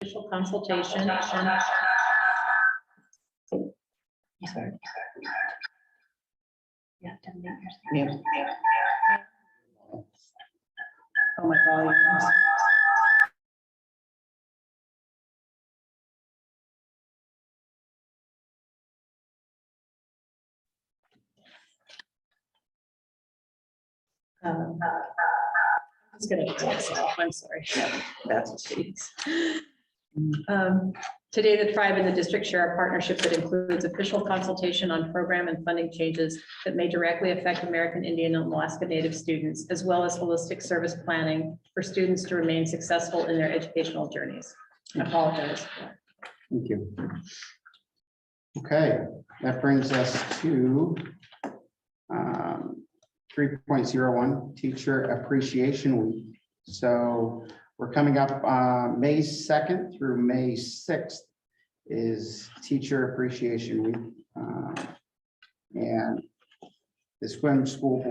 official consultation on. Sorry. Yeah, Yeah. oh my volume. I'm just gonna take this off. I'm sorry. That's what she is. Today, the tribe and the district share a partnership that includes official consultation on program and funding changes that may directly affect American Indian and Alaska Native students, as well as holistic service planning for students to remain successful in their educational journeys. I apologize. Thank you. Okay, that brings us to 3.01 Teacher Appreciation Week. So we're coming up May 2nd through May 6th is Teacher Appreciation Week. And the School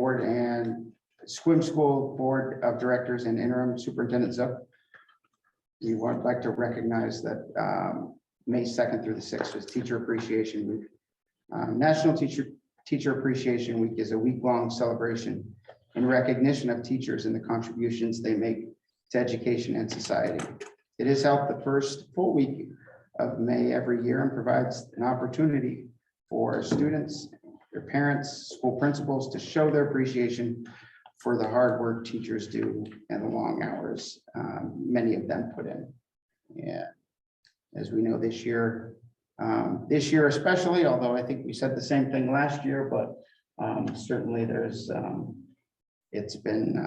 Board of Directors and Interim Superintendent Zook, we would like to recognize that May 2nd through the 6th is Teacher Appreciation Week. National Teacher Appreciation Week is a week-long celebration in recognition of teachers and the contributions they make to education and society. It is held the first full week of May every year and provides an opportunity for students, their parents, school principals to show their appreciation for the hard work teachers do and the long hours many of them put in. Yeah, as we know this year especially, although I think we said the same thing last year, but certainly there's it's been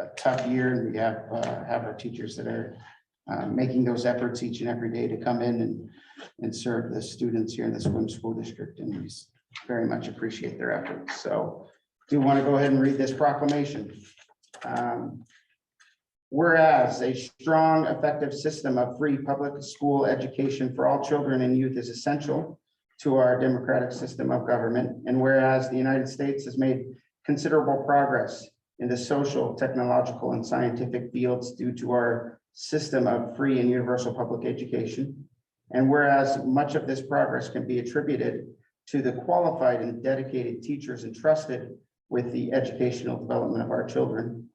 a tough year, and we have our teachers that are making those efforts each and every day to come in and serve the students here in the Swim School District, and we very much appreciate their efforts. So do want to go ahead and read this proclamation. Whereas a strong, effective system of free public school education for all children and youth is essential to our democratic system of government, and whereas the United States has made considerable progress in the social, technological, and scientific fields due to our system of free and universal public education, and whereas much of this progress can be attributed to the qualified and dedicated teachers entrusted with the educational development of our children,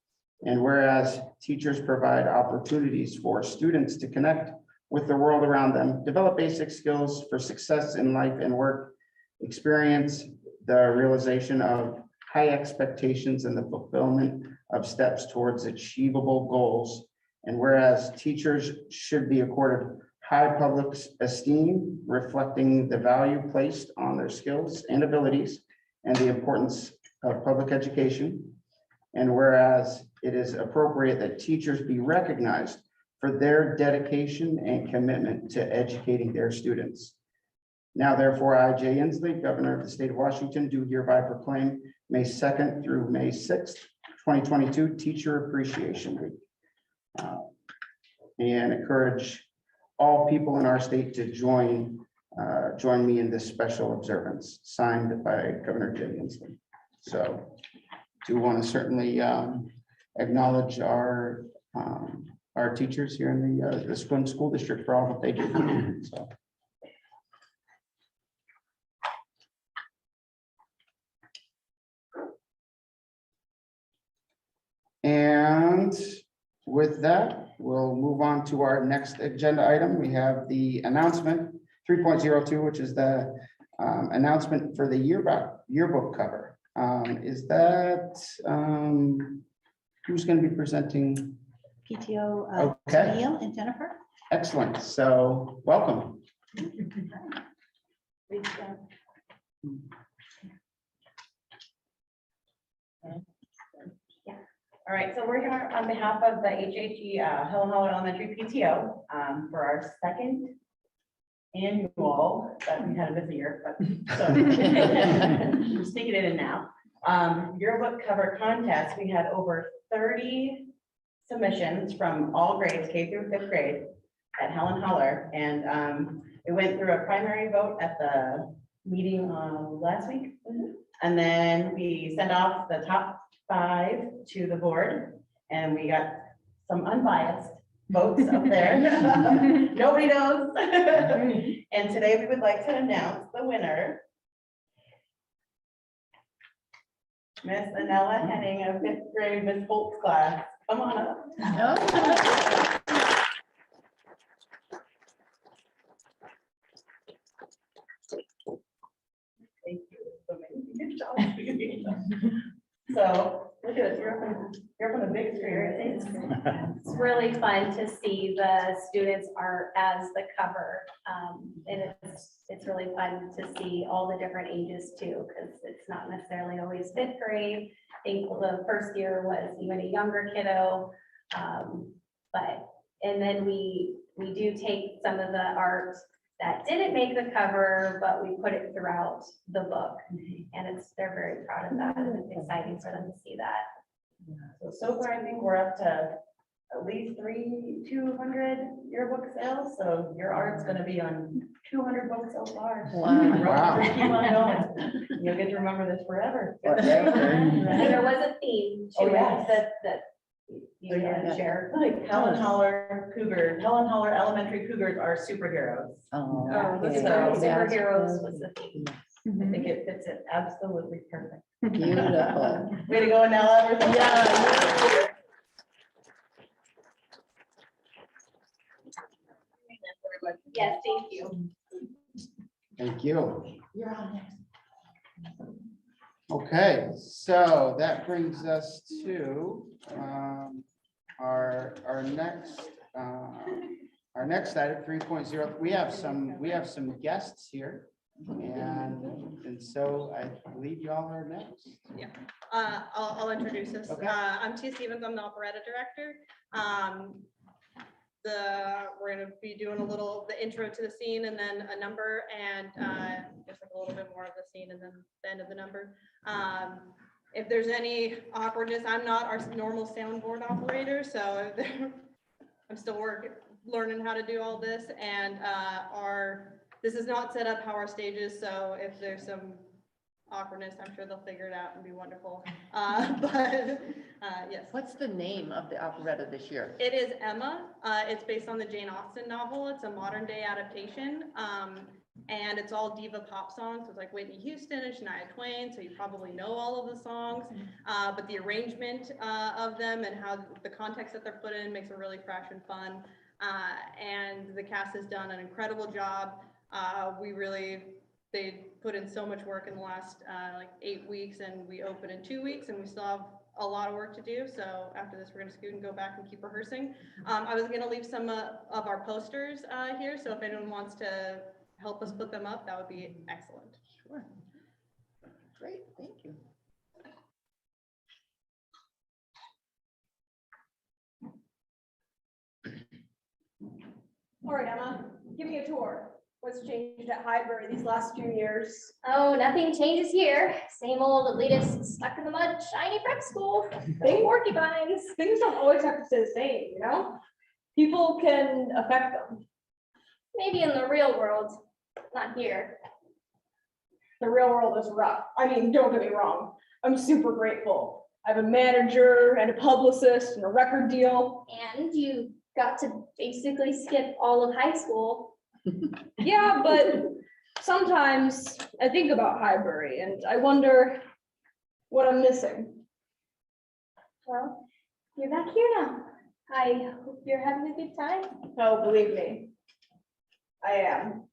and whereas teachers provide opportunities for students to connect with the world around them, develop basic skills for success in life and work, experience the realization of high expectations and the fulfillment of steps towards achievable goals, and whereas teachers should be accorded high public esteem, reflecting the value placed on their skills and abilities and the importance of public education, and whereas it is appropriate that teachers be recognized for their dedication and commitment to educating their students. Now, therefore, I, Jay Inslee, Governor of the State of Washington, do hereby proclaim May 2nd through May 6th, 2022 Teacher Appreciation Week. And encourage all people in our state to join me in this special observance, signed by Governor Jay Inslee. So do want to certainly acknowledge our teachers here in the Swim School District for all that they do. So. And with that, we'll move on to our next agenda item. We have the announcement 3.02, which is the announcement for the yearbook cover. Is that who's going to be presenting? PTO, Okay. Neil and Jennifer. Excellent. So welcome. All right, so we're here on behalf of the HHE Helen Haller Elementary PTO for our second annual, but we had a busy year, but so we're sneaking it in now. Yearbook cover contest. We had over 30 submissions from all grades, K through 5th grade at Helen Haller, and it went through a primary vote at the meeting last week, and then we sent off the top 5 to the board, and we got some unbiased folks up there. Nobody knows. And today we would like to announce the winner. Miss Anella Henning of 5th grade, Miss Holt's class. Come on up. Thank you. Good job. So, look at it, you're up on the big screen. It's really fun to see the students' art as the cover. And it's really fun to see all the different ages too, because it's not necessarily always 5th grade. I think the first year was even a younger kiddo. And then we do take some of the art that didn't make the cover, but we put it throughout the book. And they're very proud of that, and it's exciting for them to see that. So far, I think we're up to at least 200 yearbook sales, so your art's gonna be on 200 books so far. Wow. Keep on going. You'll get to remember this forever. And there was a theme to Oh, it yes. that you can share. Like Helen Haller Cougars, Helen Haller Elementary Cougars are superheroes. Oh, The okay. superheroes was the theme. I think it fits it absolutely perfect. Beautiful. Way to go, Anella. We're so proud. Yes, thank you. Thank you. Okay, so that brings us to our next item, 3.0. We have some guests here, and so I believe y'all are next. I'll introduce us. Okay. I'm Tia Stevens. I'm the Operetta director. We're gonna be doing the intro to the scene and then a number and just like a little bit more of the scene and then the end of the number. If there's any awkwardness, I'm not our normal soundboard operator, so I'm still learning how to do all this, and this is not set up how our stage is, so if there's some awkwardness, I'm sure they'll figure it out and be wonderful. Yes. What's the name of the operetta this year? It is Emma. It's based on the Jane Austen novel. It's a modern day adaptation. And it's all diva pop songs. So it's like Whitney Houston and Shania Twain. So you probably know all of the songs, but the arrangement of them and how the context that they're put in makes it really fresh and fun. And the cast has done an incredible job. They put in so much work in the last like 8 weeks, and we open in 2 weeks, and we still have a lot of work to do. So after this, we're gonna scoot and go back and keep rehearsing. I was gonna leave some of our posters here, so if anyone wants to help us put them up, that would be excellent. Sure. Great, thank you. All right, Emma, give me a tour. What's changed at Highbury these last few years? Oh, nothing changes here. Same old elitist, stuck in the mud, shiny prep school, big porcupines. Things don't always have to stay the same, you know? People can affect them. Maybe in the real world, not here. The real world is rough. I mean, don't get me wrong. I'm super grateful. I have a manager and a publicist and a record deal. And you got to basically skip all of high school. Yeah, but sometimes I think about Highbury and I wonder what I'm missing. Well, you're back here now. I hope you're having a good time. Oh, believe me, I am.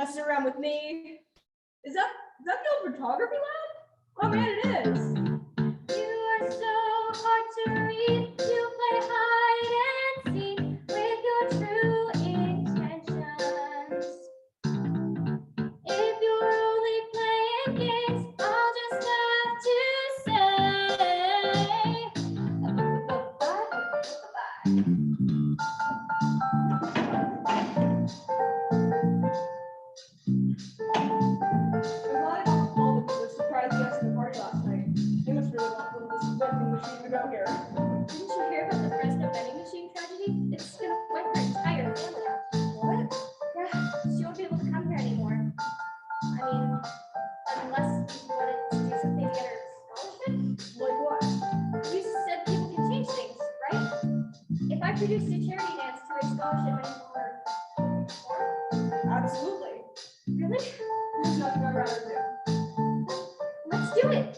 messing around with me. Is that the old photography lab? Oh man, it is. You are so hard to read. You play hide and seek with your true intentions. If you're only playing games, I'll just have to say I'm glad I got called the surprise guest at the party last night. They must really want this vending machine to go here. Didn't you hear about the Fresno vending machine tragedy? It's gonna wipe her entire family out. What? Yeah, she won't be able to come here anymore. I mean, unless you wanted to do something to get her scholarship. Like what? You said people can change things, right? If I produced a charity dance to raise scholarship money for her, Absolutely. really? There's nothing I'd rather do. Let's do it.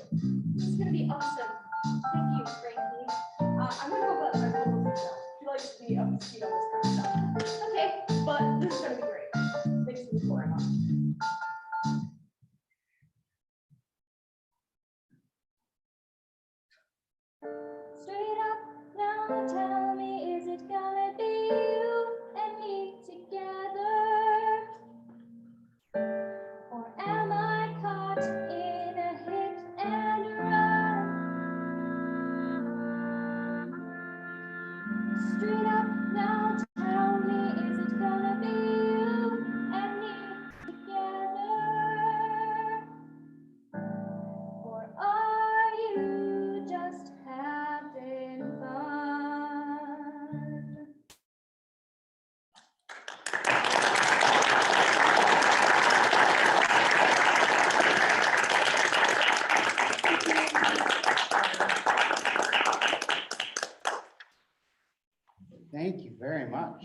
This is gonna be awesome. Thank you, Frankie. I'm gonna go let my publicist know. She likes to be up to speed on this kind of stuff. Okay. But this is gonna be great. Thanks for the pouring on. Straight up, now tell me, is it gonna be you and me together? Or am I caught in a hit and run? Straight up, now tell me, is it gonna be you and me together? Or are you just having fun? Thank you very much.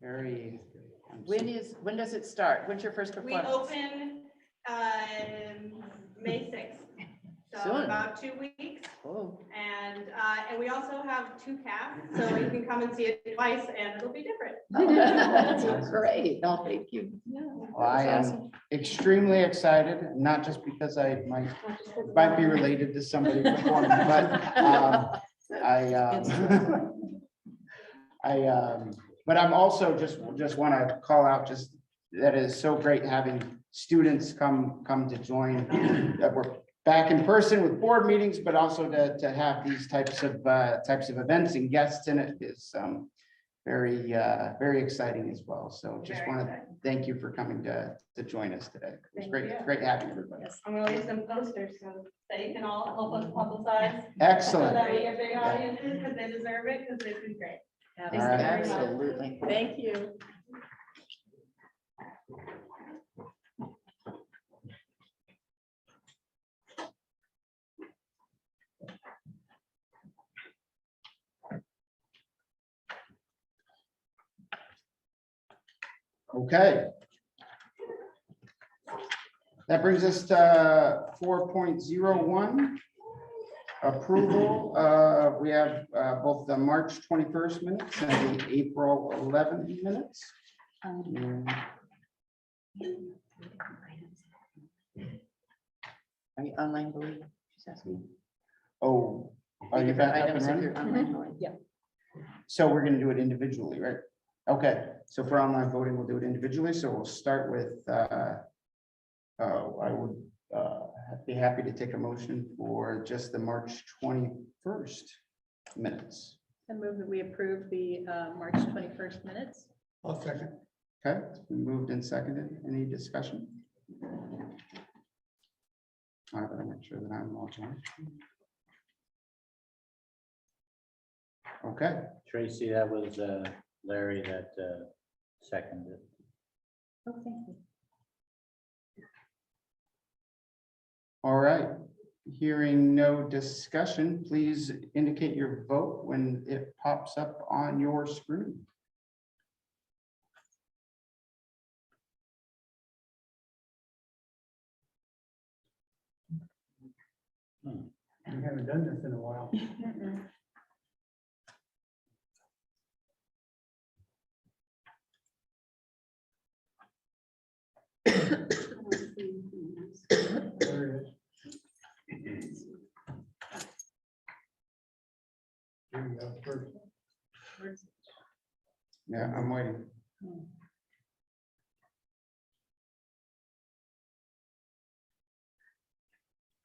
Very. When does it start? When's your first We performance? open May 6th, so Soon. about 2 weeks. Oh, And we also have 2 casts, so you can come and see it twice and it'll be different. that's great. No, thank you. Well, I am extremely excited, not just because I might be related to somebody performing, but but I'm also just want to call out just that it is so great having students come to join. We're back in person with board meetings, but also to have these types of events and guests in it is very exciting as well. So just Very want to exciting. thank you for coming to join us today. It's Thank great, you. great having everybody. Yes, I'm gonna leave some posters so that you can all help us publicize. So Excellent. that we get big audiences, because they deserve it, because they've been great. All right. Absolutely. Thank you. Okay. That brings us to 4.01. Approval. We have both the March 21st minutes and the April 11th minutes. Are you online, Louise? She's asking. Oh, are you back up and Items if running? you're online voting. So we're gonna do it individually, right? Okay, so for online voting, we'll do it individually. So we'll start with, I would be happy to take a motion for just the March 21st minutes. I move that we approve the March 21st minutes. I'll second. Okay, it's been moved and seconded. Any discussion? I better make sure that I'm logged on. Okay, Tracy, that was Larry that seconded. Oh, thank you. all right. Hearing no discussion, please indicate your vote when it pops up on your screen. We haven't done this in a while. There it is. Here we go, first. Yeah, I'm waiting.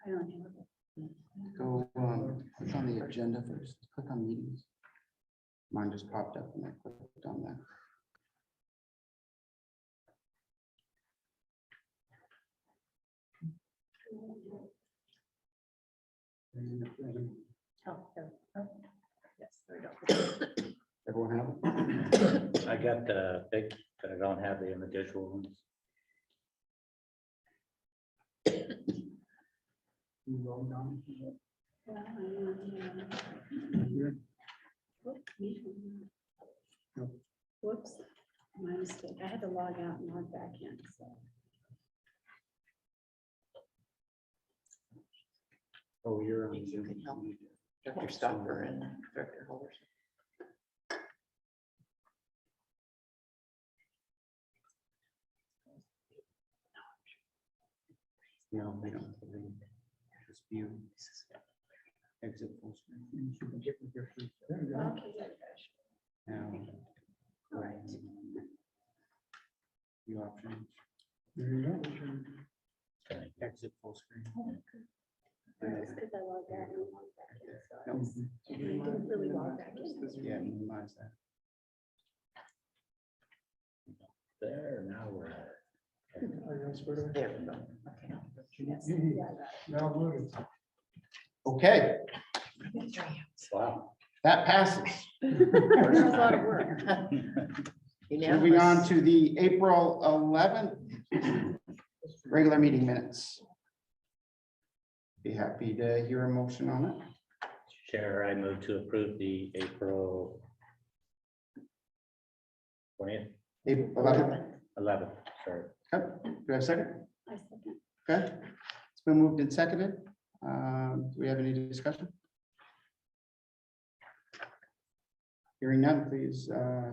I don't have it. Go, click on the agenda first, click on meetings. Mine just popped up and I clicked on that. Oh, there. Oh, yes, there we go. Everyone have it? I got the big, but I don't have the individual ones. You roll down. Whoops, my mistake. I had to log out and log back in, so. Oh, you're on You Zoom. can help Dr. Stopper and Director Haller. No, they don't. Just view. Exit full screen. You should get with your feet. There you go. Okay. Now. All right. View options. There you go. Exit full screen. Because I logged out and logged back in, so I No. was- I didn't really log back in. Yeah, minimize that. There, now we're at it. There we go. Okay. Yes. Now, look, Okay, Wow. that passes. That was a lot of work. Moving on to the April 11th regular meeting minutes. Be happy to hear a motion on it. Chair, I move to approve the April 20th, April 11th. 11th, sorry. Okay, do I have a second? I second. Okay, it's been moved and seconded. Do we have any discussion? Hearing none, please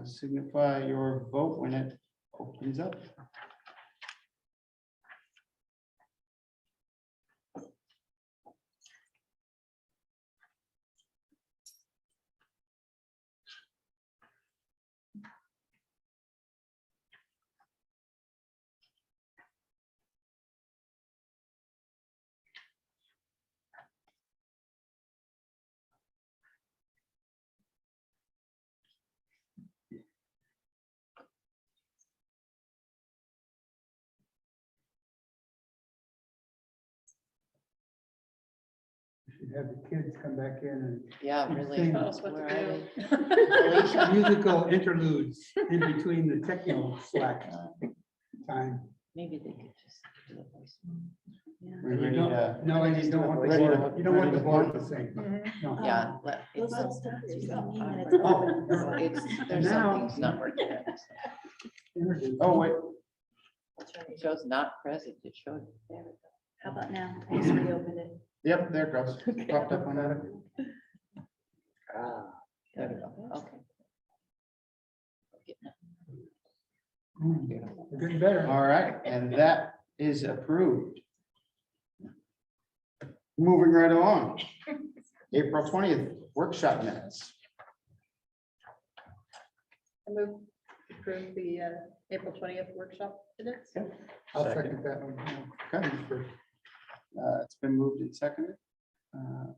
signify your vote when it opens up. you should have the kids come back in Yeah, really. Tell us what to Where are do. they? and musical interludes in between the techno slack time. Maybe they could just do a voice. Yeah. We ready to? No, you don't want the Ready to- board, you don't want the ready to board vote? to sing. No. Yeah. It's Well, so- Oh. It's, there's Now- something's not working. Interlude. Oh, wait, It shows not present. It showed. There we go. How about now? I just reopened it. yep, there it goes. Popped up on that. Ah, There we go. Okay. We're getting better. All right, and that is approved. Moving right along. April 20th workshop minutes. I move to approve the April 20th workshop minutes. I'll second that one. Okay. It's been moved and seconded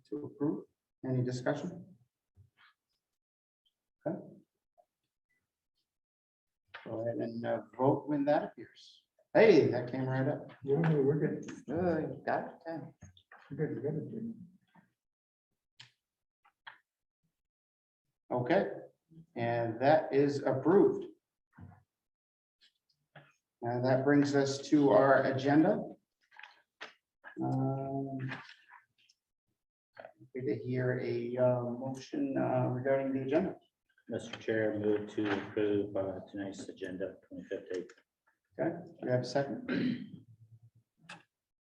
to approve. Any discussion? Okay. Go ahead and vote when that appears. Hey, that came right up. We're good. Oh, you got it. Yeah. We're good. We're good. Okay, and that is approved. And that brings us to our agenda. Good to hear a motion regarding the agenda. Mr. Chair, move to approve tonight's agenda, 25th April. Okay, do you have a second?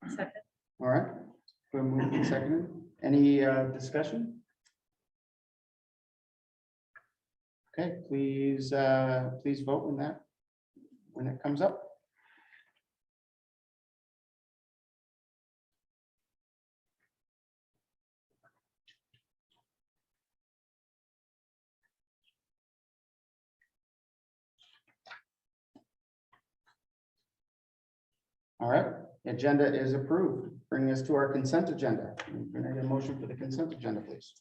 Second. All right, we'll move to second. Any discussion? Okay, please, please vote when it comes up. All right, the agenda is approved. Bringing us to our consent agenda. Can I get a motion for the consent agenda, please?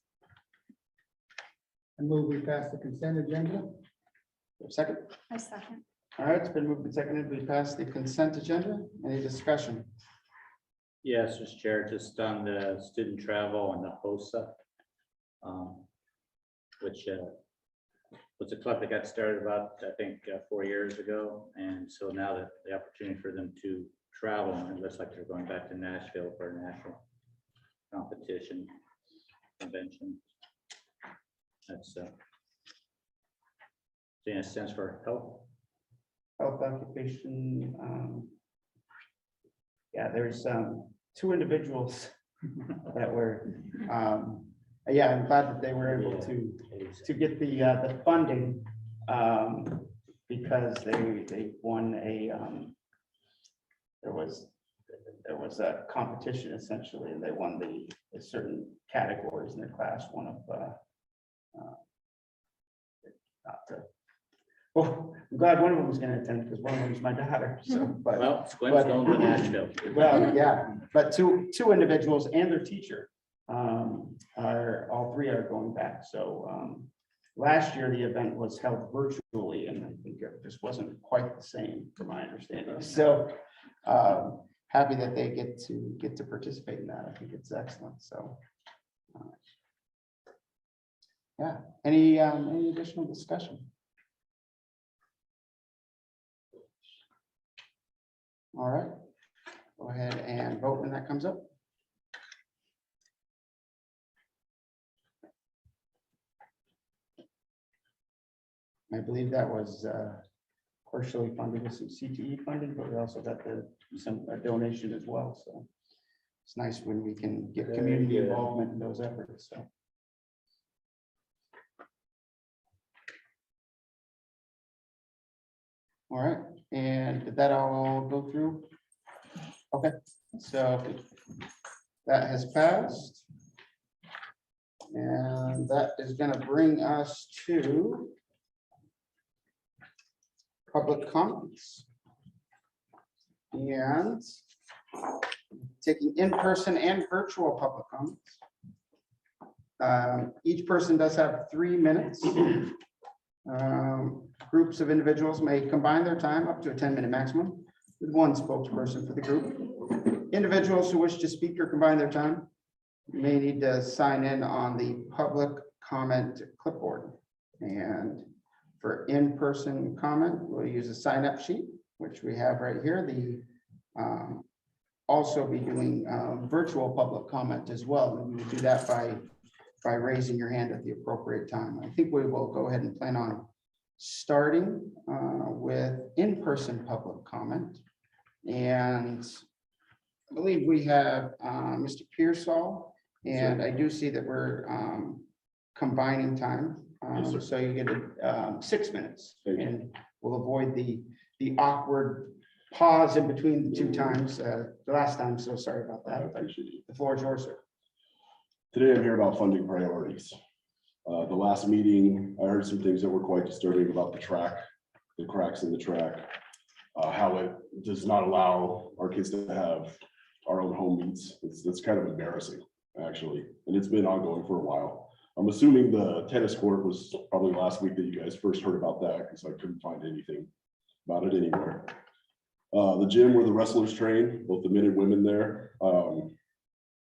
I move we pass the consent agenda. Second. I second. All right, it's been moved and seconded. We pass the consent agenda. Any discussion? Yes, Mr. Chair, just on the student travel and the HOSA, which was a club that got started about, I think, 4 years ago. And so now that the opportunity for them to travel, and it looks like they're going back to Nashville for a national competition convention. That's in a sense for health. Health occupation. Yeah, there's 2 individuals that were, yeah, I'm glad that they were able to get the funding because they won a, there was a competition essentially, and they won the certain categories in their class. One of well, I'm glad one of them was going to attend because one of them is my daughter. So, but Well, Squim's going to Nashville. well, yeah, but two individuals and their teacher are all 3 are going back. So last year the event was held virtually, and I think it just wasn't quite the same, from my understanding. So happy that they get to participate in that. I think it's excellent. So yeah, any additional discussion? All right, go ahead and vote when that comes up. I believe that was partially funded with some CTE funding, but we also got some donation as well. So it's nice when we can get community involvement in those efforts. So. All right, and did that all go through? Okay, so that has passed. And that is going to bring us to public comments. And taking in-person and virtual public comments. Each person does have 3 minutes. Groups of individuals may combine their time up to a 10-minute maximum with 1 spokesperson for the group. Individuals who wish to speak or combine their time may need to sign in on the public comment clipboard. And for in-person comment, we'll use a sign-up sheet, which we have right here. The also be doing virtual public comment as well. And we will do that by raising your hand at the appropriate time. I think we will go ahead and plan on starting with in-person public comment. And I believe we have Mr. Pearsall, and I do see that we're combining time. So you get 6 minutes, and we'll avoid the awkward pause in between the 2 times the last time. So sorry about that. The floor is yours, sir. Today I'm here about funding priorities. The last meeting, I heard some things that were quite disturbing about the track, the cracks in the track, how it does not allow our kids to have our own home meets. It's kind of embarrassing, actually, and it's been ongoing for a while. I'm assuming the tennis court was probably last week that you guys first heard about that, because I couldn't find anything about it anywhere. The gym where the wrestlers train, both the men and women there.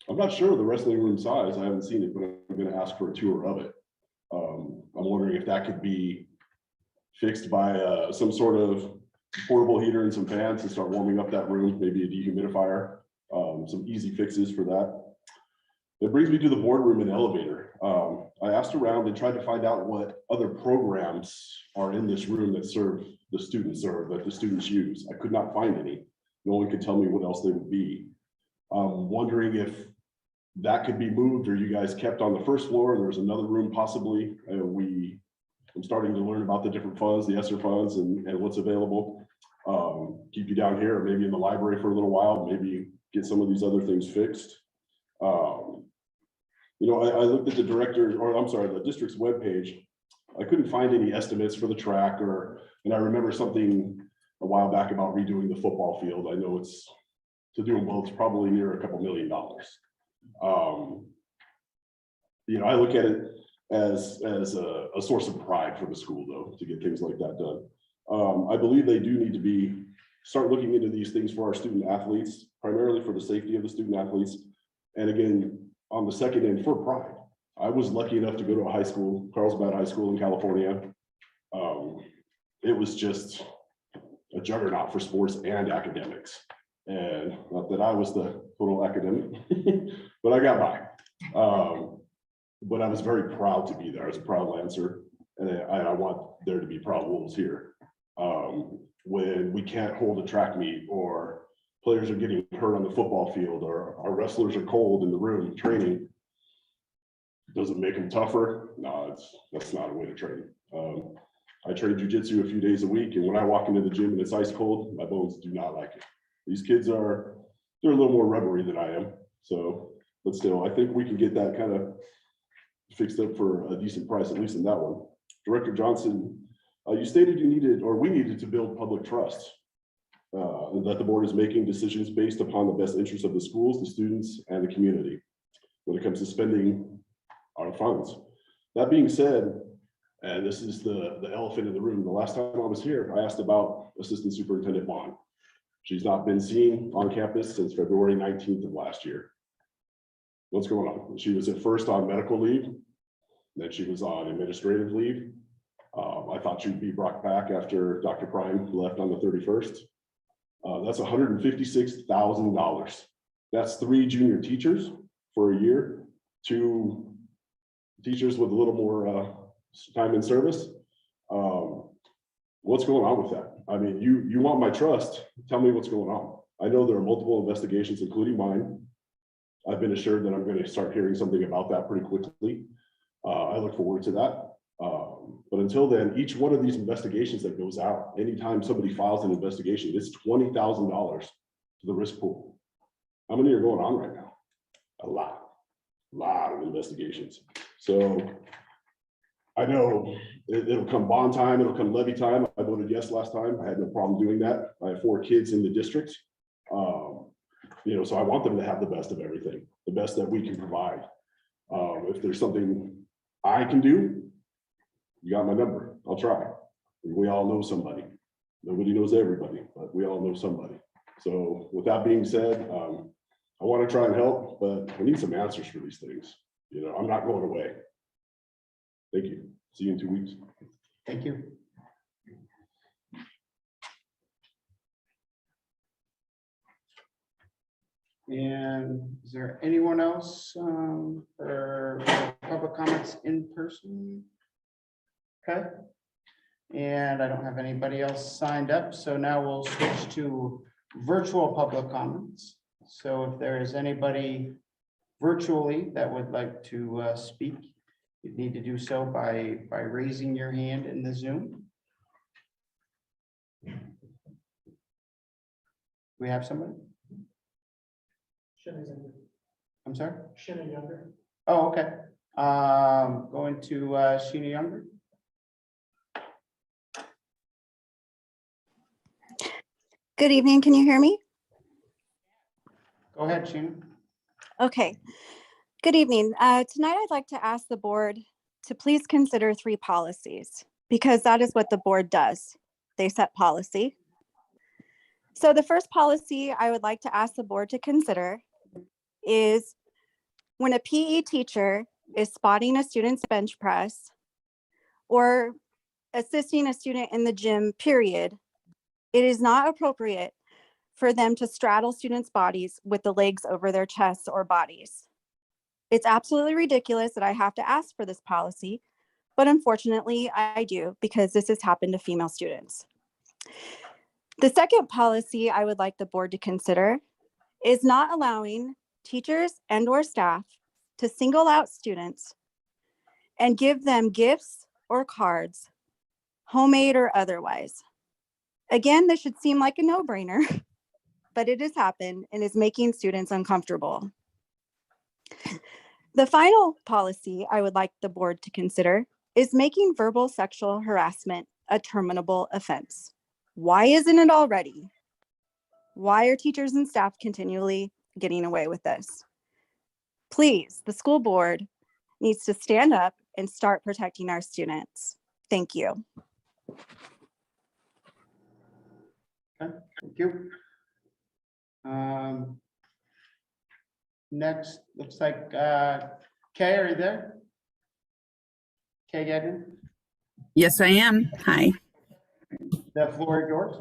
I'm not sure of the wrestling room size. I haven't seen it, but I'm going to ask for a tour of it. I'm wondering if that could be fixed by some sort of portable heater and some fans and start warming up that room, maybe a dehumidifier, some easy fixes for that. It brings me to the boardroom and elevator. I asked around and tried to find out what other programs are in this room that serve the students or that the students use. I could not find any. No one could tell me what else they would be. I'm wondering if that could be moved, or you guys kept on the first floor. There's another room possibly. I'm starting to learn about the different funds, the ESSER funds, and what's available. Keep you down here, or maybe in the library for a little while, maybe get some of these other things fixed. You know, I looked at the the district's webpage. I couldn't find any estimates for the track, and I remember something a while back about redoing the football field. I know it's to do them both is probably near $2 million. You know, I look at it as a source of pride for the school, though, to get things like that done. I believe they do need to start looking into these things for our student athletes, primarily for the safety of the student athletes. And again, on the second end, for pride. I was lucky enough to go to a high school, Carlsbad High School in California. It was just a juggernaut for sports and academics. And not that I was the total academic, but I got by. But I was very proud to be there. I was a proud Lancer, and I want there to be proud Wolves here. When we can't hold a track meet, or players are getting hurt on the football field, or our wrestlers are cold in the room training, does it make them tougher? No, that's not a way to train. I train jujitsu a few days a week, and when I walk into the gym and it's ice cold, my bones do not like it. These kids they're a little more rubbery than I am. So, but still, I think we can get that kind of fixed up for a decent price, at least in that one. Director Johnson, you stated we needed to build public trust, that the board is making decisions based upon the best interests of the schools, the students, and the community when it comes to spending our funds. That being said, and this is the elephant in the room, the last time I was here, I asked about Assistant Superintendent Bond. She's not been seen on campus since February 19th of last year. What's going on? She was at first on medical leave, then she was on administrative leave. I thought she'd be brought back after Dr. Prime left on the 31st. That's $156,000. That's 3 junior teachers for a year, 2 teachers with a little more time in service. What's going on with that? I mean, you want my trust, tell me what's going on. I know there are multiple investigations, including mine. I've been assured that I'm going to start hearing something about that pretty quickly. I look forward to that. But until then, each one of these investigations that goes out, anytime somebody files an investigation, it's $20,000 to the risk pool. How many are going on right now? A lot of investigations. So I know it'll come bond time, it'll come levy time. I voted yes last time. I had no problem doing that. I have 4 kids in the district. You know, so I want them to have the best of everything, the best that we can provide. If there's something I can do, you got my number. I'll try. We all know somebody. Nobody knows everybody, but we all know somebody. So with that being said, I want to try and help, but I need some answers for these things. You know, I'm not going away. Thank you. See you in 2 weeks. Thank you. And is there anyone else for public comments in person? Okay. And I don't have anybody else signed up, so now we'll switch to virtual public comments. So if there is anybody virtually that would like to speak, you need to do so by raising your hand in the Zoom. We have somebody? I'm sorry? Shannon Younger. Oh, okay. Going to Sheena Younger. Good evening. Can you hear me? Go ahead, Sheena. Okay. Good evening. Tonight, I'd like to ask the board to please consider 3 policies, because that is what the board does. They set policy. So the first policy I would like to ask the board to consider is when a PE teacher is spotting a student's bench press or assisting a student in the gym, period, it is not appropriate for them to straddle students' bodies with the legs over their chests or bodies. It's absolutely ridiculous that I have to ask for this policy, but unfortunately I do, because this has happened to female students. The second policy I would like the board to consider is not allowing teachers and/or staff to single out students and give them gifts or cards, homemade or otherwise. Again, this should seem like a no-brainer, but it has happened and is making students uncomfortable. The final policy I would like the board to consider is making verbal sexual harassment a terminable offense. Why isn't it already? Why are teachers and staff continually getting away with this? Please, the school board needs to stand up and start protecting our students. Thank you. Okay, thank you. Next, looks like Kay, are you there? Kay Gagnon, Yes, I am. Hi. the floor is yours.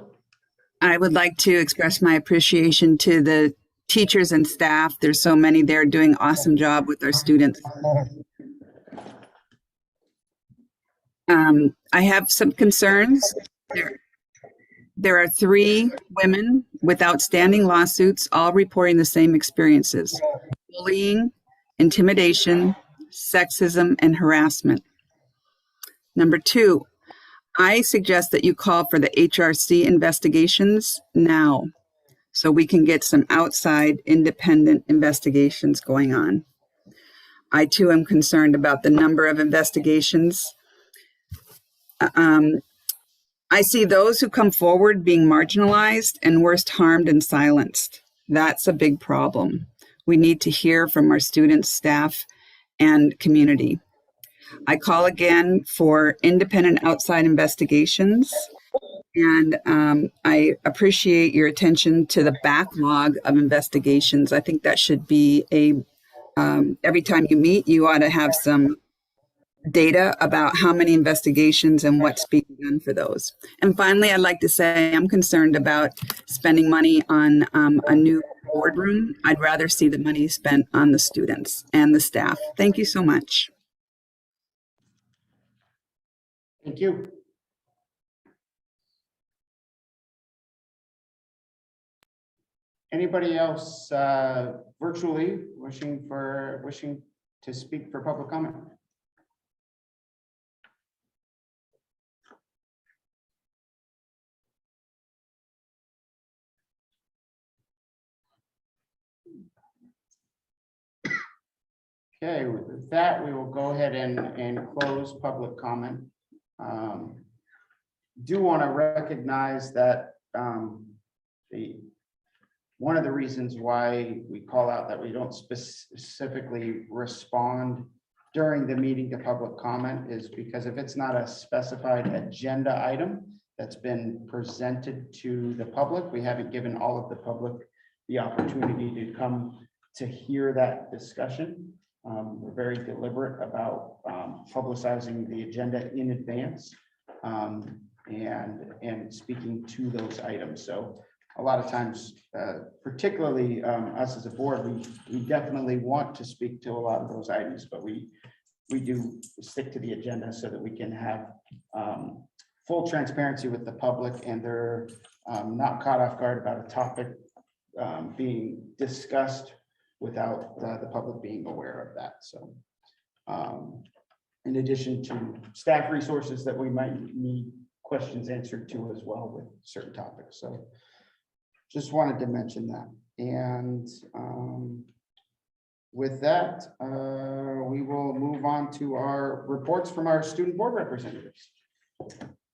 I would like to express my appreciation to the teachers and staff. There's so many there doing an awesome job with our students. I have some concerns. There are 3 women with outstanding lawsuits, all reporting the same experiences: bullying, intimidation, sexism, and harassment. Number 2, I suggest that you call for the HRC investigations now so we can get some outside independent investigations going on. I too am concerned about the number of investigations. I see those who come forward being marginalized and worst harmed and silenced. That's a big problem. We need to hear from our students, staff, and community. I call again for independent outside investigations, and I appreciate your attention to the backlog of investigations. I think that should be every time you meet, you ought to have some data about how many investigations and what's being done for those. And finally, I'd like to say I'm concerned about spending money on a new boardroom. I'd rather see the money spent on the students and the staff. Thank you so much. Thank you. Anybody else virtually wishing to speak for public comment? Okay, with that, we will go ahead and close public comment. Do want to recognize that one of the reasons why we call out that we don't specifically respond during the meeting to public comment is because if it's not a specified agenda item that's been presented to the public, we haven't given all of the public the opportunity to come to hear that discussion. We're very deliberate about publicizing the agenda in advance and speaking to those items. So a lot of times, particularly us as a board, we definitely want to speak to a lot of those items, but we do stick to the agenda so that we can have full transparency with the public and they're not caught off guard about a topic being discussed without the public being aware of that. So in addition to staff resources that we might need questions answered to as well with certain topics. So just wanted to mention that. And with that, we will move on to our reports from our student board representatives.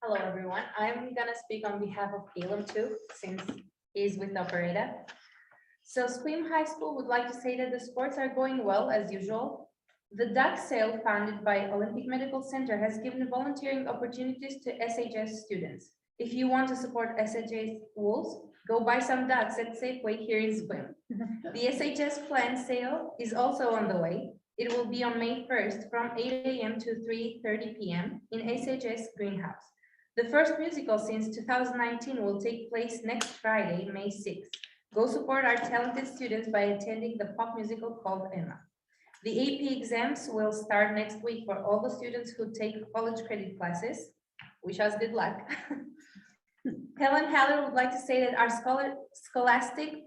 Hello, everyone. I'm gonna speak on behalf of Caleb too, since he's with Operetta. So Squim High School would like to say that the sports are going well as usual. The duck sale founded by Olympic Medical Center has given volunteering opportunities to SHS students. If you want to support SHS Wolves, go buy some ducks at Safeway here in Squim. The SHS plant sale is also on the way. It will be on May 1st from 8 a.m. to 3:30 p.m. in SHS Greenhouse. The first musical since 2019 will take place next Friday, May 6th. Go support our talented students by attending the pop musical called Emma. The AP exams will start next week for all the students who take college credit classes. Wish us good luck. Helen Haller would like to say that our scholastic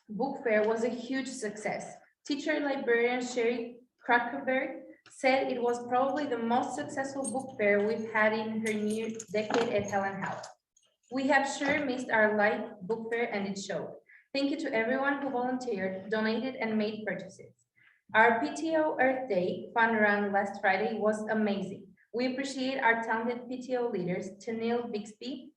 book fair was a huge success. Teacher librarian Sherry Kruckerberg said it was probably the most successful book fair we've had in her new decade at Helen Haller. We have sure missed our live book fair and it showed. Thank you to everyone who volunteered, donated, and made purchases. Our PTO Earth Day fun run last Friday was amazing. We appreciate our talented PTO leaders, Tennille Bixby,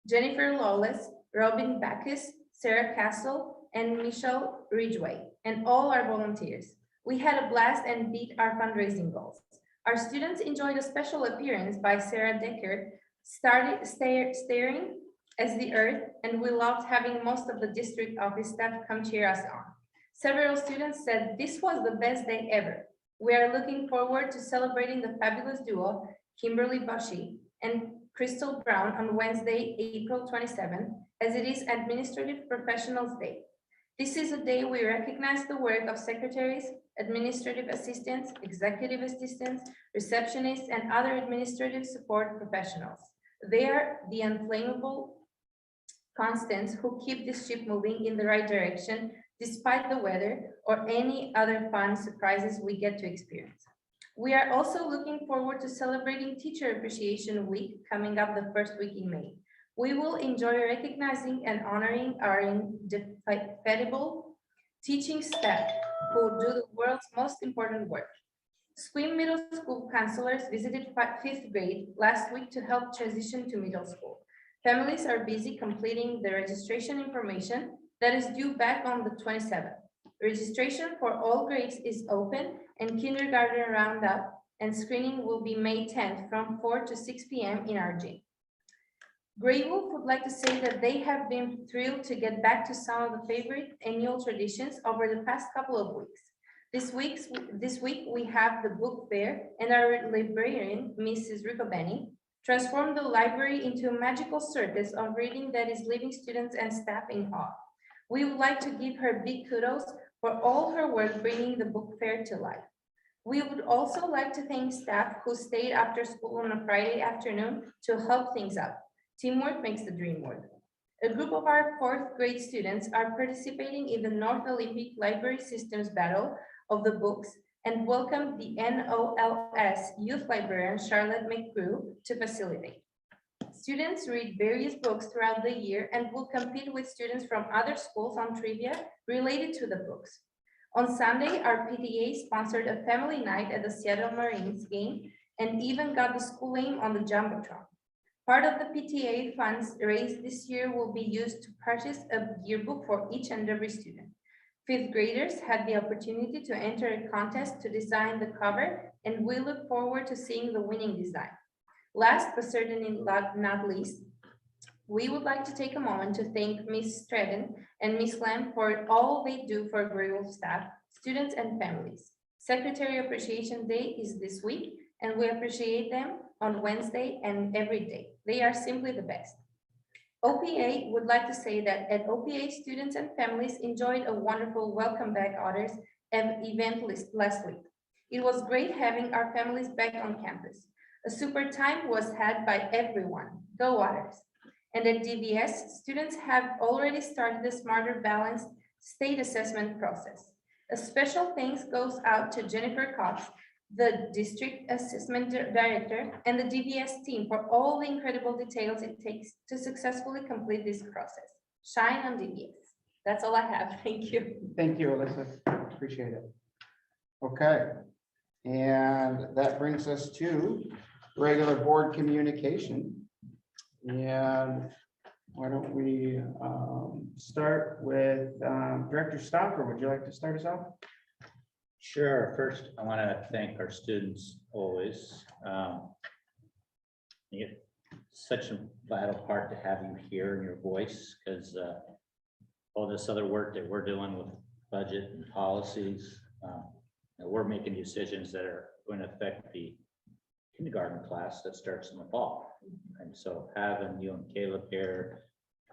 Jennifer Lawless, Robin Backus, Sarah Castle, and Michelle Ridgway, and all our volunteers. We had a blast and beat our fundraising goals. Our students enjoyed a special appearance by Sarah Decker, staring as the earth, and we loved having most of the district office staff come cheer us on. Several students said this was the best day ever. We are looking forward to celebrating the fabulous duo, Kimberly Bushy and Crystal Brown, on Wednesday, April 27th, as it is Administrative Professionals Day. This is a day we recognize the work of secretaries, administrative assistants, executive assistants, receptionists, and other administrative support professionals. They are the unflammable constants who keep this ship moving in the right direction despite the weather or any other fun surprises we get to experience. We are also looking forward to celebrating Teacher Appreciation Week coming up the first week in May. We will enjoy recognizing and honoring our indefatigable teaching staff who do the world's most important work. Squim Middle School counselors visited 5th grade last week to help transition to middle school. Families are busy completing the registration information that is due back on the 27th. Registration for all grades is open, and kindergarten roundup and screening will be May 10th from 4 to 6 p.m. in our gym. Grey Wolf would like to say that they have been thrilled to get back to some of the favorite annual traditions over the past couple of weeks. This week we have the book fair, and our librarian, Mrs. Ricobeni, transformed the library into a magical circus of reading that is leaving students and staff in awe. We would like to give her big kudos for all her work bringing the book fair to life. We would also like to thank staff who stayed after school on a Friday afternoon to help things out. Teamwork makes the dream work. A group of our 4th grade students are participating in the North Olympic Library Systems Battle of the Books and welcomed the NOLS Youth Librarian Charlotte McGrew to facilitate. Students read various books throughout the year and will compete with students from other schools on trivia related to the books. On Sunday, our PTA sponsored a family night at the Seattle Marines game and even got the school name on the Jumbotron. Part of the PTA funds raised this year will be used to purchase a yearbook for each and every student. 5th graders had the opportunity to enter a contest to design the cover, and we look forward to seeing the winning design. Last but certainly not least, we would like to take a moment to thank Ms. Stratton and Ms. Lamb for all they do for Grey Wolf staff, students, and families. Secretary Appreciation Day is this week, and we appreciate them on Wednesday and every day. They are simply the best. OPA would like to say that at OPA, students and families enjoyed a wonderful welcome back honors event last week. It was great having our families back on campus. A super time was had by everyone. Go Otters. And at DVS, students have already started the Smarter Balanced State Assessment process. A special thanks goes out to Jennifer Cox, the District Assessment Director, and the DVS team for all the incredible details it takes to successfully complete this process. Shine on DVS. That's all I have. Thank you. Thank you, Alyssa. Appreciate it. Okay. And that brings us to regular board communication. And why don't we start with Director Stoffer? Would you like to start us off? Sure. First, I want to thank our students always. It's such a vital part to have you hear in your voice, because all this other work that we're doing with budget and policies, we're making decisions that are going to affect the kindergarten class that starts in the fall. And so having you and Caleb here,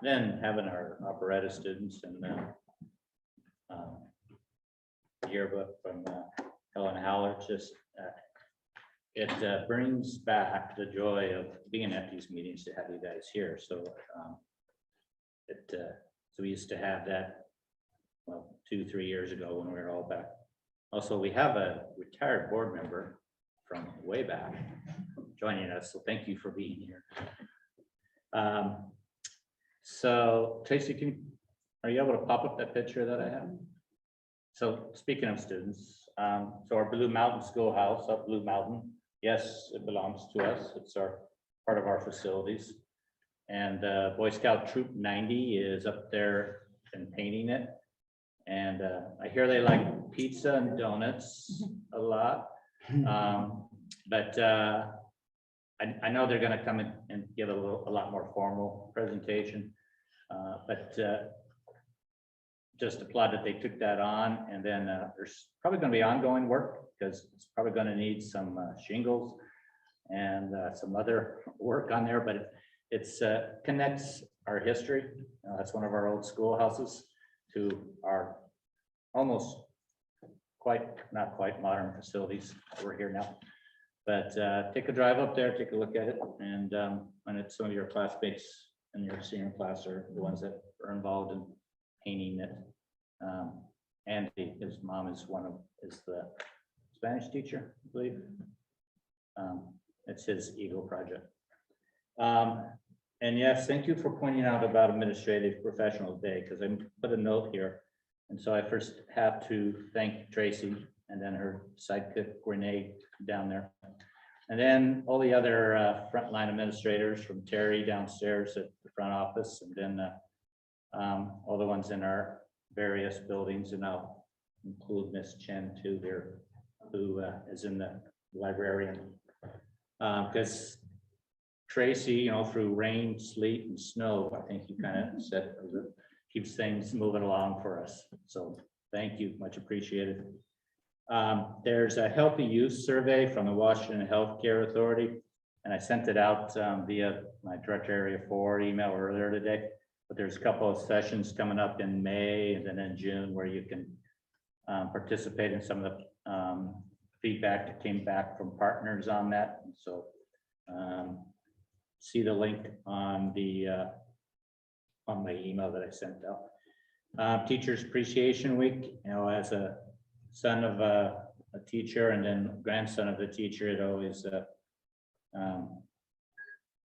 then having our Operetta students and yearbook from Helen Haller, just it brings back the joy of being at these meetings to have you guys here. So so we used to have that, well, 2-3 years ago when we were all back. Also, we have a retired board member from way back joining us, so thank you for being here. So Tracy, are you able to pop up that picture that I have? So speaking of students, so our Blue Mountain Schoolhouse up Blue Mountain, yes, it belongs to us. It's our part of our facilities. And Boy Scout Troop 90 is up there and painting it. And I hear they like pizza and donuts a lot. But I know they're gonna come in and give a lot more formal presentation. But just applaud that they took that on, and then there's probably gonna be ongoing work, because it's probably gonna need some shingles and some other work on there, but it's connects our history. That's one of our old schoolhouses to our almost not quite modern facilities. We're here now. But take a drive up there, take a look at it, and it's some of your classmates in your senior class are the ones that are involved in painting it. Andy, his mom is the Spanish teacher, I believe. It's his Eagle project. And yes, thank you for pointing out about Administrative Professionals Day, because I put a note here. And so I first have to thank Tracy and then her sidekick Renee down there. And then all the other frontline administrators, from Terry downstairs at the front office, and then all the ones in our various buildings. And I'll include Miss Chen too here, who is in the librarian. Because Tracy, you know, through rain, sleet, and snow, I think you kind of said keeps things moving along for us. So thank you, much appreciated. There's a healthy use survey from the Washington Healthcare Authority, and I sent it out via my Director Area 4 email earlier today. But there's a couple of sessions coming up in May and then in June where you can participate in some of the feedback that came back from partners on that. And so see the link on my email that I sent out. Teachers Appreciation Week, you know, as a son of a teacher and then grandson of the teacher, it always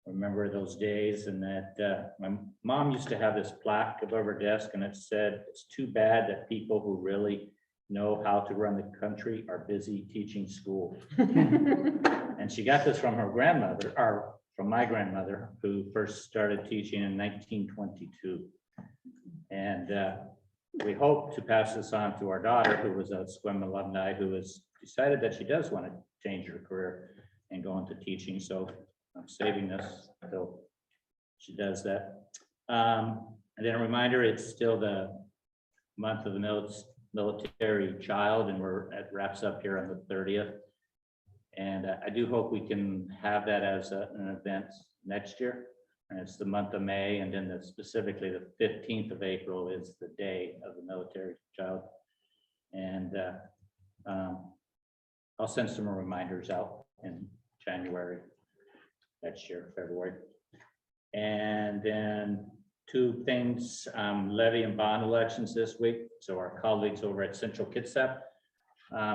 remember those days. And that my mom used to have this plaque above her desk, and it said, "It's too bad that people who really know how to run the country are busy teaching school." And she got this from her grandmother, or from my grandmother, who first started teaching in 1922. And we hope to pass this on to our daughter, who was a SWIM alumni, who has decided that she does want to change her career and go into teaching. So I'm saving this until she does that. And then a reminder, it's still the month of the military child, and it wraps up here on the 30th. And I do hope we can have that as an event next year. And it's the month of May, and then specifically the 15th of April is the day of the military child. And I'll send some reminders out in January next year, February. And then two things, levy and bond elections this week. So our colleagues over at Central Kitsap,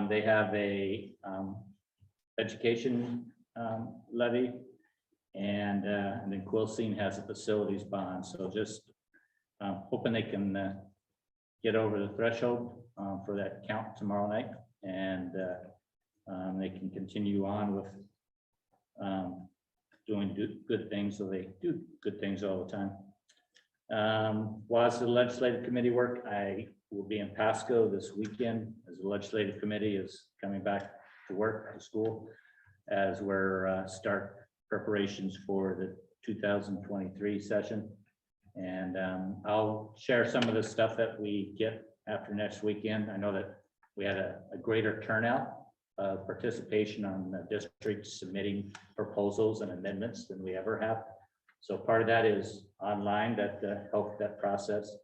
they have a education levy, and then Quilcene has a facilities bond. So just hoping they can get over the threshold for that count tomorrow night, and they can continue on with doing good things. So they do good things all the time. While it's the legislative committee work, I will be in Pasco this weekend as the legislative committee is coming back to work, to school, as we're start preparations for the 2023 session. And I'll share some of the stuff that we get after next weekend. I know that we had a greater turnout of participation on the district submitting proposals and amendments than we ever have. So part of that is online, that helped that process.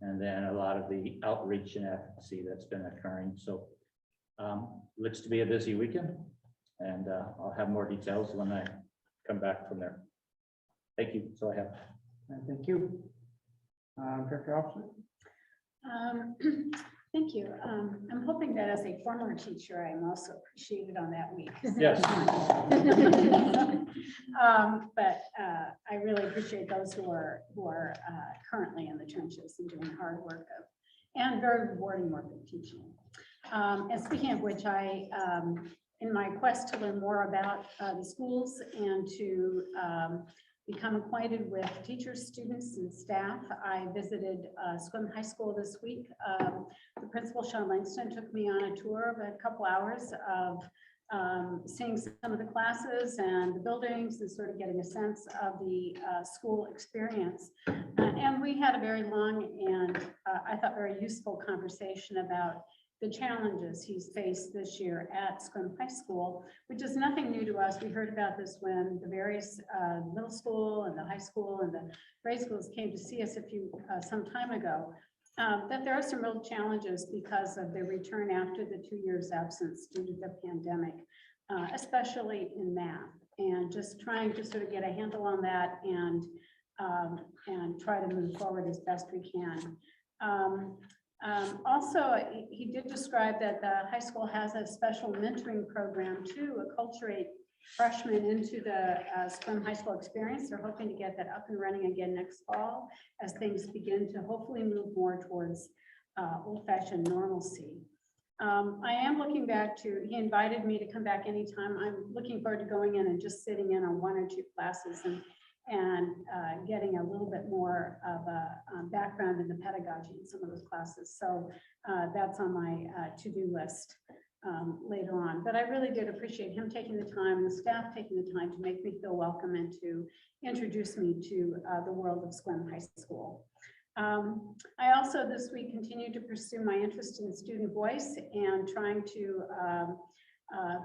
And then a lot of the outreach and advocacy that's been occurring. So looks to be a busy weekend, and I'll have more details when I come back from there. Thank you. So I have. Thank you. Director Officer. Thank you. I'm hoping that as a former teacher, I'm also appreciated on that week. Yes. But I really appreciate those who are currently in the trenches and doing hard work and very rewarding work of teaching. And speaking of which, I, in my quest to learn more about the schools and to become acquainted with teachers, students, and staff. I visited Swim High School this week. The principal, Sean Langston, took me on a tour of a couple hours of seeing some of the classes and the buildings and sort of getting a sense of the school experience. And we had a very long and I thought very useful conversation about the challenges he's faced this year at Scrim High School, which is nothing new to us. We heard about this when the various middle school and the high school and the grade schools came to see us some time ago. That there are some real challenges because of the return after the 2 years absence due to the pandemic, especially in math, and just trying to sort of get a handle on that and try to move forward as best we can. Also, he did describe that the high school has a special mentoring program to acculturate freshmen into the Scrim High School experience. They're hoping to get that up and running again next fall as things begin to hopefully move more towards old-fashioned normalcy. I am looking back to, he invited me to come back anytime. I'm looking forward to going in and just sitting in on 1 or 2 classes and getting a little bit more of a background in the pedagogy in some of those classes. So that's on my to-do list later on. But I really did appreciate him taking the time and the staff taking the time to make me feel welcome and to introduce me to the world of Scrim High School. I also this week continued to pursue my interest in student voice and trying to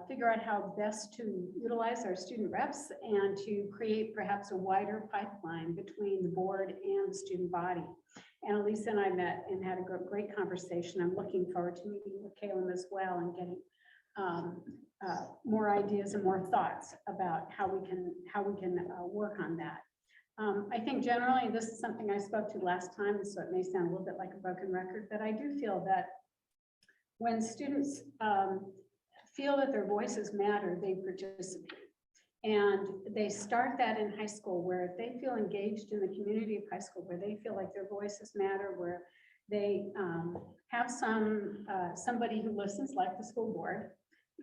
figure out how best to utilize our student reps and to create perhaps a wider pipeline between the board and the student body. And Elisa and I met and had a great conversation. I'm looking forward to meeting with Caleb as well and getting more ideas and more thoughts about how we can work on that. I think generally this is something I spoke to last time, so it may sound a little bit like a broken record, but I do feel that when students feel that their voices matter, they participate. And they start that in high school where they feel engaged in the community of high school, where they feel like their voices matter, where they have somebody who listens, like the school board.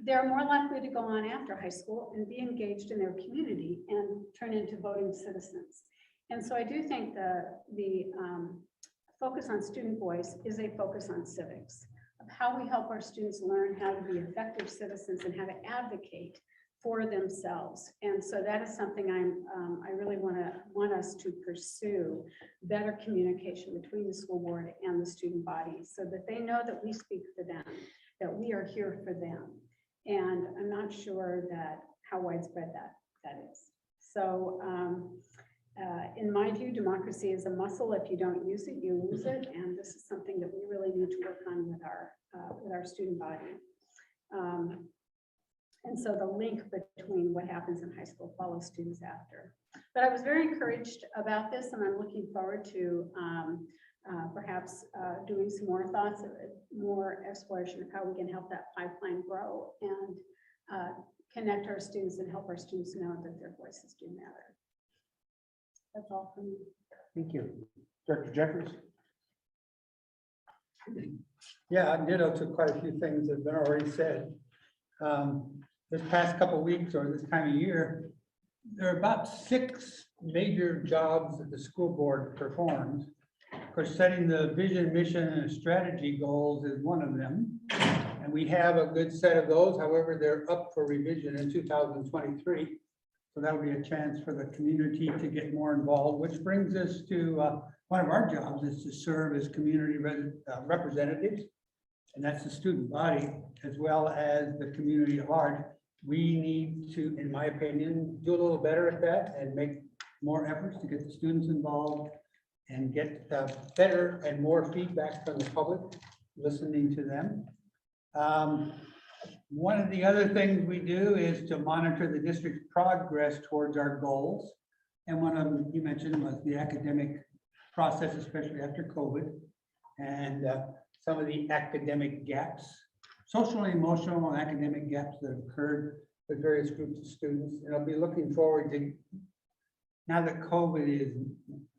They're more likely to go on after high school and be engaged in their community and turn into voting citizens. And so I do think the focus on student voice is a focus on civics, of how we help our students learn how to be effective citizens and how to advocate for themselves. And so that is something I really want us to pursue, better communication between the school board and the student body so that they know that we speak for them, that we are here for them. And I'm not sure that how widespread that is. So in my view, democracy is a muscle. If you don't use it, you lose it. And this is something that we really need to work on with our student body. And so the link between what happens in high school follows students after. But I was very encouraged about this, and I'm looking forward to perhaps doing some more thoughts, more exploration of how we can help that pipeline grow and connect our students and help our students know that their voices do matter. That's all from me. Thank you. Director Jeffries? Yeah, I ditto to quite a few things that have been already said. This past couple of weeks or this time of year, there are about 6 major jobs that the school board performs. Of course, setting the vision, mission, and strategy goals is one of them. And we have a good set of those. However, they're up for revision in 2023. So that'll be a chance for the community to get more involved, which brings us to one of our jobs is to serve as community representatives. And that's the student body as well as the community at large. We need to, in my opinion, do a little better at that and make more efforts to get the students involved and get better and more feedback from the public, listening to them. One of the other things we do is to monitor the district's progress towards our goals. And one of them you mentioned was the academic process, especially after COVID, and some of the academic gaps, social and emotional and academic gaps that have occurred with various groups of students. And I'll be looking forward to, now that COVID is,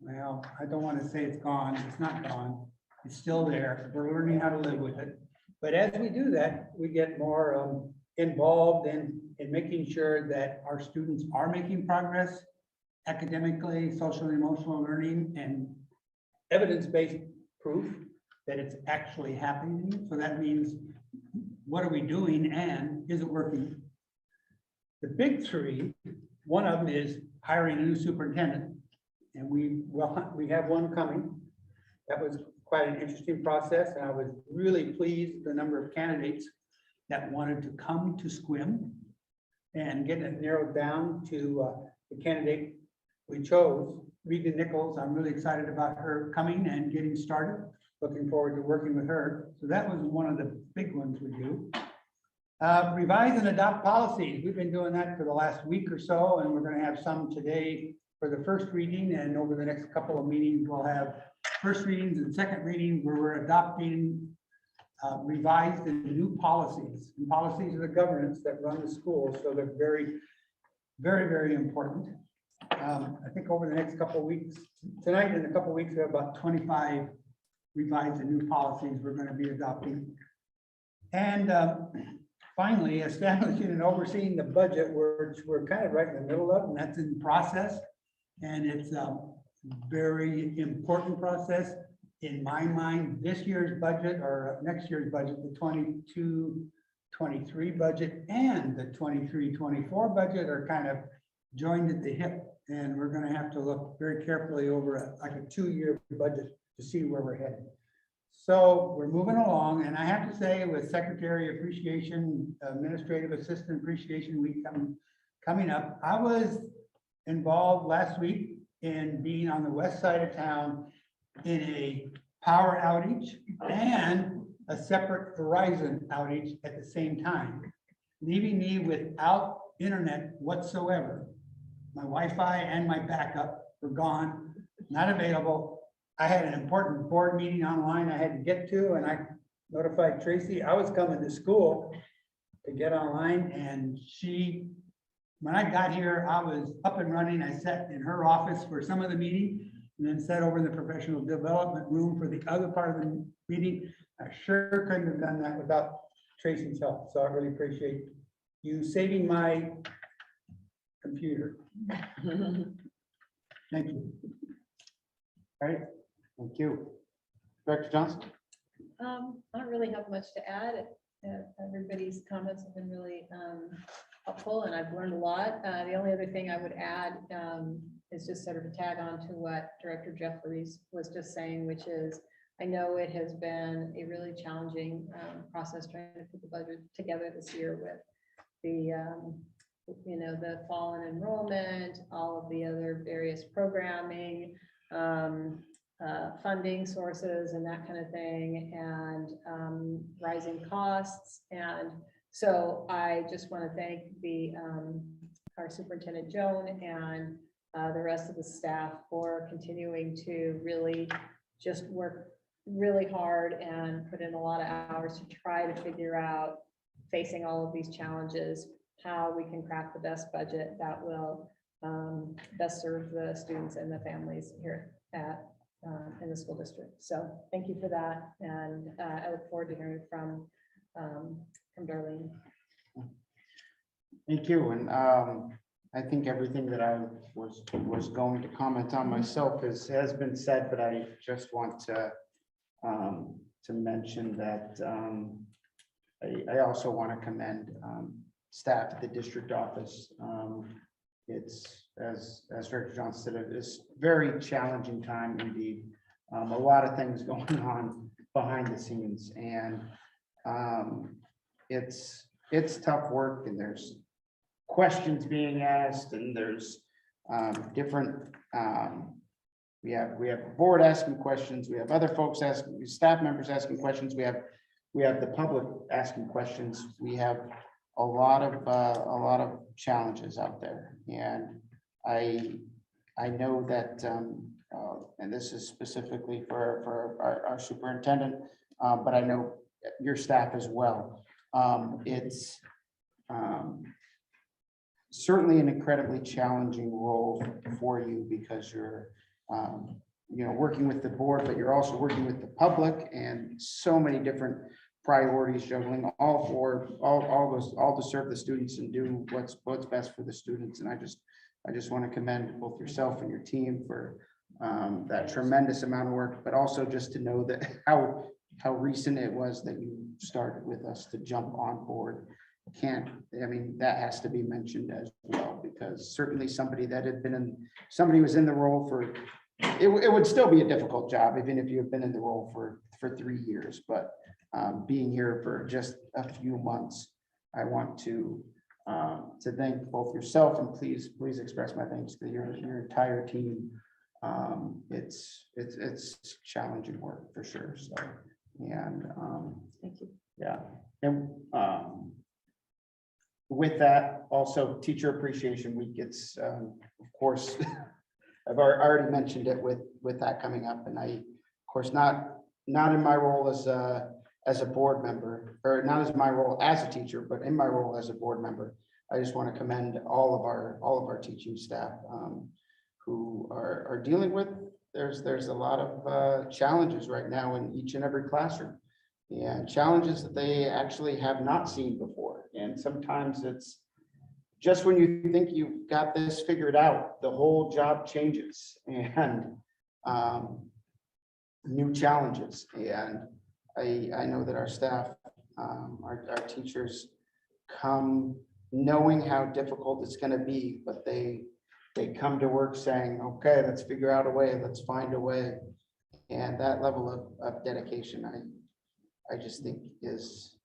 well, I don't want to say it's gone, it's not gone, it's still there. We're learning how to live with it. But as we do that, we get more involved in making sure that our students are making progress academically, social and emotional learning, and evidence-based proof that it's actually happening. So that means, what are we doing and is it working? The big three, one of them is hiring a new superintendent. And we have one coming. That was quite an interesting process, and I was really pleased the number of candidates that wanted to come to SQUIM and get it narrowed down to the candidate we chose, Regan Nichols. I'm really excited about her coming and getting started. Looking forward to working with her. So that was one of the big ones we do. Revise and adopt policies. We've been doing that for the last week or so, and we're going to have some today for the first reading, and over the next couple of meetings, we'll have first readings and second readings where we're adopting revised and new policies. And policies are the governance that run the school, so they're very, very, very important. I think over the next couple of weeks, tonight and a couple of weeks, we have about 25 revised and new policies we're going to be adopting. And finally, establishing and overseeing the budget, which we're kind of right in the middle of, and that's in process. And it's a very important process in my mind. This year's budget or next year's budget, the 22-23 budget and the 23-24 budget are kind of joined at the hip. And we're going to have to look very carefully over like a 2-year budget to see where we're headed. So we're moving along, and I have to say, with Secretary Appreciation, Administrative Assistant Appreciation Week coming up, I was involved last week in being on the west side of town in a power outage and a separate Verizon outage at the same time, leaving me without internet whatsoever. My Wi-Fi and my backup were gone, not available. I had an important board meeting online I had to get to, and I notified Tracy I was coming to school to get online, and when I got here, I was up and running. I sat in her office for some of the meeting and then sat over in the professional development room for the other part of the meeting. I sure couldn't have done that without Tracy's help. So I really appreciate you saving my computer. Thank you. All right, thank you. Director Johnson? I don't really have much to add. Everybody's comments have been really helpful, and I've learned a lot. The only other thing I would add is just sort of a tag on to what Director Jeffries was just saying, which is, I know it has been a really challenging process trying to put the budget together this year with the the fall in enrollment, all of the other various programming, funding sources and that kind of thing, and rising costs. And so I just want to thank our superintendent Joan and the rest of the staff for continuing to really just work really hard and put in a lot of hours to try to figure out, facing all of these challenges, how we can craft the best budget that will best serve the students and the families here in the school district. So thank you for that, and I look forward to hearing from Darlene. Thank you. And I think everything that I was going to comment on myself has been said, but I just want to mention that I also want to commend staff at the district office. It's, as Director Johnson said, it's a very challenging time indeed. A lot of things going on behind the scenes, and it's tough work, and there's questions being asked, and there's different we have a board asking questions, we have other folks asking, staff members asking questions, we have the public asking questions. We have a lot of challenges out there, and I know that and this is specifically for our superintendent, but I know your staff as well. It's certainly an incredibly challenging role for you, because you're working with the board, but you're also working with the public, and so many different priorities, juggling all to serve the students and do what's best for the students. And I just want to commend both yourself and your team for that tremendous amount of work, but also just to know that how recent it was that you started with us to jump on board. That has to be mentioned as well, because certainly somebody was in the role for, it would still be a difficult job, even if you have been in the role for 3 years, but being here for just a few months, I want to thank both yourself and please express my thanks to your entire team. It's challenging work for sure. So, and Thank you. yeah, and with that, also Teacher Appreciation Week. It's of course I've already mentioned it with that coming up, and I, of course, not in my role as a board member, or not as my role as a teacher, but in my role as a board member. I just want to commend all of our teaching staff who are dealing with. There's a lot of challenges right now in each and every classroom, and challenges that they actually have not seen before. And sometimes it's just when you think you've got this figured out, the whole job changes and new challenges. And I know that our staff, our teachers come knowing how difficult it's going to be, but they come to work saying, okay, let's figure out a way, let's find a way. And that level of dedication, I just think is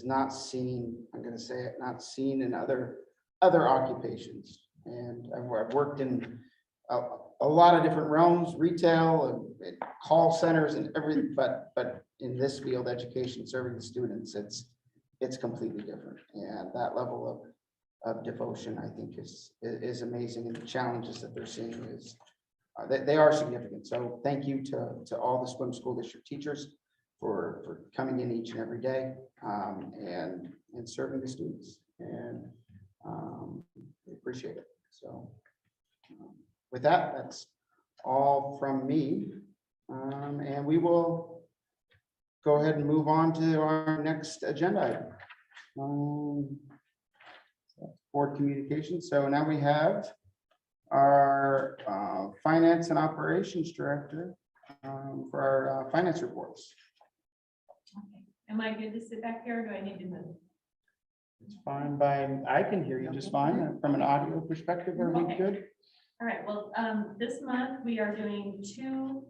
not seen, I'm going to say it, not seen in other occupations. And I've worked in a lot of different realms, retail and call centers and everything, but in this field, education, serving the students, it's completely different. And that level of devotion, I think, is amazing. And the challenges that they're seeing is they are significant. So thank you to all the Swim School District teachers for coming in each and every day and serving the students. And we appreciate it. So with that, that's all from me. And we will go ahead and move on to our next agenda item. Board communication. So now we have our finance and operations director for our finance reports. Okay. Am I good to sit back here, or do I need to move? It's fine I can hear you just fine. From an audio perspective, are we Okay. good? All right, well, this month we are doing 2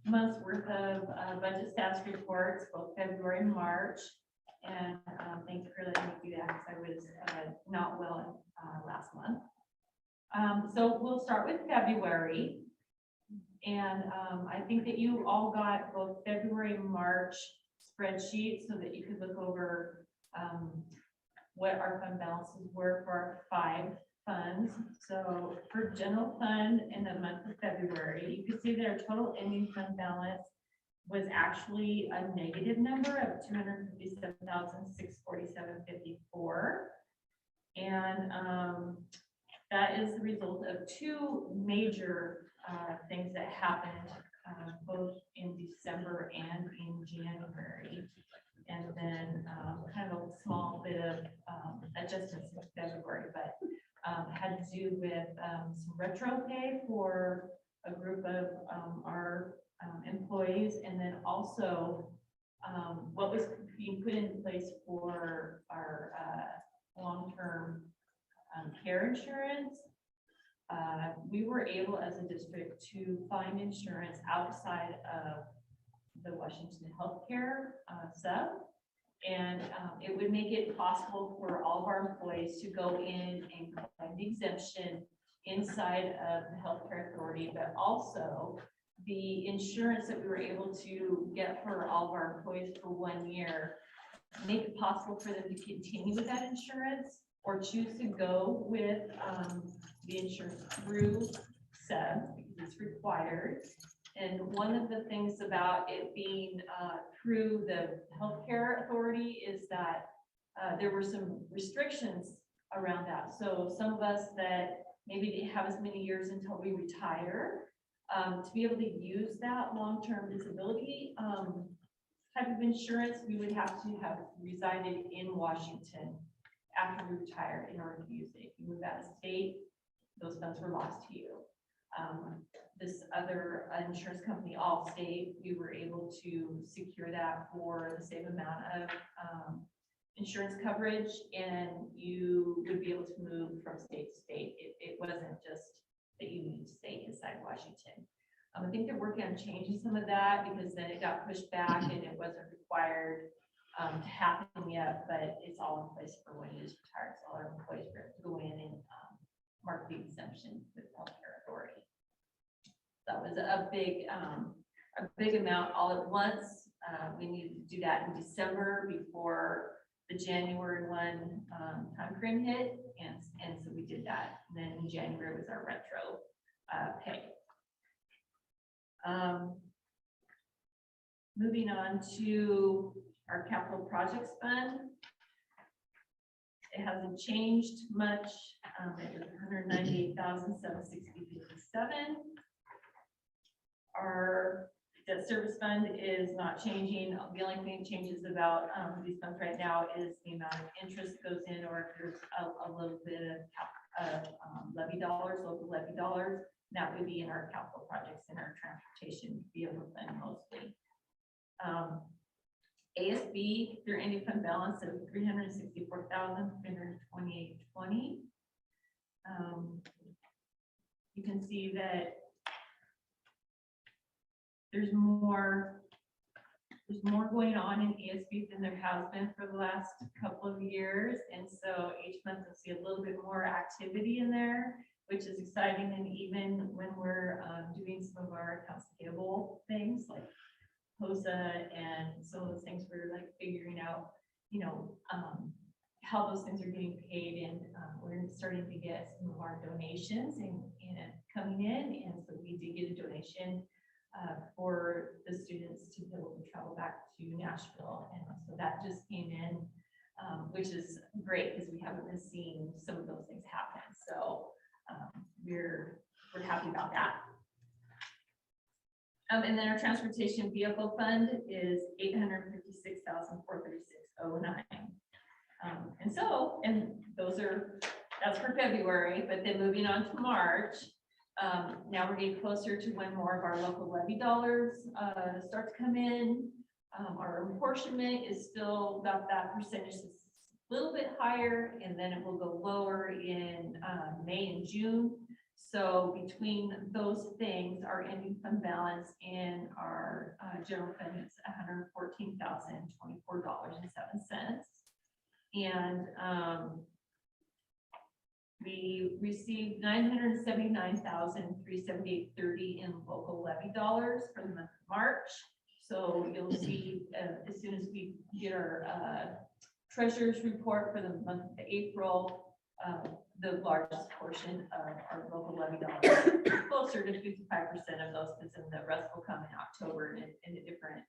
months worth of budget status reports, both February and March. And thank you for letting me do that, because I was not well last month. So we'll start with February. And I think that you all got both February and March spreadsheets so that you could look over what our fund balances were for our 5 funds. So for general fund in the month of February, you can see that our total ending fund balance was actually a negative number of $257,647.54. And that is the result of 2 major things that happened both in December and in January. And then kind of a small bit of adjustments in February, but had to do with some retro pay for a group of our employees, and then also what was being put in place for our long-term care insurance. We were able as a district to find insurance outside of the Washington healthcare sub, and it would make it possible for all of our employees to go in and collect the exemption inside of the healthcare authority, but also the insurance that we were able to get for all of our employees for 1 year, make it possible for them to continue with that insurance or choose to go with the insurance through SEB because it's required. And one of the things about it being through the healthcare authority is that there were some restrictions around that. So some of us that maybe didn't have as many years until we retire, to be able to use that long-term disability type of insurance, we would have to have resided in Washington after we retired in order to use it. If you move out of state, those funds were lost to you. This other insurance company, Allstate, we were able to secure that for the same amount of insurance coverage, and you would be able to move from state to state. It wasn't just that you need to stay inside Washington. I think they're working on changing some of that because then it got pushed back and it wasn't required to happen yet, but it's all in place for when you just retire. So all our employees are able to go in and mark the exemption with healthcare authority. That was a big amount all at once. We needed to do that in December before the January 1 timeframe hit, and so we did that. And then in January was our retro pay. Moving on to our capital projects fund. It hasn't changed much. It was 198,760.57. Our debt service fund is not changing. The only thing that changes about these funds right now is the amount of interest that goes in, or if there's a little bit of levy dollars, local levy dollars. That would be in our capital projects in our transportation vehicle fund mostly. ASB, their ending fund balance of 364,328.20. You can see that there's more going on in ASB than there has been for the last couple of years, and so each month you'll see a little bit more activity in there, which is exciting. And even when we're doing some of our accounts payable things like HOSA and some of those things, we're like figuring out, how those things are getting paid, and we're starting to get some of our donations and coming in, and so we did get a donation for the students to be able to travel back to Nashville, and so that just came in, which is great because we haven't been seeing some of those things happen. So we're happy about that. And then our transportation vehicle fund is 856,436.09. And that's for February, but then moving on to March, now we're getting closer to when more of our local levy dollars start to come in. Our apportionment is still about that percentage, is a little bit higher, and then it will go lower in May and June. So between those things, our ending fund balance in our general fund is $114,024.07. And we received $979,378.30 in local levy dollars for the month of March. So you'll see as soon as we get our treasurer's report for the month of April, the largest portion of our local levy dollars, closer to 55% of those, because then the rest will come in October in a different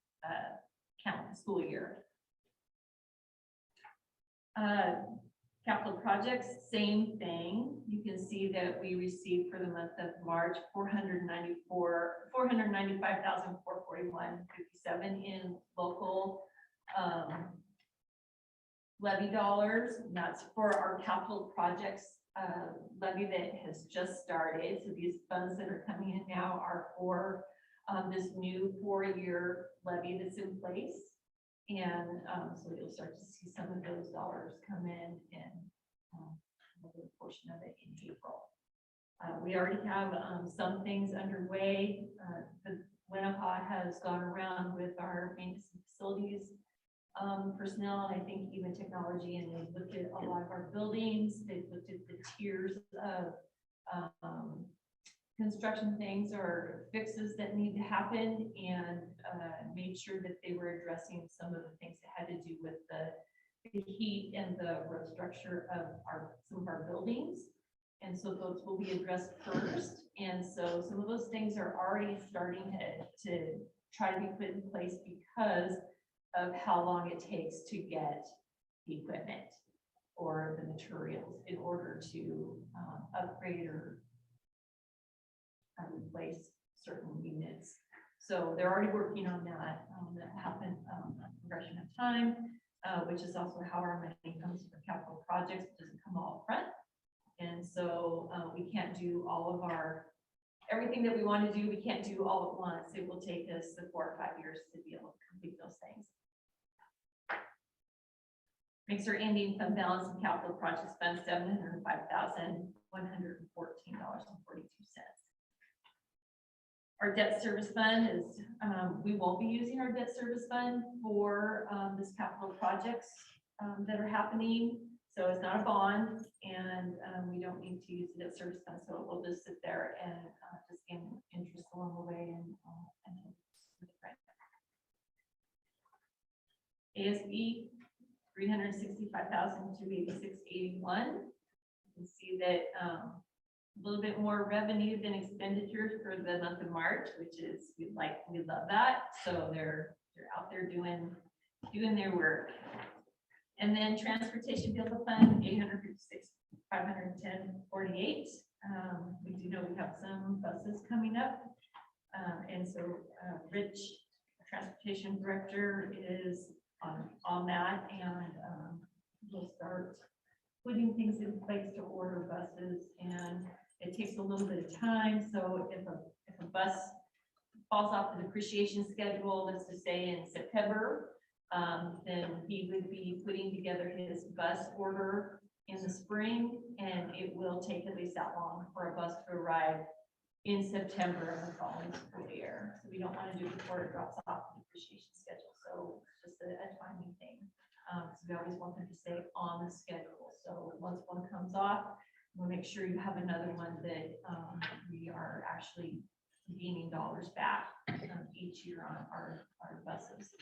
school year. Capital projects, same thing. You can see that we received for the month of March $495,441.57 in local levy dollars. And that's for our capital projects levy that has just started. So these funds that are coming in now are for this new 4-year levy that's in place. And so you'll start to see some of those dollars come in a portion of it in April. We already have some things underway. The Winnebago has gone around with our maintenance and facilities personnel, and I think even technology, and they've looked at a lot of our buildings. They've looked at the tiers of construction things or fixes that need to happen, and made sure that they were addressing some of the things that had to do with the heat and the roof structure of some of our buildings. And so those will be addressed first. And so some of those things are already starting to try to be put in place because of how long it takes to get the equipment or the materials in order to upgrade or replace certain units. So they're already working on that. That happened progression of time, which is also how our money comes for capital projects. It doesn't come all front. And so we can't do all of everything that we want to do, we can't do all at once. It will take us 4 or 5 years to be able to complete those things. Makes our ending fund balance and capital projects fund $705,114.42. Our debt service fund is, we won't be using our debt service fund for this capital projects that are happening. So it's not a bond, and we don't need to use the debt service fund, so it will just sit there and just gain interest along the way. And ASB, $365,286.81. You can see that a little bit more revenue than expenditures for the month of March, which is we love that. So they're out there doing their work. And then transportation vehicle fund, $856,510.48. We do know we have some buses coming up. And so Rich, transportation director, is on that, and we'll start putting things in place to order buses, and it takes a little bit of time. So if a bus falls off the depreciation schedule, let's just say in September, then he would be putting together his bus order in the spring, and it will take at least that long for a bus to arrive in September of the following school year. So we don't want to do it before it drops off the depreciation schedule. So it's just a timing thing. So we always want them to stay on the schedule. So once one comes off, we'll make sure you have another one that we are actually gaining dollars back each year on our buses.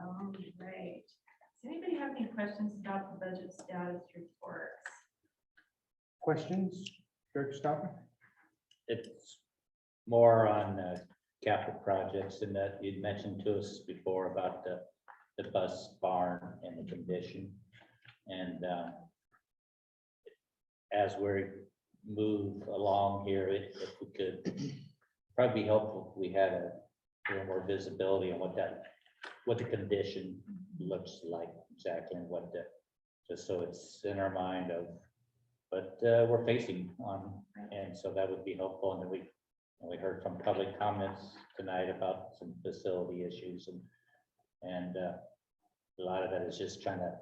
All right. Does anybody have any questions about the budget status reports? Questions, Director Stopper? It's more on capital projects, and that you'd mentioned to us before about the bus barn and the condition. And as we move along here, if we could probably be helpful if we had a little more visibility on what the condition looks like exactly, and what just so it's in our mind of what we're facing on, and so that would be helpful. And then we heard from public comments tonight about some facility issues, and a lot of that is just trying to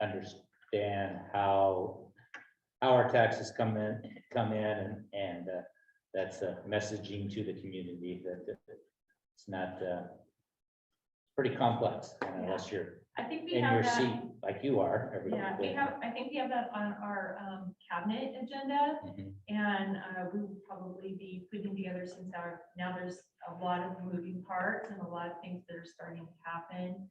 understand how our taxes come in, and that's a messaging to the community that it's not pretty complex, and unless you're I think we in have your that. seat like you are every Yeah, day. I think we have that on our cabinet agenda, Mhm. and we will probably be putting together, since now there's a lot of moving parts and a lot of things that are starting to happen,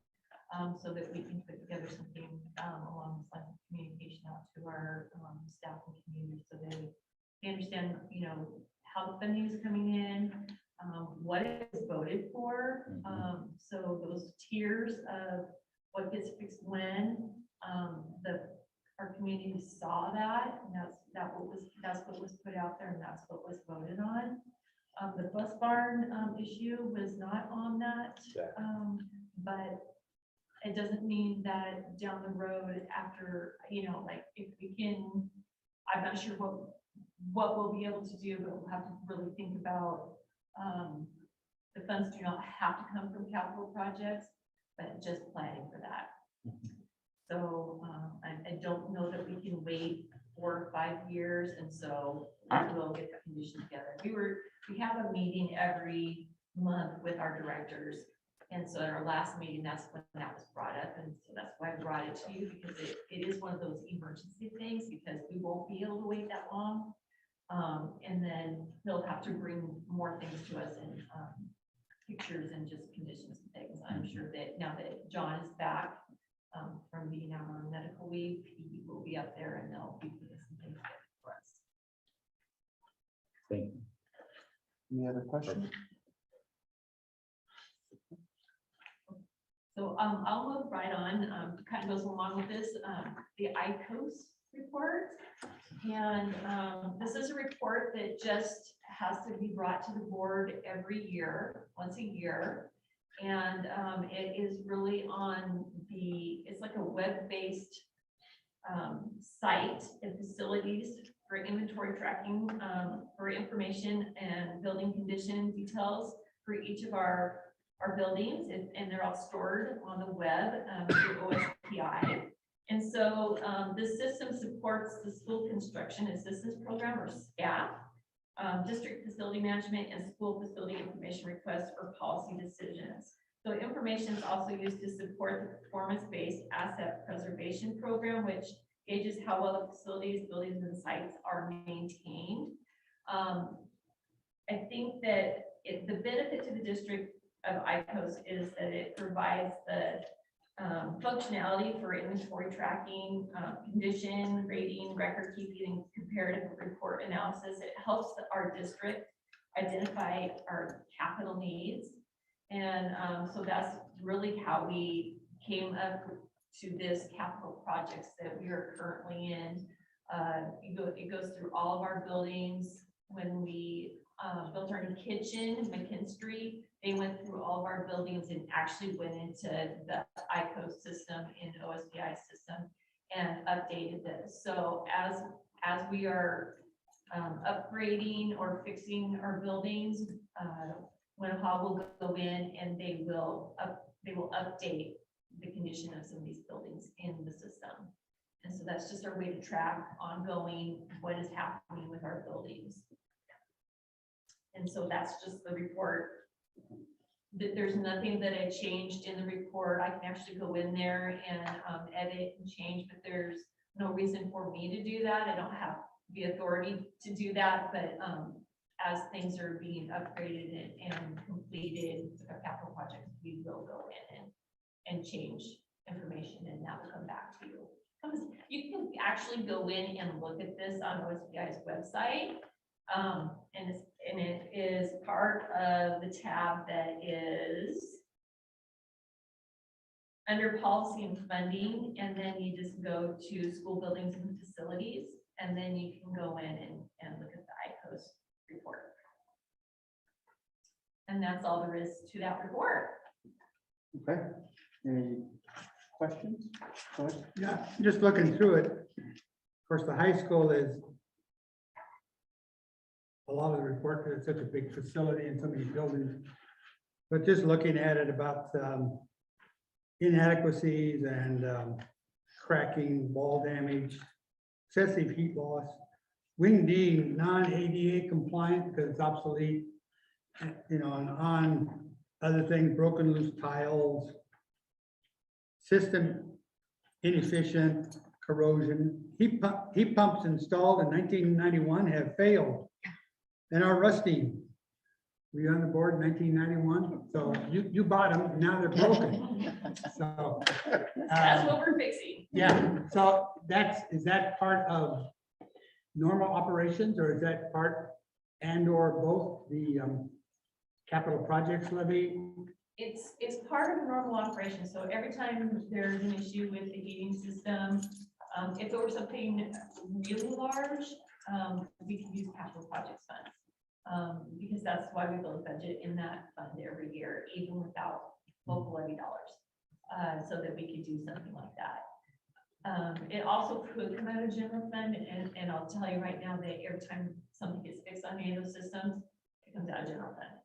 so that we can put together something along the lines of communication out to our staff and community, so they understand, how the funding is coming in, what is voted for. So those tiers of what gets fixed when, our community saw that, and that's what was put out there, and that's what was voted on. The bus barn issue was not on that, but it doesn't mean that down the road after, like if we can, I'm not sure what we'll be able to do, but we'll have to really think about the funds do not have to come from capital projects, but just planning for that. So I don't know that we can wait 4 or 5 years, and so we'll get the condition together. We have a meeting every month with our directors, and so at our last meeting, that's when that was brought up, and so that's why I brought it to you, because it is one of those emergency things, because we won't be able to wait that long. And then they'll have to bring more things to us, and pictures and just conditions and things. I'm sure that now that John is back from being out on medical leave, he will be up there, and they'll be putting some things together for us. Thank you. Any other questions? So I'll move right on, kind of goes along with this, the ICOS report. And this is a report that just has to be brought to the board every year, once a year. And it is really on it's like a web-based site and facilities for inventory tracking, for information and building condition details for each of our buildings, and they're all stored on the web through OSPI. And so this system supports the school construction assistance program, or SCAP, district facility management, and school facility information requests or policy decisions. So information is also used to support the performance-based asset preservation program, which gauges how well the facilities, buildings, and sites are maintained. I think that the benefit to the district of ICOS is that it provides the functionality for inventory tracking, condition rating, record keeping, and comparative report analysis. It helps our district identify our capital needs. And so that's really how we came up to this capital projects that we are currently in. It goes through all of our buildings. When we built our new kitchen, McKinstry, they went through all of our buildings and actually went into the ICO system and OSPI system and updated this. So as we are upgrading or fixing our buildings, Winnehaw will go in and they will update the condition of some of these buildings in the system. And so that's just our way to track ongoing what is happening with our buildings. And so that's just the report. There's nothing that I changed in the report. I can actually go in there and edit and change, but there's no reason for me to do that. I don't have the authority to do that, but as things are being upgraded and completed, capital projects, we will go in and change information, and that will come back to you. You can actually go in and look at this on OSPI's website. And it is part of the tab that is under policy and funding, and then you just go to school buildings and facilities, and then you can go in and look at the ICOS report. And that's all there is to that report. Okay, any questions? Go ahead. Yeah, just looking through it. Of course, the high school is a lot of the report, because it's such a big facility and so many buildings. But just looking at it about inadequacies and cracking, wall damage, excessive heat loss, wing D non-ADA compliant because it's obsolete, you know, and on other things, broken loose tiles, system inefficient, corrosion. Heat pumps installed in 1991 have failed and are rusting. Were you on the board in 1991? So you bought them, now they're broken. So That's what we're fixing. yeah, so is that part of normal operations, or is that part and or both the capital projects levy? It's part of the normal operation. So every time there's an issue with the heating system, if it were something really large, we could use capital projects funds. Because that's why we build a budget in that fund every year, even without local levy dollars, so that we could do something like that. It also could come out of general fund, and I'll tell you right now that every time something gets fixed on any of those systems, it comes out of general fund.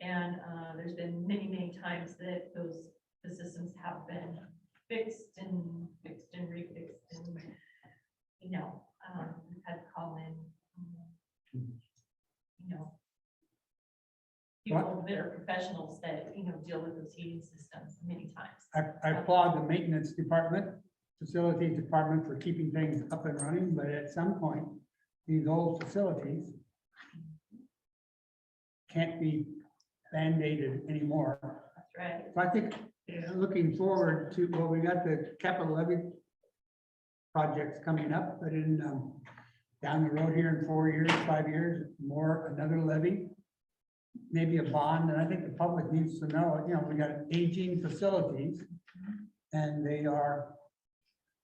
And there's been many times that the systems have been fixed and refixed, and you know, we've had to call in, you know, people that are professionals that, you know, deal with those heating systems many times. I applaud the maintenance department, facilities department for keeping things up and running, but at some point, these old facilities can't be band-aided anymore. That's right. So I think looking forward to, well, we got the capital levy projects coming up, but in down the road here in 4 years, 5 years, another levy, maybe a bond. And I think the public needs to know, you know, we got aging facilities and they are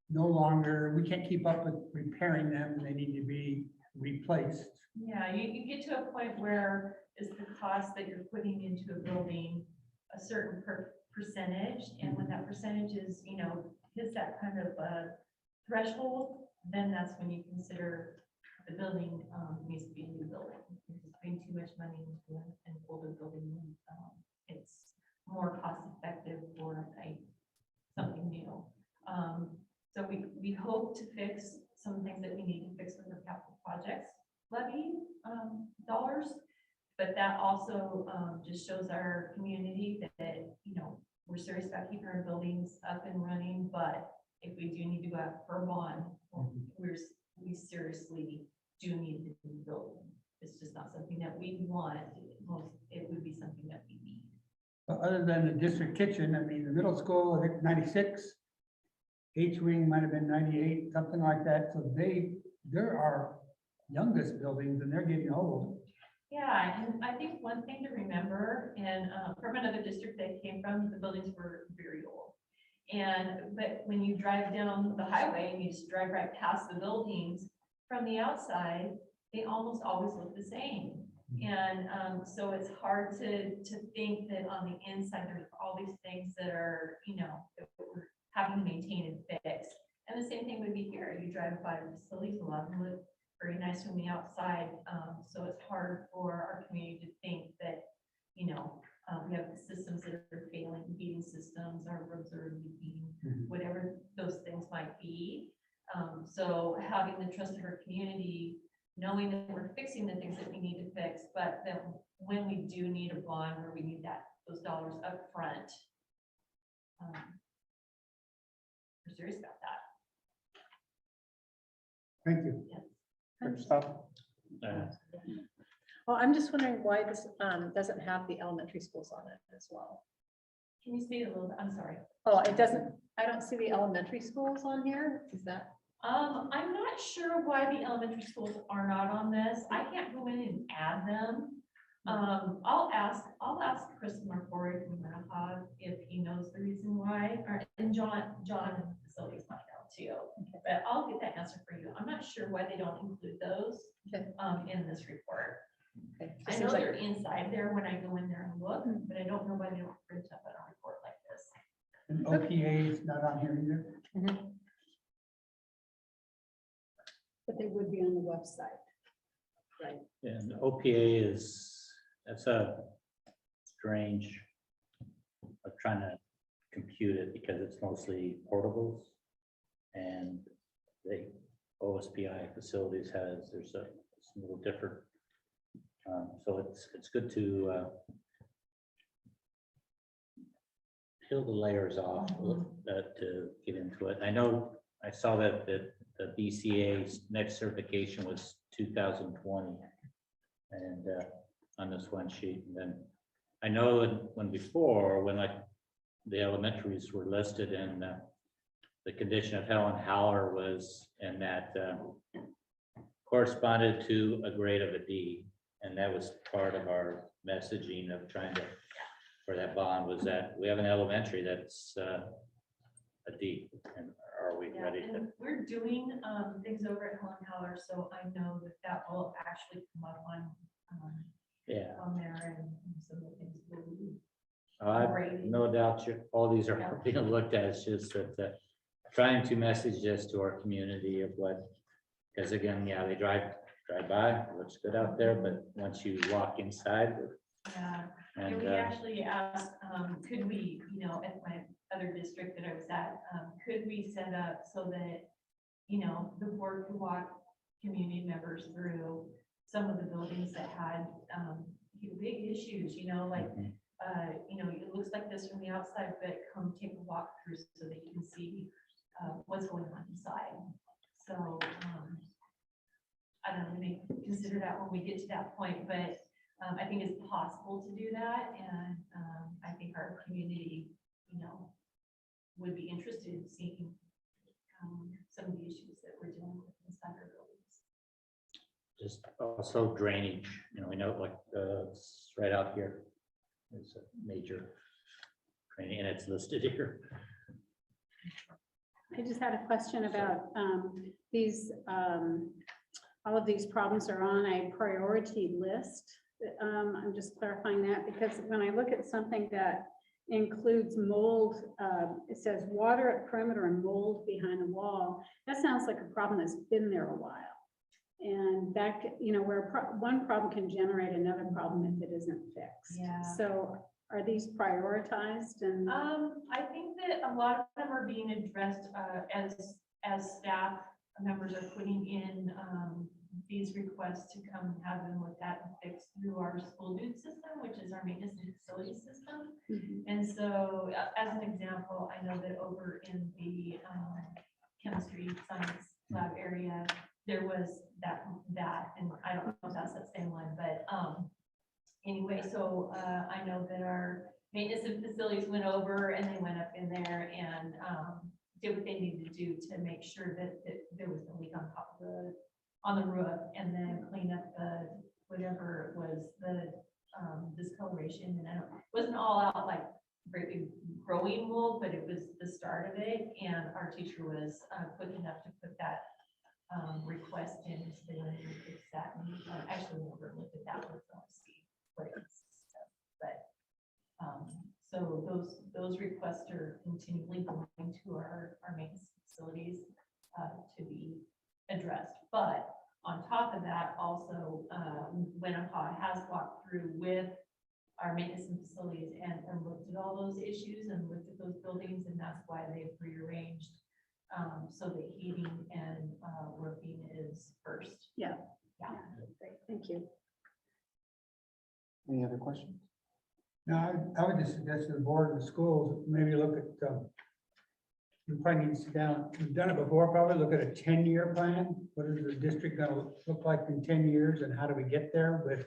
no longer, we can't keep up with repairing them. They need to be replaced. Yeah, you get to a point where it's the cost that you're putting into a building a certain percentage, and when that percentage is, hits that kind of threshold, then that's when you consider the building needs to be a new building. If it's putting too much money into an older building, it's more cost effective for something new. So we hope to fix some things that we need to fix with the capital projects levy dollars. But that also just shows our community that, we're serious about keeping our buildings up and running, but if we do need to go out for a bond, we seriously do need to do the building. It's just not something that we want. It would be something that we need. Well, other than the district kitchen, I mean, the middle school, I think 96, H wing might have been 98, something like that. So they're our youngest buildings and they're getting old. Yeah, and I think one thing to remember, and from another district they came from, the buildings were very old. But when you drive down the highway and you just drive right past the buildings, from the outside, they almost always look the same. And so it's hard to think that on the inside, there's all these things that are, that we're having to maintain and fix. And the same thing would be here. You drive by the facilities, a lot of them look very nice from the outside. So it's hard for our community to think that, we have systems that are failing, heating systems, our roads are leaking, whatever those things might be. So having the trust of our community, knowing that we're fixing the things that we need to fix, but that when we do need a bond where we need those dollars up front, we're serious about that. Thank you. Well, I'm just wondering why this doesn't have the elementary schools on it as well. Can you speak a little bit? I'm sorry. Oh, it doesn't, I don't see the elementary schools on here. Is that? I'm not sure why the elementary schools are not on this. I can't go in and add them. I'll ask Chris Marfori from Manahog if he knows the reason why, and John in facilities might know too. But I'll get that answer for you. I'm not sure why they don't include those in this report. Okay. I know they're inside there when I go in there and look, but I don't know why they don't print up on a report like this. And OPA is not on here either. But they would be on the website. Right. And OPA that's a strange of trying to compute it because it's mostly portables, and the OSPI facilities there's a little different. So it's good to peel the layers off to get into it. I know I saw that the BCA's next certification was 2020, and on this one sheet, and then I know when the elementaries were listed in the condition of Helen Haller was, and that corresponded to a grade of a D, and that was part of our messaging of trying to for that bond was that we have an elementary that's a D, and are we ready to? And we're doing things over at Helen Haller, so I know that will actually come up on there, and some of the things will be. No doubt all these are being looked at. It's just that trying to message this to our community of what, because again, they drive by, looks good out there, but once you walk inside. And we actually asked, could we, at my other district that I was at, could we set up so that, the board could walk community members through some of the buildings that had big issues, like, it looks like this from the outside, but come take a walk through so that you can see what's going on inside. So I don't know, maybe consider that when we get to that point, but I think it's possible to do that, and I think our community, would be interested in seeing some of the issues that we're dealing with inside our buildings. Just also drainage, we know like it's right out here. It's a major training, and it's listed here. I just had a question about these, all of these problems are on a priority list. I'm just clarifying that because when I look at something that includes mold. It says water at perimeter and mold behind the wall. That sounds like a problem that's been there a while. And that, where one problem can generate another problem if it isn't fixed. Yeah. So are these prioritized and? I think that a lot of them are being addressed, as staff members are putting in, these requests to come have them looked at and fixed through our school dude system, which is our maintenance and facility system. And so as an example, I know that over in the chemistry science lab area, there was that, and I don't know if that's that same one, but anyway, so I know that our maintenance and facilities went over and they went up in there and did what they needed to do to make sure that there was no leak on the roof, and then clean up the, whatever it was, the discoloration, and it wasn't all out like greatly growing mold, but it was the start of it, and our teacher was quick enough to put that request in, so they went and fixed that, and actually never looked at that one, to see what it's, but so those requests are continually going to our maintenance facilities to be addressed. But on top of that, also, Winnebago has walked through with our maintenance and facilities and looked at all those issues and looked at those buildings, and that's why they've rearranged so that heating and roofing is first. Yeah. Yeah. Great, thank you. Any other questions? No, I would just suggest to the board and the schools, maybe look at, you probably need to sit down, you've done it before, probably look at a 10-year plan. What is the district gonna look like in 10 years and how do we get there with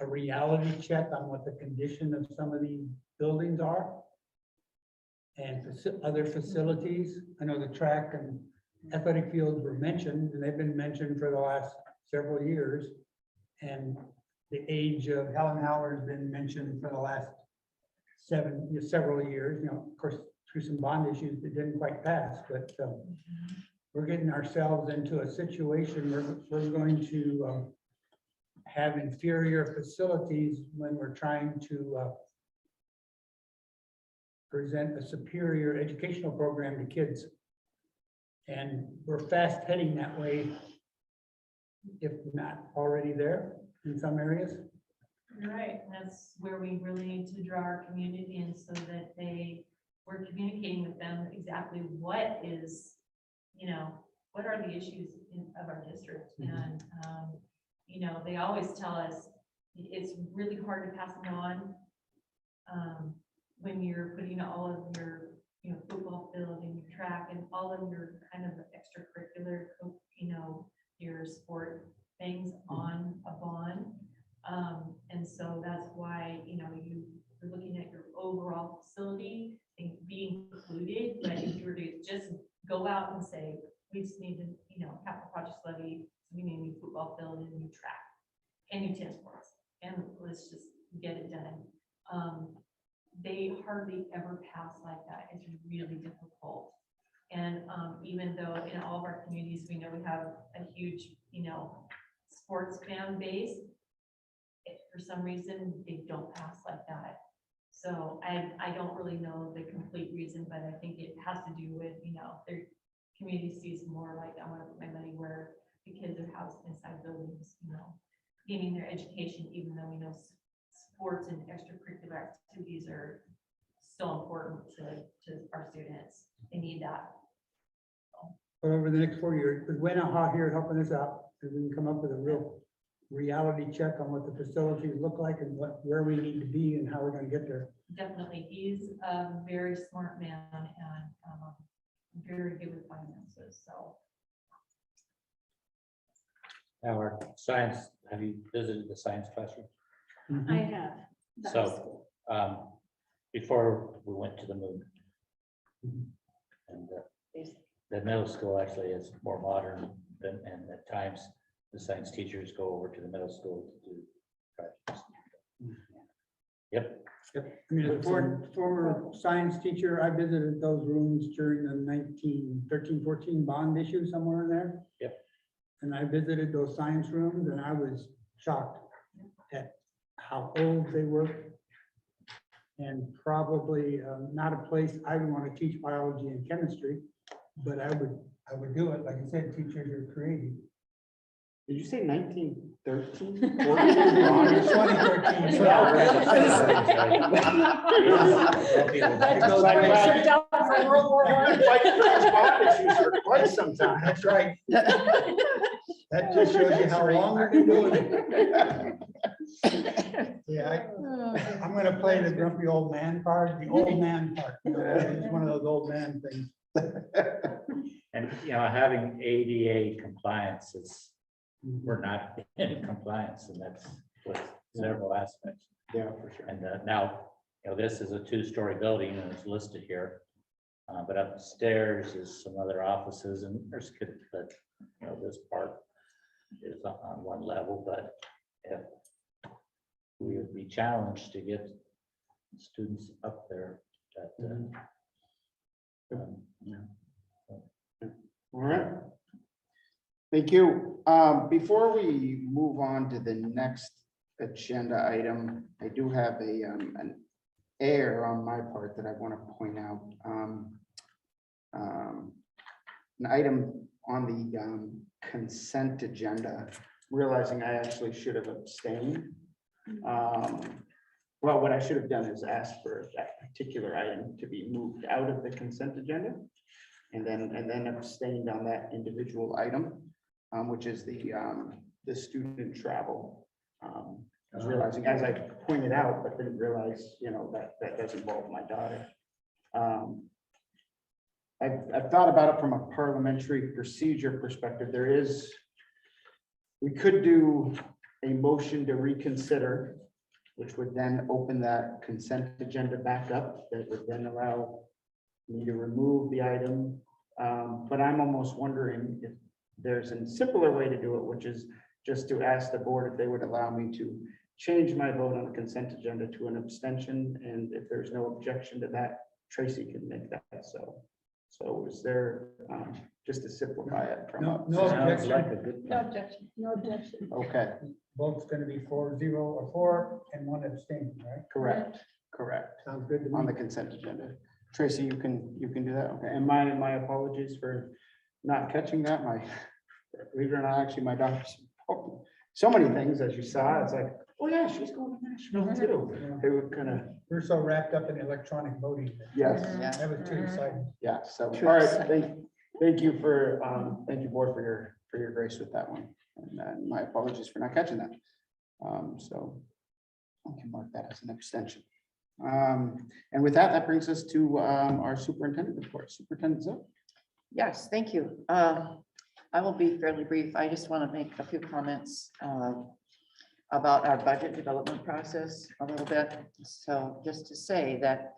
a reality check on what the condition of some of these buildings are? And other facilities. I know the track and athletic fields were mentioned, and they've been mentioned for the last several years. And the age of Helen Haller has been mentioned for the last several years, of course, through some bond issues that didn't quite pass, but we're getting ourselves into a situation where we're going to have inferior facilities when we're trying to present a superior educational program to kids. And we're fast heading that way, if not already there in some areas. You're right, and that's where we really need to draw our community in so that we're communicating with them exactly what is, what are the issues of our district. And, they always tell us it's really hard to pass them on when you're putting all of your, football field and your track and all of your kind of extracurricular, your sport things on a bond. And so that's why, you're looking at your overall facility and be included. But if you were to just go out and say, we just need to, capital projects levy, we need a new football field and a new track and new tennis courts, and let's just get it done. They hardly ever pass like that. It's really difficult. And even though in all of our communities, we know we have a huge, sports fan base, for some reason, they don't pass like that. So I don't really know the complete reason, but I think it has to do with, their community sees more like, I want to put my money where the kids are housed inside buildings, getting their education, even though we know sports and extracurricular activities are still important to our students. They need that. But over the next 4 years, because we're not here helping us out, and we can come up with a real reality check on what the facilities look like and where we need to be and how we're going to get there. Definitely. He's a very smart man and very good with finances. So. Now, our science, have you visited the science classroom? I have. So, before we went to the moon, and the middle school actually is more modern than, and at times the science teachers go over to the middle school to do practice. Yep. I mean, as a former science teacher, I visited those rooms during the 1913-14 bond issue somewhere in there. Yep. And I visited those science rooms and I was shocked at how old they were and probably not a place I would want to teach biology and chemistry, but I would do it. Like I said, teachers are creative. Did you say 1913? 2013. Sit down for World War I. Fight those issues for quite some time. That's right. That just shows you how long we've been doing it. Yeah, I'm gonna play the grumpy old man card, the old man part. You know, it's one of those old man things. And, having ADA compliance is, we're not in compliance, and that's with several aspects. Yeah, for sure. And now, this is a 2-story building and it's listed here. But upstairs is some other offices and there's, but this part is on one level, but if we would be challenged to get students up there, that, All right. Thank you. Before we move on to the next agenda item, I do have an error on my part that I want to point out. An item on the consent agenda, realizing I actually should have abstained. Well, what I should have done is asked for that particular item to be moved out of the consent agenda and then abstained on that individual item, which is the student travel. I was realizing, as I pointed out, but didn't realize, that does involve my daughter. I've thought about it from a parliamentary procedure perspective. We could do a motion to reconsider, which would then open that consent agenda back up. That would then allow me to remove the item. But I'm almost wondering if there's a simpler way to do it, which is just to ask the board if they would allow me to change my vote on the consent agenda to an abstention. And if there's no objection to that, Tracy can make that so. So is there, just to simplify it from. No sounds objection. like a good No plan. objection, no objection. Okay, Vote's gonna be 4-0 or 4 and 1 abstain, right? correct. Sounds good to On the me. consent agenda. Tracy, you can do that. Okay, and my apologies for not catching that. Believe it or not, actually, my daughter's so many things, as you saw. It's like, oh yeah, she's going to Nashville too. Yeah. They were kind of, We're so wrapped up in electronic voting. yes, That was too exciting. yeah. So, all right, thank you board for your grace with that one. And my apologies for not catching that. So I can mark that as an abstention. And with that brings us to our superintendent report. Superintendent Zoe. Yes, thank you. I will be fairly brief. I just want to make a few comments about our budget development process a little bit. So just to say that,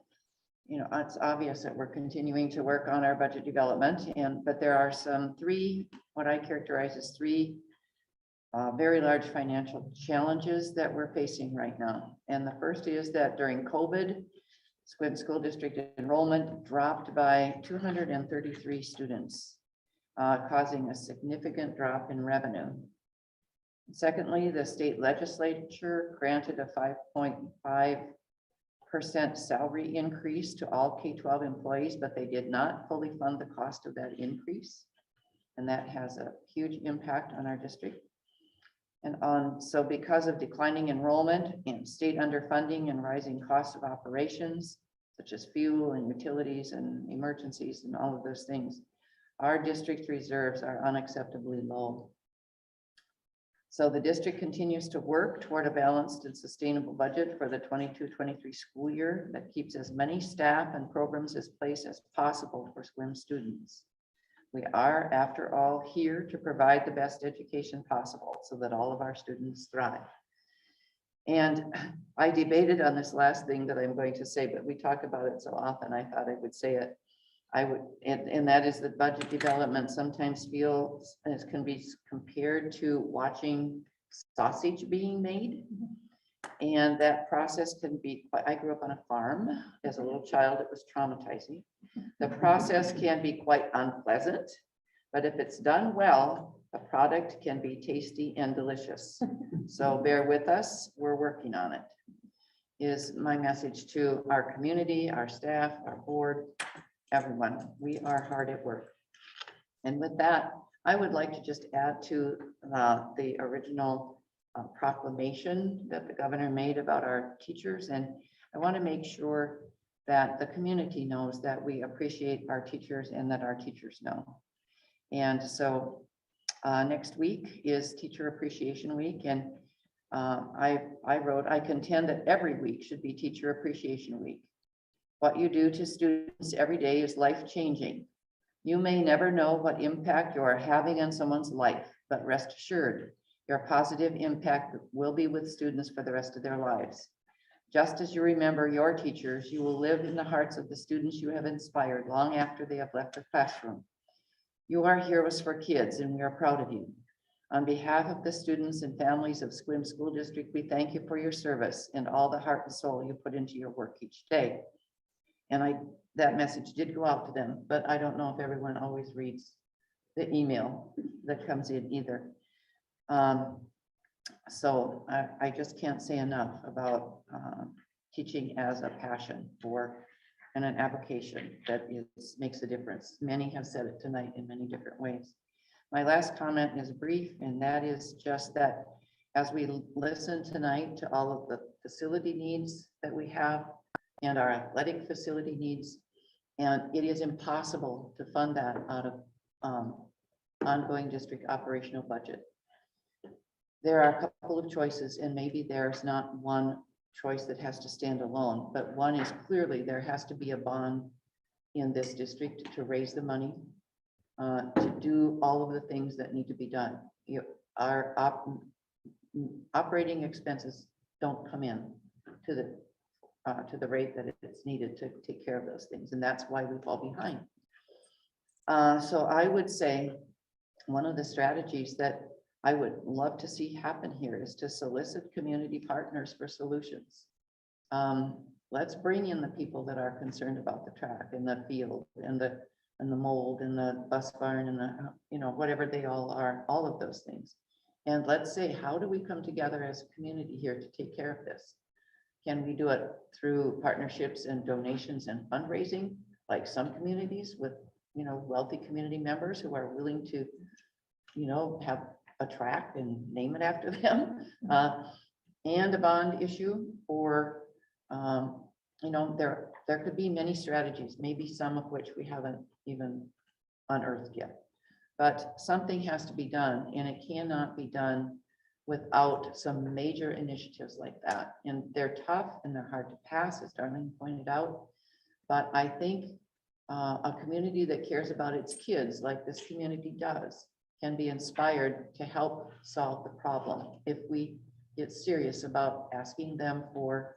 it's obvious that we're continuing to work on our budget development, but there are what I characterize as three very large financial challenges that we're facing right now. And the first is that during COVID, Squint School District enrollment dropped by 233 students, causing a significant drop in revenue. Secondly, the state legislature granted a 5.5% salary increase to all K-12 employees, but they did not fully fund the cost of that increase. And that has a huge impact on our district. So because of declining enrollment and state underfunding and rising costs of operations, such as fuel and utilities and emergencies and all of those things, our district reserves are unacceptably low. So the district continues to work toward a balanced and sustainable budget for the 22-23 school year that keeps as many staff and programs in place as possible for SWIM students. We are, after all, here to provide the best education possible so that all of our students thrive. And I debated on this last thing that I'm going to say, but we talk about it so often, I thought I would say it. And that is that budget development sometimes feels as can be compared to watching sausage being made. And that process can be quite, I grew up on a farm as a little child, it was traumatizing. The process can be quite unpleasant, but if it's done well, the product can be tasty and delicious. So bear with us, we're working on it. is my message to our community, our staff, our board, everyone. We are hard at work. And with that, I would like to just add to the original proclamation that the governor made about our teachers. And I want to make sure that the community knows that we appreciate our teachers and that our teachers know. And so next week is Teacher Appreciation Week. And I wrote, I contend that every week should be Teacher Appreciation Week. What you do to students every day is life-changing. You may never know what impact you are having on someone's life, but rest assured, your positive impact will be with students for the rest of their lives. Just as you remember your teachers, you will live in the hearts of the students you have inspired long after they have left the classroom. You are heroes for kids, and we are proud of you. On behalf of the students and families of Sequim School District, we thank you for your service and all the heart and soul you put into your work each day. And that message did go out to them, but I don't know if everyone always reads the email that comes in either. So I just can't say enough about teaching as a passion and an application that makes a difference. Many have said it tonight in many different ways. My last comment is brief, and that is just that as we listen tonight to all of the facility needs that we have and our athletic facility needs, and it is impossible to fund that out of ongoing district operational budget. There are a couple of choices, and maybe there's not one choice that has to stand alone, but one is clearly there has to be a bond in this district to raise the money to do all of the things that need to be done. Our operating expenses don't come in to the rate that it's needed to take care of those things, and that's why we fall behind. So I would say one of the strategies that I would love to see happen here is to solicit community partners for solutions. Let's bring in the people that are concerned about the track and the field and the mold and the bus barn and the, whatever they all are, all of those things. And let's say, how do we come together as a community here to take care of this? Can we do it through partnerships and donations and fundraising, like some communities with, wealthy community members who are willing to, have a track and name it after them, and a bond issue, or there could be many strategies, maybe some of which we haven't even unearthed yet. But something has to be done, and it cannot be done without some major initiatives like that. And they're tough and they're hard to pass, as Darlene pointed out. But I think a community that cares about its kids, like this community does, can be inspired to help solve the problem if we get serious about asking them for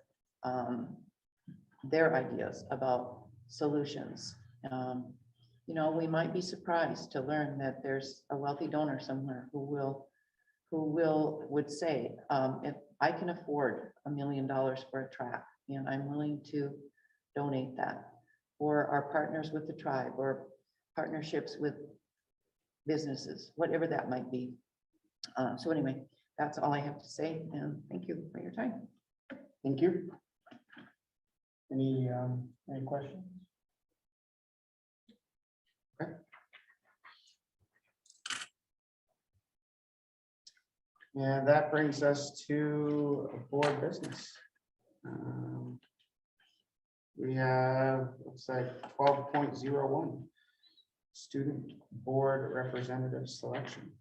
their ideas about solutions. We might be surprised to learn that there's a wealthy donor somewhere who would say, if I can afford $1 million for a track, and I'm willing to donate that, or our partners with the tribe, or partnerships with businesses, whatever that might be. So anyway, that's all I have to say, and thank you for your time. Thank you. Any questions? Okay. Yeah, that brings us to board business. We have, looks like 12.01, student board representative selection.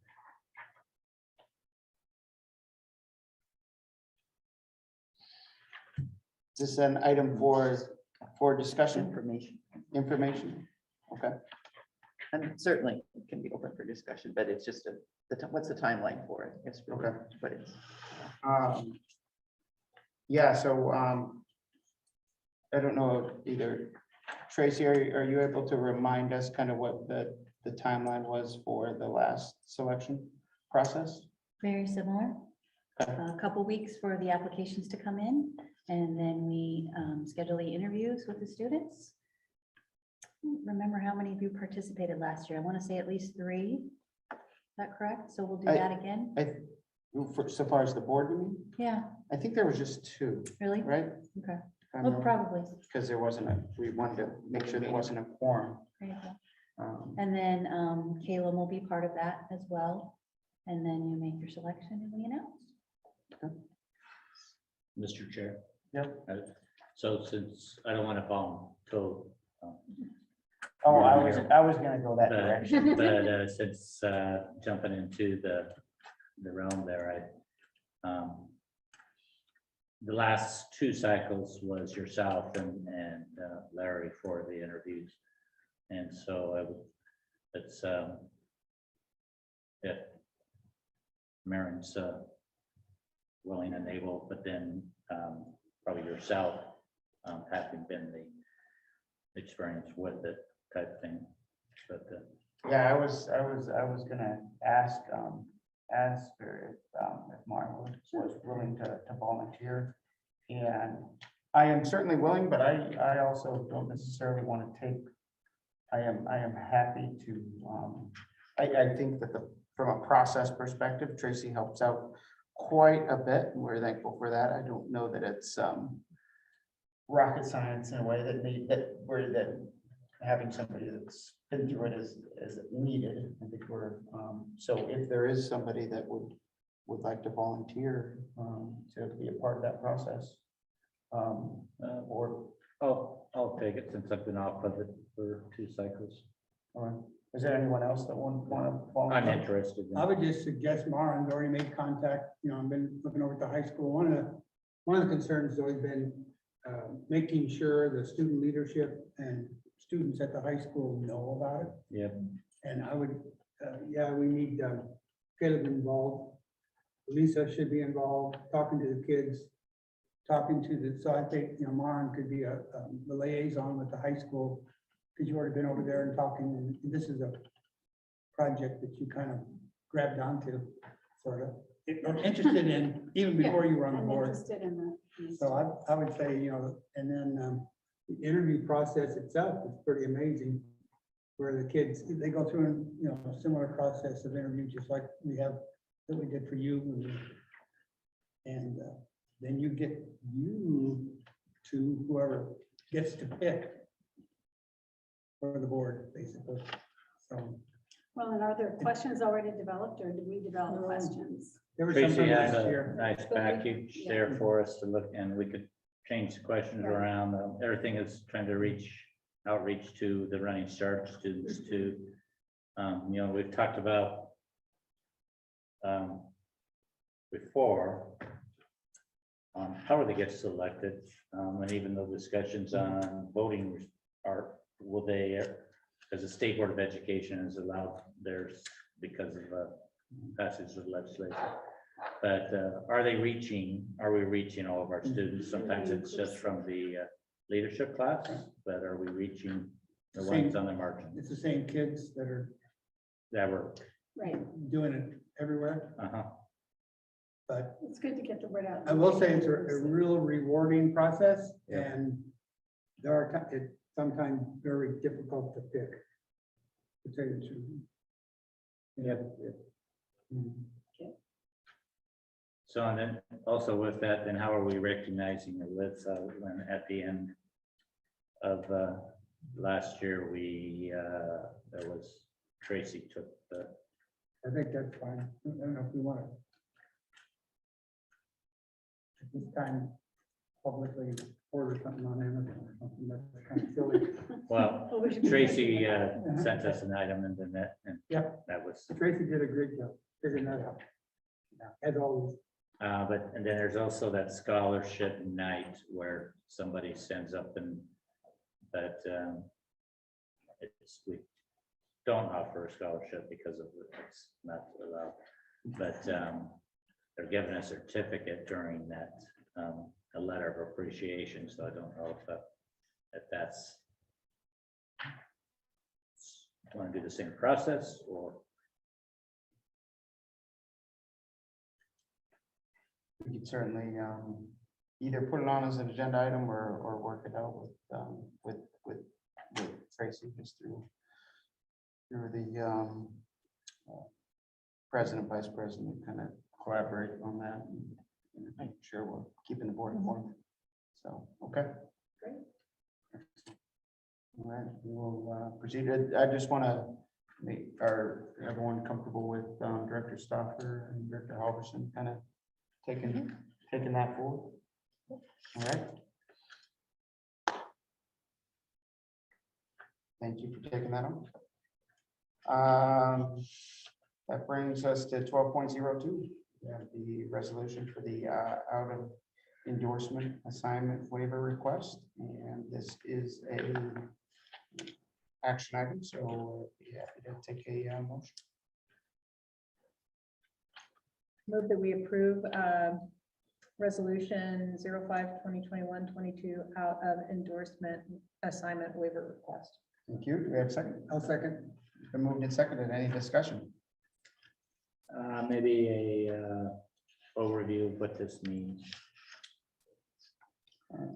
Is this an item for discussion? Information? Okay. And certainly it can be open for discussion, but it's just what's the timeline for it? It's really, Okay. but it's. Yeah, so I don't know, either Tracy, are you able to remind us kind of what the timeline was for the last selection process? Very similar. Okay. A couple weeks for the applications to come in, and then we schedule the interviews with the students. I don't remember how many of you participated last year. I want to say at least 3. Is that correct? So we'll do that again. So far as the board, you mean? Yeah, I think there was just two, really? right? Okay. Well, probably. Because there wasn't a, we wanted to make sure there wasn't a quorum. There you go. And And then Caleb will be part of that as well. And then you make your selection and we announce. Mr. Chair. Yep. So since I don't want to fall until. Oh, I was gonna go that direction. But since jumping into the realm there, the last two cycles was yourself and Larry for the interviews. And so it's, if Marin's willing and able, but then probably yourself, having been the experience with it type thing. But Yeah, I was gonna ask if Martin was willing to volunteer. And I am certainly willing, but I also don't necessarily want to take, I am happy to, I think that from a process perspective, Tracy helps out quite a bit, and we're thankful for that. I don't know that it's rocket science in a way that having somebody that's been through it is needed. I think so if there is somebody that would like to volunteer to be a part of that process. Or I'll take it since I've been off of it for 2 cycles. Is there anyone else that want to volunteer? I'm interested. I would just suggest Marin's already made contact, I've been looking over at the high school. One of the concerns has always been making sure the student leadership and students at the high school know about it. Yep. And I would, we need Caleb involved. Lisa should be involved, talking to the kids, so I think, Marin could be the liaison with the high school, because you've already been over there and talking, and this is a project that you kind of grabbed onto, sort of, or interested in, even before you were on the I'm board. interested in the. So I would say, and then the interview process itself is pretty amazing, where the kids, they go through, a similar process of interview, just like we did for you. And then you get you to whoever gets to pick for the board, basically. So Well, and are there questions already developed, or do we develop questions? there was some Tracy from has last a year. nice package there for us to look, and we could change the questions Right. around. Everything is trying to outreach to the Running Start students too. We've talked about before how they get selected, and even though discussions on voting will they, as a state board of education is allowed theirs because of passage of legislation. But are we reaching all of our students? Sometimes it's just from the leadership class, but are we reaching the ones on the margin? It's the same kids that are Were, Right, doing it everywhere, but it's good to get the word out. I will say it's a real rewarding process, Yeah. and it's sometimes very difficult to pick. To tell you the truth. Yep. Mhm. So, and then also with that, then how are we recognizing the lists when at the end of last year, there was Tracy took the. I think that's fine. I don't know if we want to. At this time, publicly order something on Amazon or something, that's kind of silly. Well, Oh, we should be- Tracy sent us an item and then that was, Tracy did a great job figuring that out. Yeah, as always. and then there's also that scholarship night where somebody stands up and that we don't offer a scholarship because of it's not allowed, but they're giving a certificate during that, a letter of appreciation. So I don't know if that's want to do the same process or. We could certainly either put it on as an agenda item or work it out with Tracy just through the president, vice president kind of collaborate on that. And make sure we're keeping the board informed. So, okay. Great. All right, we'll proceed. I just want to make everyone comfortable with Director Stoffer and Director Halverson kind of taking that forward. All right. Thank you for taking that on. That brings us to 12.02. We have the resolution for the out of endorsement assignment waiver request, and this is a action item, so we'll be happy to take a motion. Move that we approve resolution 05/2021-22 out of endorsement assignment waiver request. Thank you. Do we have a second? I'll second. It's been moved and seconded. Any discussion? Maybe a overview of what this means.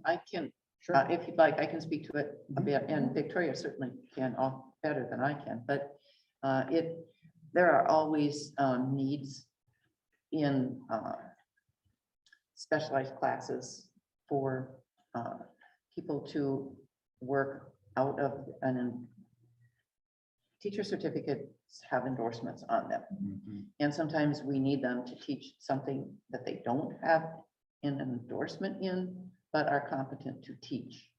I can, Sure. if you'd like, I can speak to it a bit, and Victoria certainly can, all better than I can, but there are always needs in specialized classes for people to work out of teacher certificates have endorsements on them. And sometimes we need them to teach something that they don't have an endorsement in, but are competent to teach.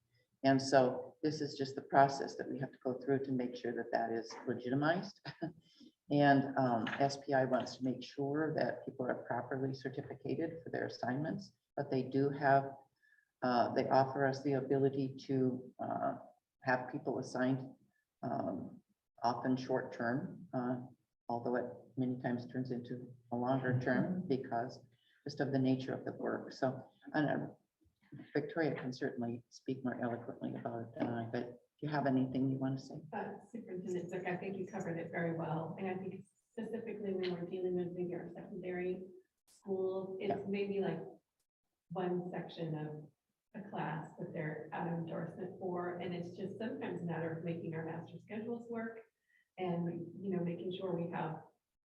And so this is just the process that we have to go through to make sure that that is legitimized. And SPI wants to make sure that people are properly certificated for their assignments, but they do have, they offer us the ability to have people assigned often short term, although it many times turns into a longer term because just of the nature of the work. So, and Victoria can certainly speak more eloquently about it than I, but do you have anything you want to say? Superintendent Zook, I think you covered it very well. And I think specifically when we're dealing with maybe our secondary schools, it's maybe like one section of a class that they're out of endorsement for. And it's just sometimes a matter of making our master schedules work and, you know, making sure we have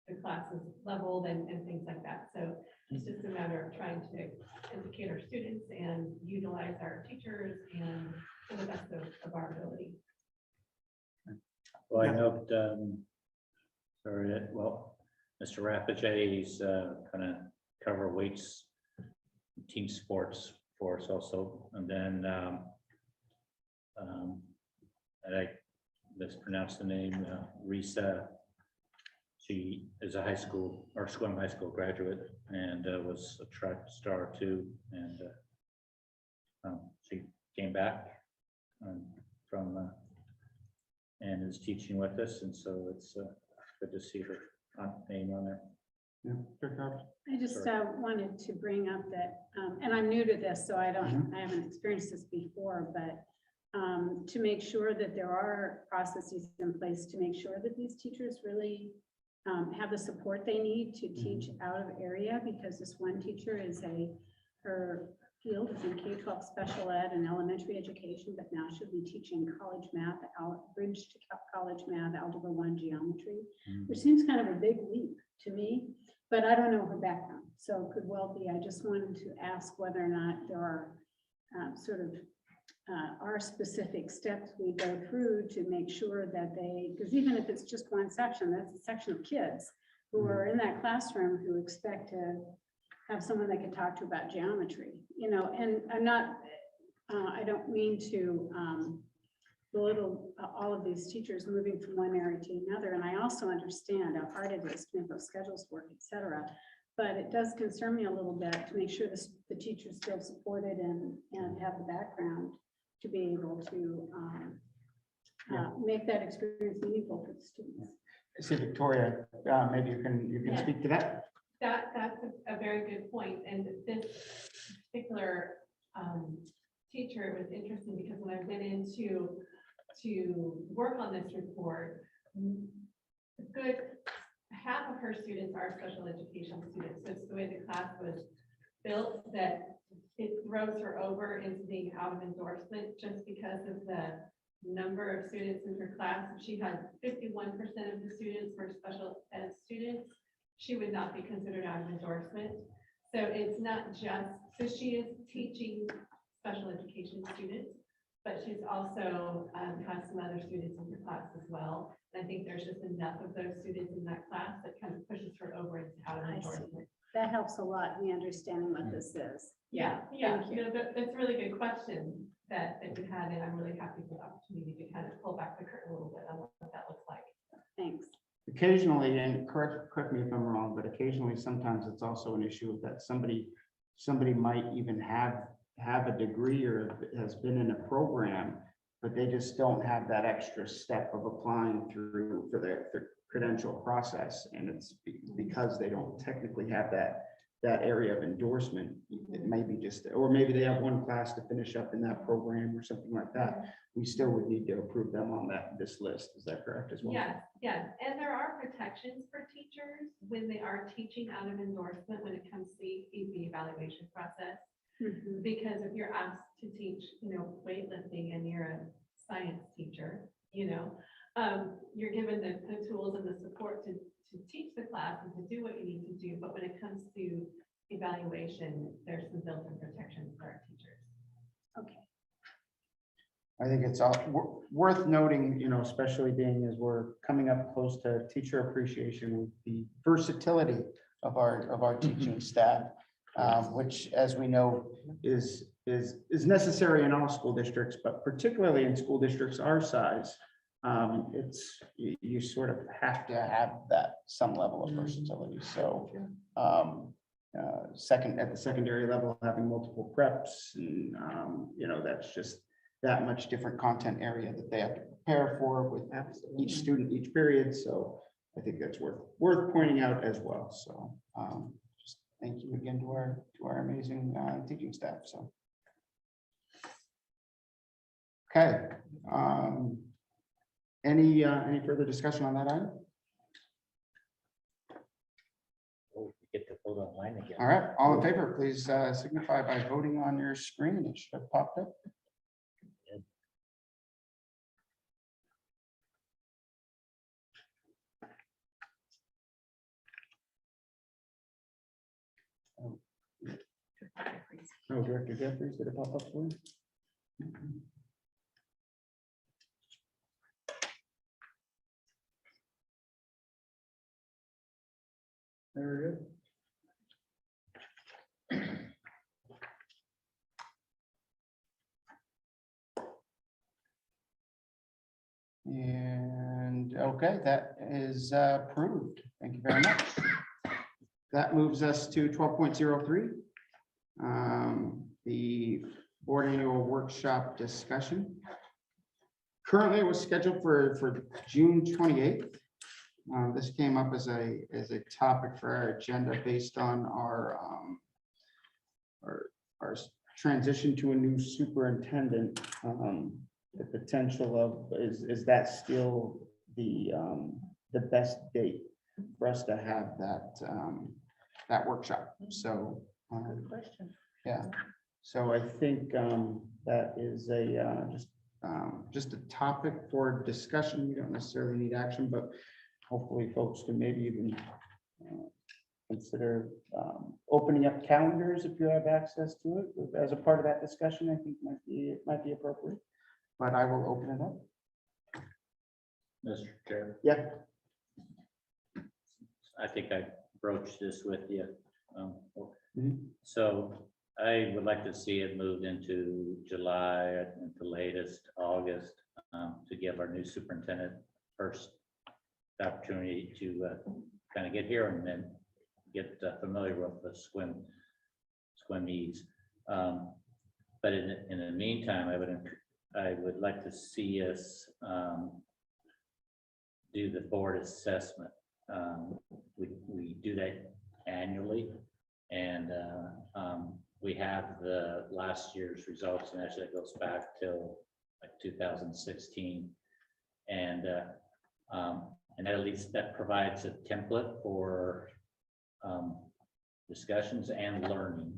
the classes leveled and things like that. So it's just a matter of trying to educate our students and utilize our teachers and to the best of our ability. Well, I note, Mr. Rappache, he's kind of cover weights, team sports for us also. And then I mispronounced the name, Risa. She is a high school or Sequim High School graduate and was a track star too. And she came back from and is teaching with us. And so it's good to see her name on there. I just wanted to bring up that, and I'm new to this, so I haven't experienced this before, but to make sure that there are processes in place to make sure that these teachers really have the support they need to teach out of area, because this one teacher her field is in K-12 special ed and elementary education, but now she'll be teaching college math, bridge to college math, algebra 1 geometry, which seems kind of a big leap to me, but I don't know her background. So it could well be, I just wanted to ask whether or not there are our specific steps we go through to make sure that because even if it's just one section, that's a section of kids who are in that classroom who expect to have someone they can talk to about geometry, you know, and I don't mean to belittle all of these teachers moving from one area to another. And I also understand how hard it is to make those schedules work, et cetera. But it does concern me a little bit to make sure the teachers feel supported and have the background to be able to make that experience meaningful for the students. See, Victoria, maybe you can speak to that. That's a very good point. And this particular teacher was interesting because when I went in to work on this report, a good half of her students are special education students. So it's the way the class was built that it throws her over into being out of endorsement just because of the number of students in her class. She had 51% of the students were special ed students, she would not be considered out of endorsement. So it's not just, so she is teaching special education students, but she's also has some other students in her class as well. And I think there's just enough of those students in that class that kind of pushes her over into out of I see. endorsement. That helps a lot, me understanding what this is. Yeah, Thank you. no, that's a really good question that you had, and I'm really happy for the opportunity to kind of pull back the curtain a little bit on what that looks like. Thanks. Occasionally, and correct me if I'm wrong, but occasionally, sometimes it's also an issue that somebody might even have a degree or has been in a program, but they just don't have that extra step of applying through for their credential process. And it's because they don't technically have that area of endorsement. It may be just, or maybe they have one class to finish up in that program or something like that. We still would need to approve them on this list. Is that correct as well? Yes, yes, and there are protections for teachers when they are teaching out of endorsement when it comes to the evaluation process. Because if you're asked to teach, weightlifting and you're a science teacher, you're given the tools and the support to teach the class and to do what you need to do. But when it comes to evaluation, there's some built-in protections for our teachers. Okay. I think it's all worth noting, especially being as we're coming up close to Teacher Appreciation Week, the versatility of our teaching staff, which, as we know, is necessary in all school districts, but particularly in school districts our size. You sort of have to have that some level of versatility. So at the secondary level, having multiple preps, and that's just that much different content area that they have to prepare for with each student, each period. So I think that's worth pointing out as well. So just thank you again to our amazing teaching staff. So okay. Any further discussion on that item? Oh, we get to vote online again. All right, all in favor, please signify by voting on your screen. It should have popped up. Oh, Director Jeffries, did it pop up for you? There it is. And okay, that is approved. Thank you very much. That moves us to 12.03. The board annual workshop discussion. Currently, it was scheduled for June 28th. This came up as a topic for our agenda based on our transition to a new superintendent. The potential of is that still the best date for us to have that workshop? So Good question. yeah, so I think that is just a topic for discussion. We don't necessarily need action, but hopefully folks can maybe even consider opening up calendars if you have access to it as a part of that discussion. I think might be appropriate, but I will open it up. Mr. Chair, Yeah. I think I broached this with you. Mhm. So I would like to see it moved into July, at the latest August, to give our new superintendent first opportunity to kind of get here and then get familiar with the swim needs. But in the meantime, I would like to see us do the board assessment. We do that annually, and we have the last year's results, and actually it goes back till like 2016, and at least that provides a template for discussions and learning.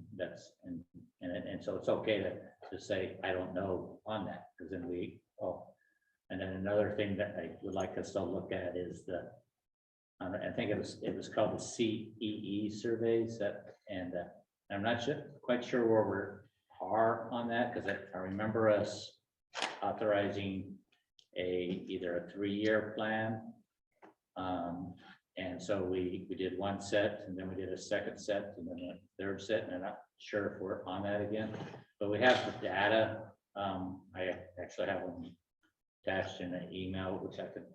And so it's okay to say I don't know on that, because then and then another thing that I would like us to look at is I think it was called the CEE surveys and I'm not quite sure where we are on that, because I remember us authorizing either a 3-year plan. And so we did one set, and then we did a second set, and then a third set, and I'm not sure if we're on that again, but we have the data. I actually have them attached in an email, which I could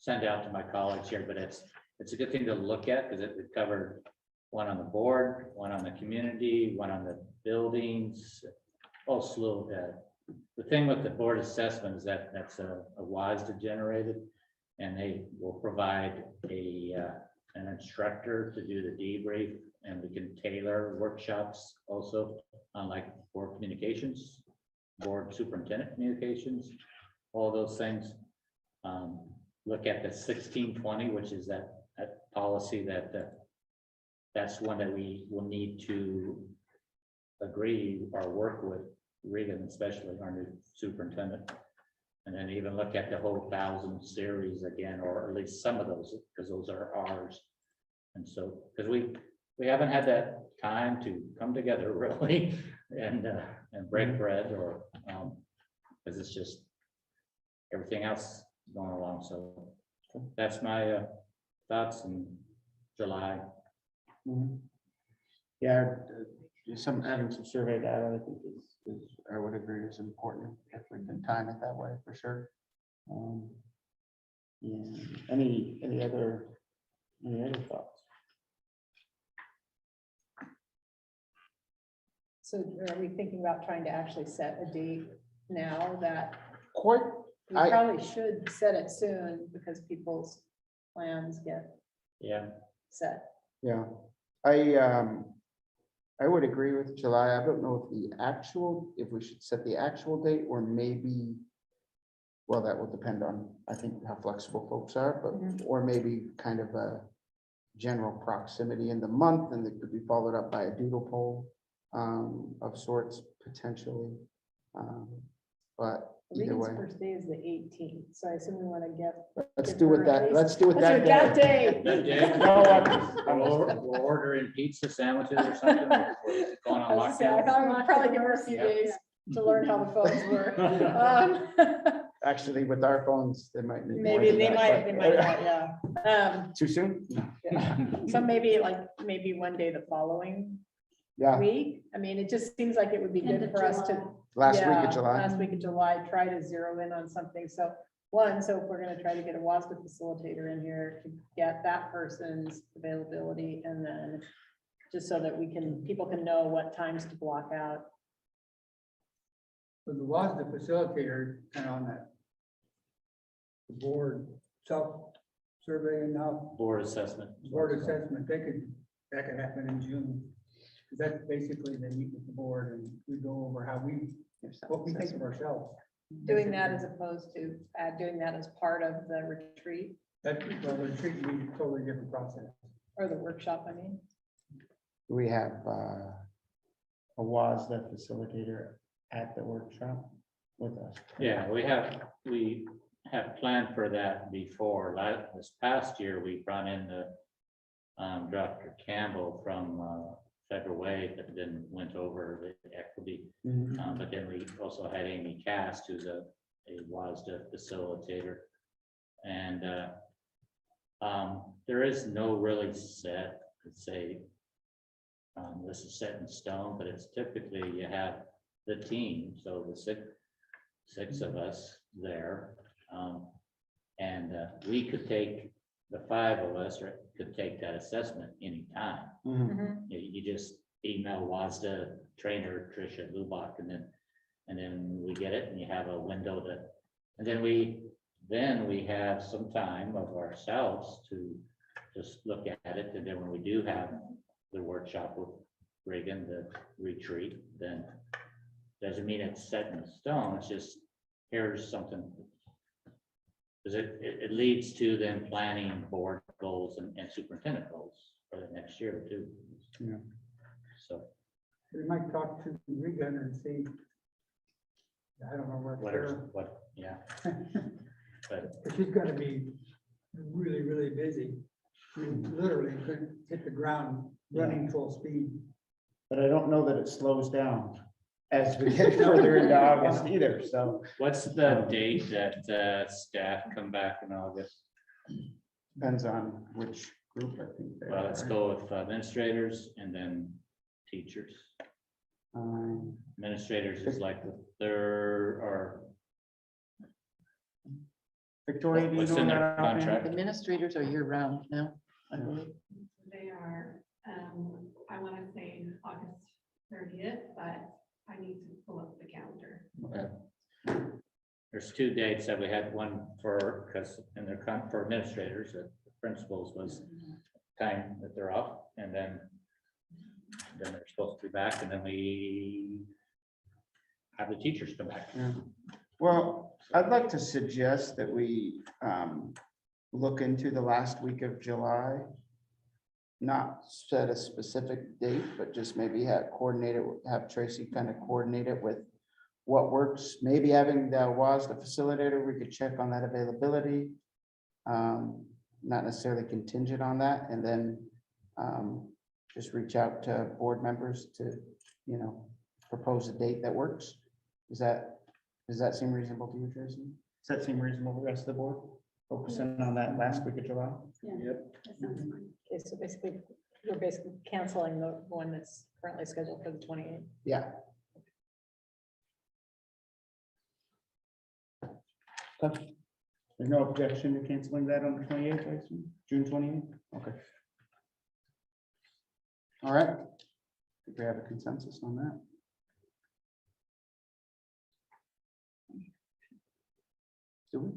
send out to my colleagues here, but it's a good thing to look at, because it covered one on the board, one on the community, one on the buildings, whole slew of data. The thing with the board assessment is that that's a WASDA generated, and they will provide an instructor to do the debrief, and we can tailor workshops also on like board communications, board superintendent communications, all those things. Look at the 1620, which is that policy that's one that we will need to agree or work with Regan, especially our new superintendent. And then even look at the whole 1000 series again, or at least some of those, because those are ours. And so, because we haven't had that time to come together really and break bread, or because it's just everything else going along. So that's my thoughts in July. Yeah, having some survey data, I think is I would agree is important if we can time it that way for sure. Yeah. Any other thoughts? So are we thinking about trying to actually set a date now that Quite. we probably should set it soon because people's plans get set? Yeah, I would agree with July. I don't know if we should set the actual date, or maybe, well, that will depend on, I think, how flexible folks are, but, or maybe kind of a general proximity in the month, and that could be followed up by a doodle poll of sorts, potentially. But either way. Regan's first day is the 18th, so I assume we want to get. Let's do it that, let's do it that That day. day. That day. No, We're ordering pizza sandwiches or something. We're going on I was gonna say, I lockdown. thought we'd probably give her a few Yeah. days to learn how the phones work. Actually, with our phones, they might need more Maybe than they that, might, but- yeah. Too soon? So maybe one day the following Yeah, week. I mean, it just seems like it would be End good of for us to. last week Yeah, of July. Last week of July, try to zero in on something. So if we're gonna try to get a WASDA facilitator in here to get that person's availability, and then just so that people can know what times to block out. So the WASDA facilitator kind of on that. The board self-survey and now Board assessment. board assessment, that could happen in June. 'Cause that's basically they meet with the board and we go over what we think of ourselves. Doing that as opposed to doing that as part of the retreat That, well, the retreat would be a totally different process. or the workshop, I mean. We have a WASDA facilitator at the workshop with us. Yeah, we have planned for that before. This past year, we brought in the Dr. Campbell from Federal Way, that then went over the equity. But then we also had Amy Cast, who's a WASDA facilitator. And there is no really set, let's say, this is set in stone, but it's typically you have the team, so the six of us there. And we could take, the 5 of us could take that assessment anytime. You just email WASDA trainer Tricia Lubach, and then we get it, and you have a window and then we have some time of ourselves to just look at it. And then when we do have the workshop with Reagan, the retreat, then doesn't mean it's set in stone. It's just, here's something. Because it leads to them planning board goals and superintendent goals for the next year or two. Yeah. So. We might talk to Regan and see. I don't know Yeah. But she's gonna be really, really busy. You literally could hit the ground running full speed. But I don't know that it slows down as we get further into August either, so. What's the date that staff come back in August? Depends on which group, I think. they Well, are. let's go with administrators and then teachers. Administrators is like the third or Victoria, do you what's know in that their offhand? contract? Administrators are year round now, I believe. They are, I want to say August 30th, but I need to pull up the calendar. Okay. There's two dates that we had, one for, because in their for administrators, the principals was time that they're off, and then they're supposed to be back, and then we have the teachers come back. Yeah. Well, I'd like to suggest that we look into the last week of July. Not set a specific date, but just maybe have Tracy kind of coordinate it with what works. Maybe having the WASDA facilitator, we could check on that availability. Not necessarily contingent on that, and then just reach out to board members to, propose a date that works. Does that seem reasonable to you, Tracy? Does that seem reasonable to the rest of the board? Focusing on that last week of July? That sounds fine. Okay, so basically, we're basically canceling the one that's currently scheduled for the 28th. Yeah. Okay. There's no objection to canceling that on the 28th, I assume? June 28th? Okay. All right. We have a consensus on that. Do we?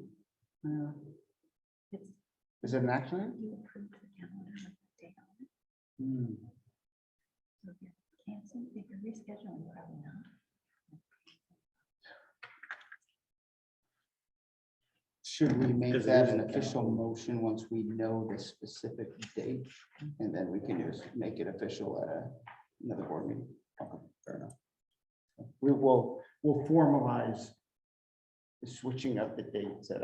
Is it an action item? You approved the calendar with the date on it. Hmm. So if you're canceling, if you're rescheduling, probably not. Should we make Because it that is an a official motion once we know the specific date? And then we can just make it official at another board meeting? Okay, fair enough. We'll formalize the switching of the dates at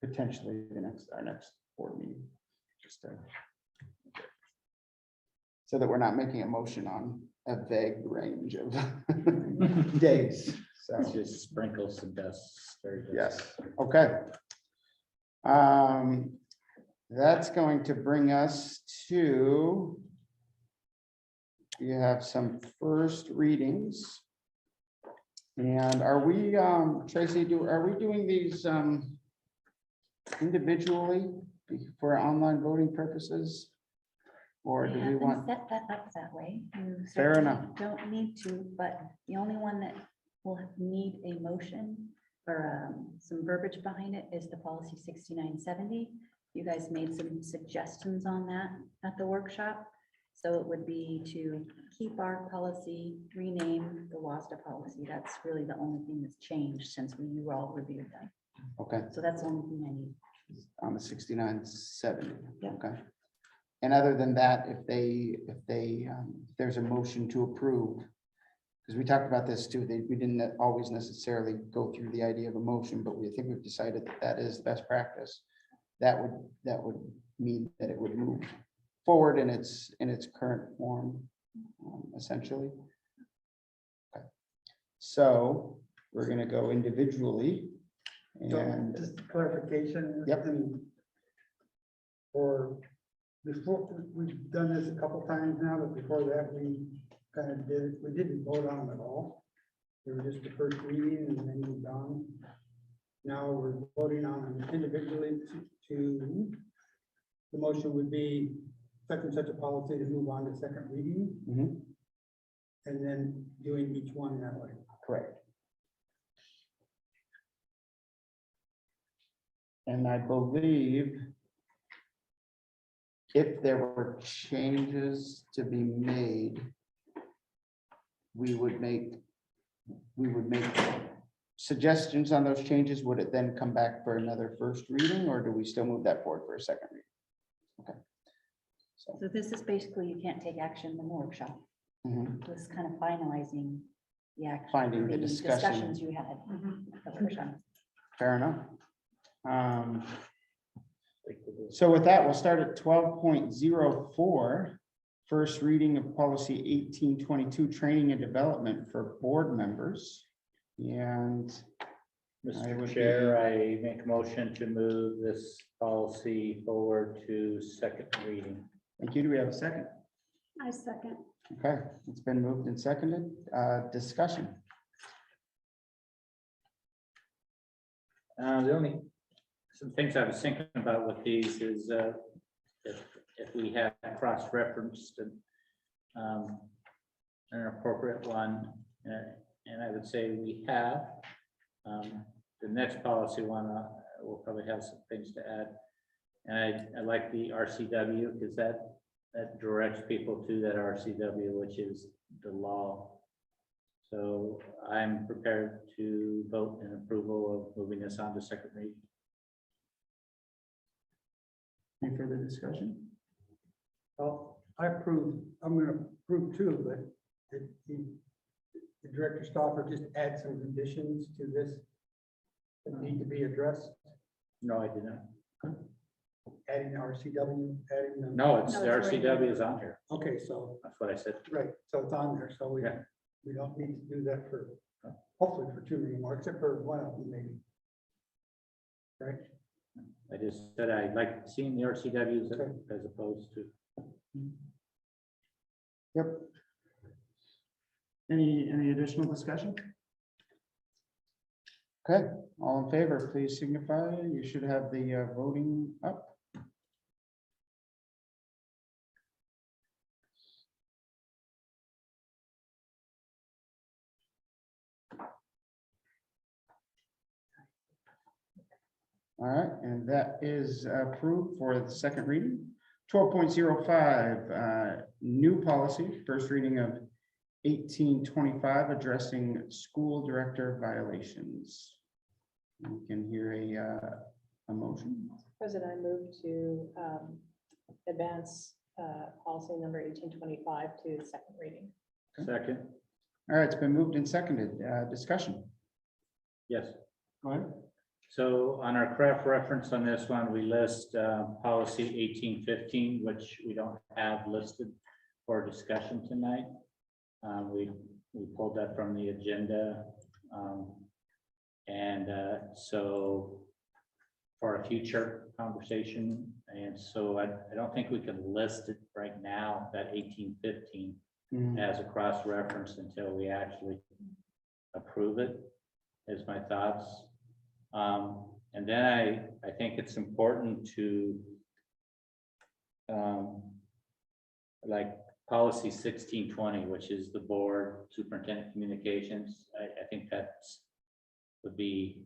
potentially our next board meeting. Just so that we're not making a motion on a vague range of days. So. Let's just sprinkle some dust. Very good. Yes, okay. That's going to bring us to, you have some first readings. And are we, Tracy, are we doing these individually for online voting purposes? Or do we haven't want? Set that up that way. You Fair certainly enough. Don't need to, but the only one that will need a motion or some verbiage behind it is the policy 6970. You guys made some suggestions on that at the workshop. So it would be to keep our policy, rename the WASDA policy. That's really the only thing that's changed since you all reviewed that. Okay, So that's the only thing I need. on the 6970. Yeah. Okay. And other than that, if there's a motion to approve, because we talked about this too, we didn't always necessarily go through the idea of a motion, but I think we've decided that that is best practice. That would mean that it would move forward in its current form, essentially. Okay. So we're going to go individually. And Just clarification. Yep. Or before, we've done this a couple times now, but before that, we kind of we didn't vote on them at all. They were just the first reading and then moved on. Now we're voting on them individually to, the motion would be such and such a policy to move on to second reading. Mhm. And then doing each one that way. Correct. And I believe if there were changes to be made, we would make suggestions on those changes. Would it then come back for another first reading, or do we still move that forward for a second reading? Okay. So, So this is basically, you can't take action in the workshop. mhm. This is kind of finalizing the action. Finding the discussion. Discussions you had. at the workshop. Fair enough. So with that, we'll start at 12.04. First reading of policy 1822, training and development for board members. And I Mr. would Chair, I make a motion to move this policy forward to second reading. thank you. Do we have a second? I second. Okay, it's been moved and seconded. Discussion. The only, some things I was thinking about with these is if we have cross-referenced an appropriate one, and I would say we have. The next policy one, we'll probably have some things to add. And I like the RCW because that directs people to that RCW, which is the law. So I'm prepared to vote in approval of moving this on to second reading. Any further discussion? Well, I approve, I'm gonna approve too, but the director stopper just add some conditions to this that need to be addressed, No, I did not. adding the RCW, adding the. No, it's No, the it's right RCW there. is on here. Okay, so, That's what I said. right, so it's on there, so Yeah. we don't need to do that for, hopefully for too many more, except for one of them maybe. Right? I just said I like seeing the RCWs as opposed to. Yep. Any additional discussion? Okay, all in favor, please signify. You should have the voting up. All right, and that is approved for the second reading. 12.05, new policy, first reading of 1825, addressing school director violations. We can hear a motion. President, I move to advance policy number 1825 to second reading. Second, All right, it's been moved and seconded. Discussion. yes. Go ahead. So on our craft reference on this one, we list policy 1815, which we don't have listed for discussion tonight. We pulled that from the agenda. So for a future conversation, and so I don't think we can list it right now, that 1815 as a cross-reference until we actually approve it, is my thoughts. And then I think it's important to like policy 1620, which is the board superintendent communications. I think that's would be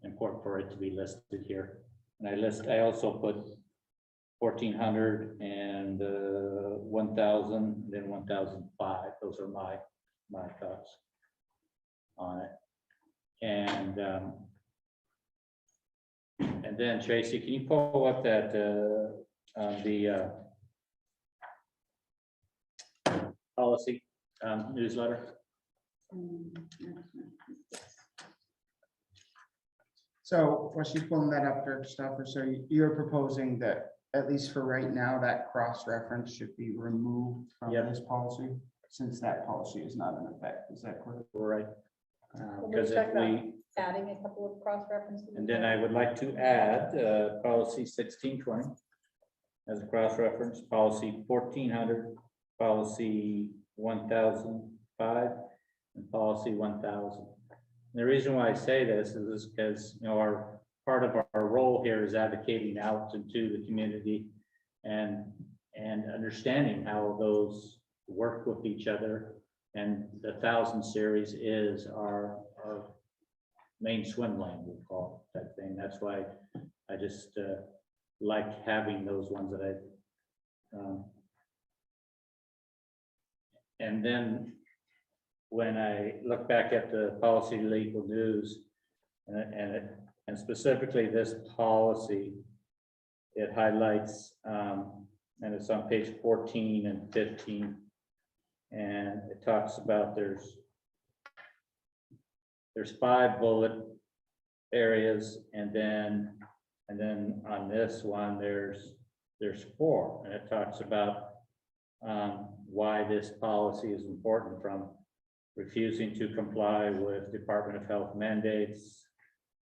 important for it to be listed here. And I also put 1400 and 1000, then 1005. Those are my thoughts on it. And then Tracy, can you pull up that the policy newsletter? So while she's pulling that up, Director Stoffer, so you're proposing that, at least for right now, that cross-reference should be removed from Yep. this policy, since that policy is not in effect. Is that correct? Right. We'll Because check if that. we, Adding a couple of cross references. and then I would like to add policy 1620 as a cross-reference, policy 1400, policy 1005, and policy 1000. And the reason why I say this is because, you know, our part of our role here is advocating out into the community and understanding how those work with each other. And the 1000 series is our main swim lane, we call it, that thing. That's why I just like having those ones that I and then when I look back at the policy legal news and specifically this policy, it highlights and it's on page 14 and 15, and it talks about there's 5 bullet areas, and then And then on this one, there's 4, and it talks about why this policy is important, from refusing to comply with Department of Health mandates,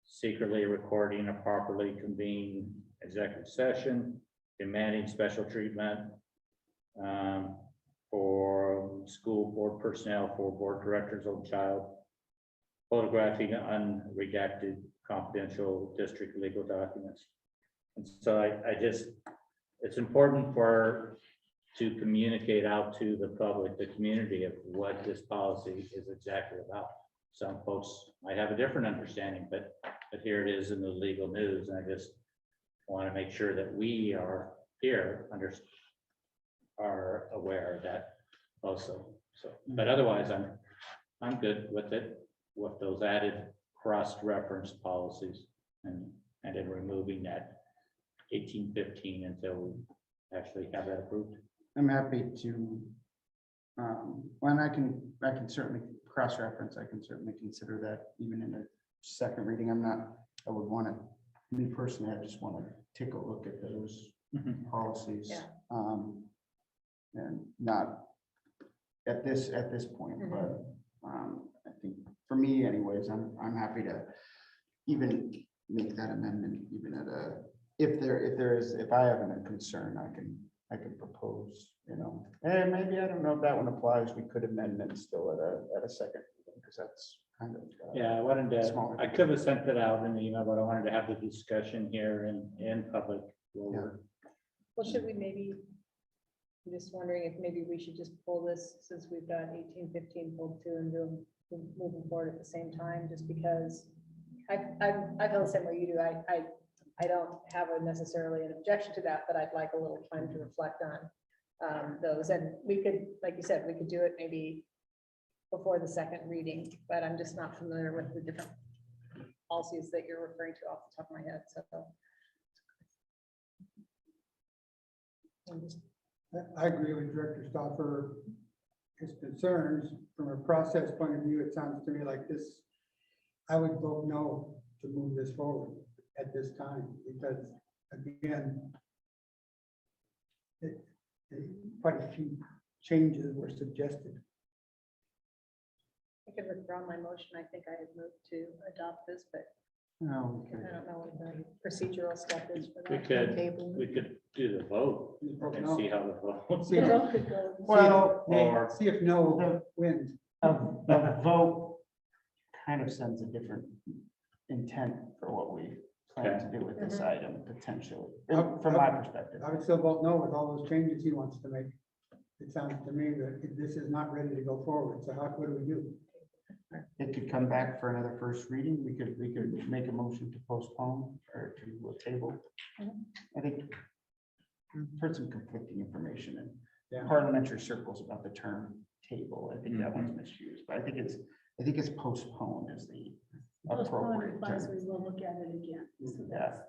secretly recording a properly convened executive session, demanding special treatment for school board personnel, for board directors of child, photographing unredacted confidential district legal documents. And so I just, it's important to communicate out to the public, the community, of what this policy is exactly about. Some folks might have a different understanding, but here it is in the legal news, and I just want to make sure that we are here, are aware of that also. So, but otherwise, I'm good with it, with those added cross-reference policies, and then removing that 1815 until we actually have that approved. I'm happy to, when I can certainly cross-reference, I can certainly consider that even in a second reading. I would want to, me personally, I just want to take a look at those policies. Yeah. And not at this point, but I think for me anyways, I'm happy to even make that amendment, even at if I have a concern, I can propose, and maybe, I don't know if that one applies, we could amend it still at a second, because that's kind of. Yeah, I wanted to, smaller. I could have sent it out in the email, but I wanted to have the discussion here in public. Well, should we maybe, I'm just wondering if maybe we should just pull this, since we've got 1815 pulled too, and moving forward at the same time, just because I feel the same way you do. I don't have necessarily an objection to that, but I'd like a little time to reflect on those. And we could, like you said, we could do it maybe before the second reading, but I'm just not familiar with the different policies that you're referring to off the top of my head, so. I agree with Director Stoffer, his concerns. From a process point of view, it sounds to me like this, I would vote no to move this forward at this time, because again, quite a few changes were suggested. I could withdraw my motion. I think I had moved to adopt this, but No, I don't know what the procedural step is for We that. we could do the vote and see how the vote. See if- Well, see if no wins. a vote kind of sends a different intent for what we plan to do with this item potentially, from my perspective. I would still vote no with all those changes he wants to make. It sounds to me that this is not ready to go forward, so what do we do? It could come back for another first reading. We could make a motion to postpone or to table. I think I've heard some conflicting information in parliamentary circles about the term table. I think that one's misused, but I think it's postponed is the appropriate Implies term. we will look at it again. So Yeah,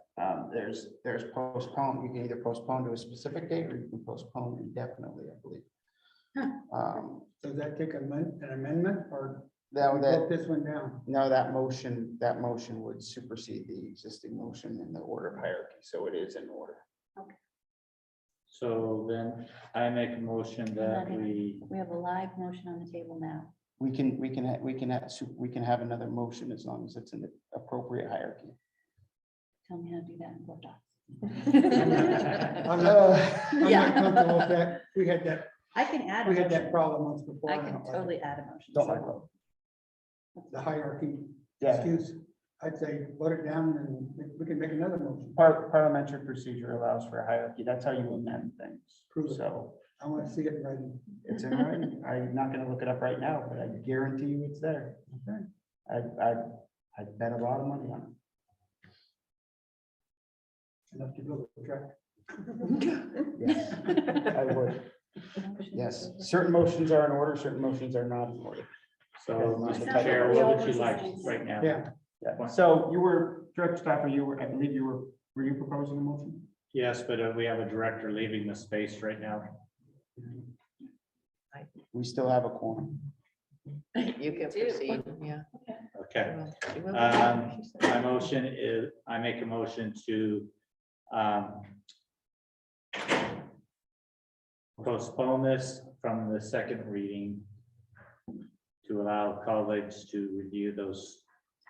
there's postpone. You can either postpone to a specific date or you can postpone indefinitely, I believe. Does that take an amendment or That, we that, vote this one down? no, that motion would supersede the existing motion in the order of hierarchy, so it is in order. So then I make a motion that We have a live motion on the table now. We can have another motion as long as it's in the appropriate hierarchy. Tell me how to do that in Word docs. I'm not comfortable with that. We had that, I can add a we had that motion. problem once before. I don't can like it. totally add a motion. Don't like that. The hierarchy Yeah, excuse, I'd say vote it down and we can make another motion. parliamentary procedure allows for a hierarchy. That's how you amend things. Prove it. So I want to see it in writing. it's in writing. I'm not gonna look it up right now, but I guarantee you it's there. Okay. I bet a lot of money on Enough to build a track. it. Yes, I would. Yes, certain motions are in order, certain motions are not in order. So, Okay, Mr. Mr. Chair, what would you like right now? Yeah. Yeah, so you were, Director Stoffer, I believe were you proposing a motion? Yes, but we have a director leaving the space right now. We still have a quorum. You can proceed, yeah. Okay. My motion is, I make a motion to postpone this from the second reading to allow colleagues to review those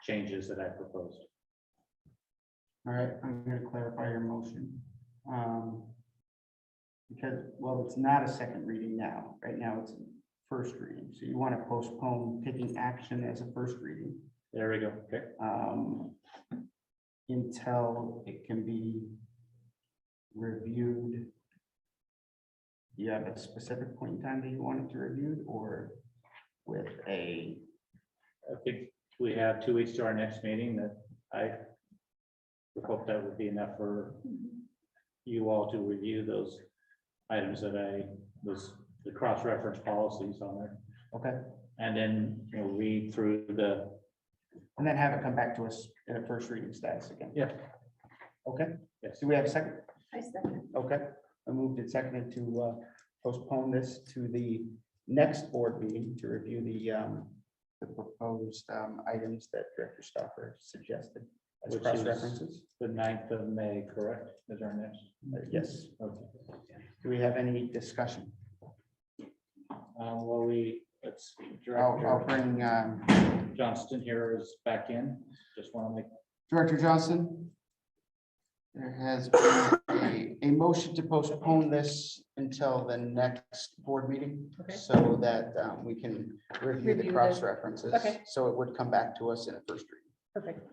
changes that I proposed. All right, I'm gonna clarify your motion. Because, well, it's not a second reading now. Right now, it's a first reading. So you want to postpone taking action as a first reading There we go. Okay. until it can be reviewed. Do you have a specific point in time that you want it to review, or with a, I think we have 2 weeks to our next meeting that I would hope that would be enough for you all to review those items that the cross-reference policies on there. okay, And then, read through and then have it come back to us in a first reading status again? Yeah. Okay, yes. do we have a second? I second. Okay, I moved and seconded to postpone this to the next board meeting to review the proposed items that Director Stoffer suggested as Which cross is references. the 9th of May, correct? Is our next? Yes. Okay. Do we have any discussion? Well, let's. I'll Director bring Johnston here is back in. Just want to make. Director Johnson. There has been a motion to postpone this until the next board meeting. Okay. So that we can review the Review cross references. Okay. So it would come back to us in a first reading. Perfect.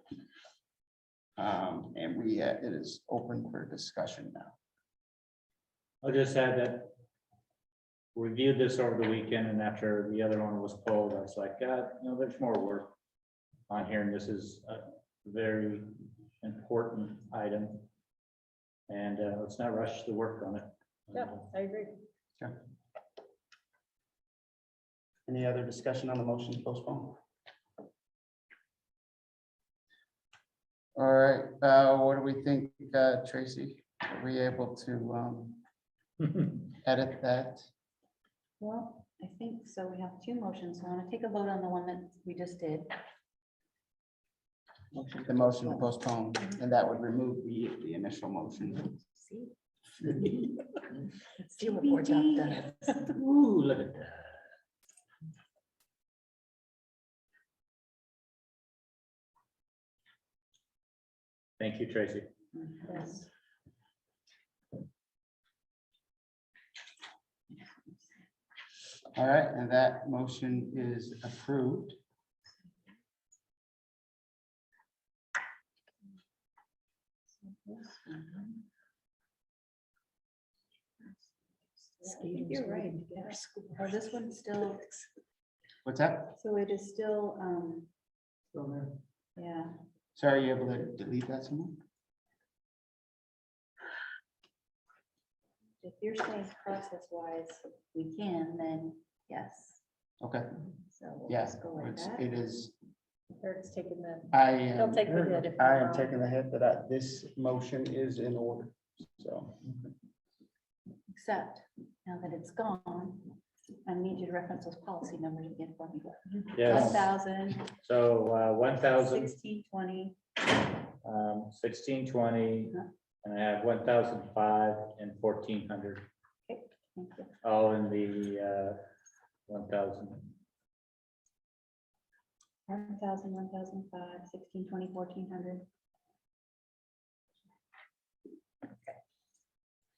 And it is open for discussion now. I'll just add that reviewed this over the weekend, and after the other one was pulled, I was like, God, there's more work on here, and this is a very important item. And let's not rush the work on it. Yeah, I agree. Any other discussion on the motion to postpone? All right, what do we think, Tracy? Are we able to edit that? Well, I think so. We have two motions. So I want to take a vote on the one that we just did. The motion to postpone, and that would remove the initial motion. See? Let's see what board doc does. Ooh, look at that. Thank you, Tracy. Yes. All right, and that motion is approved. You're right. Or this one still, What's that? so it is still, yeah. So are you able to delete that somewhere? If you're saying process wise, we can, then yes. Okay, So we'll yeah, just go like that. it is, Eric's taking the, I he'll am, take the hit. if I we're am wrong. taking the hit that this motion is in order, so. Except now that it's gone, I need you to reference those policy numbers again for me. Yes. 1,000, So 1,000, 1620, 1620, and I have 1,005 and 1,400, thank you. all in the 1,000. 1,000, 1,005, 1620, 1,400.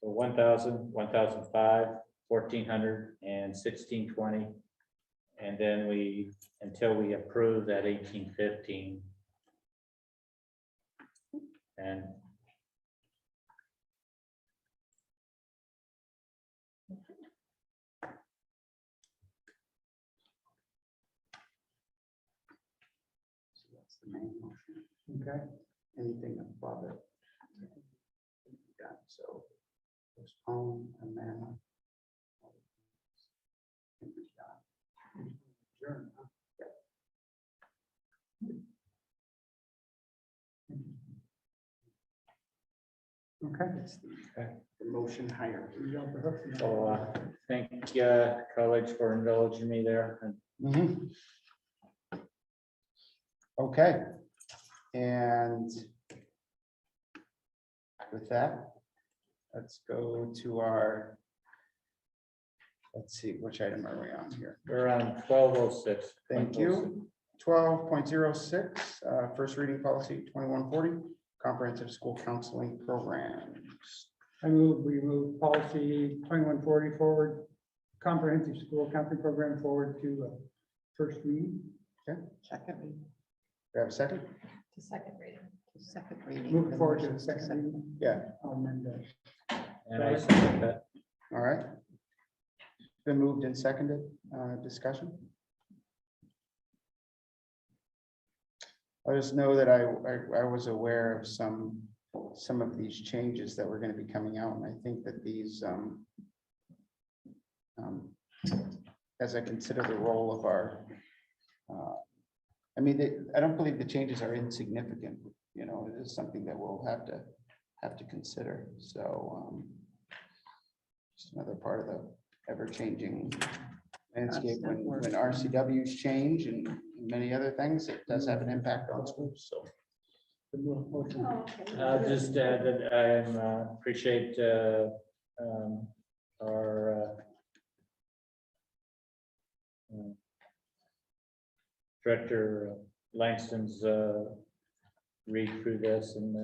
So 1,000, 1,005, 1,400, and 1620. And then until we approve that 1815. And So that's the main motion. Okay. Anything above it? Done. So postpone, amend. Sure. Okay. That's the motion higher. so thank colleagues for indulging me there. And Mhm. Okay, and with that, let's go to our, let's see, which item are we on here? We're on 1206. Thank you. 12.06, first reading policy 2140, comprehensive school counseling programs. We move policy 2140 forward, comprehensive school counseling program forward to first read. Second reading. Do I have a second? To second reading. To second reading. Move forward to the second reading. Yeah, I'll amend that. And I second that. all right. Been moved and seconded. Discussion. I just know that I was aware of some of these changes that were going to be coming out, and I think that these, as I consider the role of our, I mean, I don't believe the changes are insignificant. You know, it is something that we'll have to consider. So just another part of the ever-changing landscape when RCWs change and many other things, it does have an impact on schools. So. I'll just add that I appreciate our Director Langston's read through this, and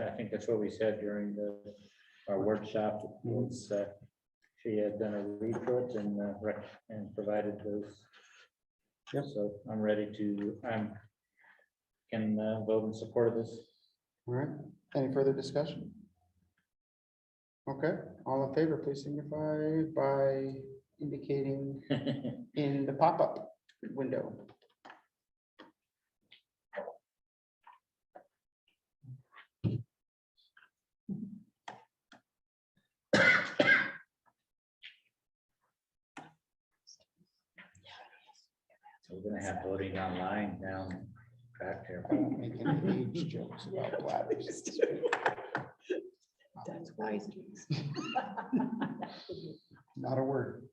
I think that's what we said during our workshop. Was, she had done a read through it and provided those. Yep. So I'm ready to can vote in support of this. All right, any further discussion? Okay, all in favor, please signify by indicating in the pop-up window. So we're gonna have voting online down track here. Making age jokes about bladders. That's wise. Not a word.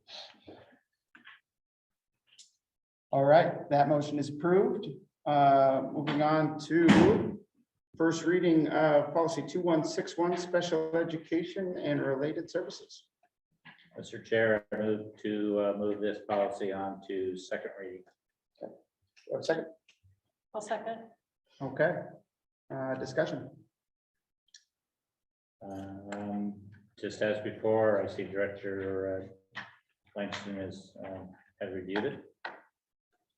All right, that motion is approved. Moving on to first reading of policy 2161, special education and related services. Mr. Chair, I move to move this policy on to second reading. Second. I'll second. Okay, discussion. Just as before, I see Director Langston has reviewed it.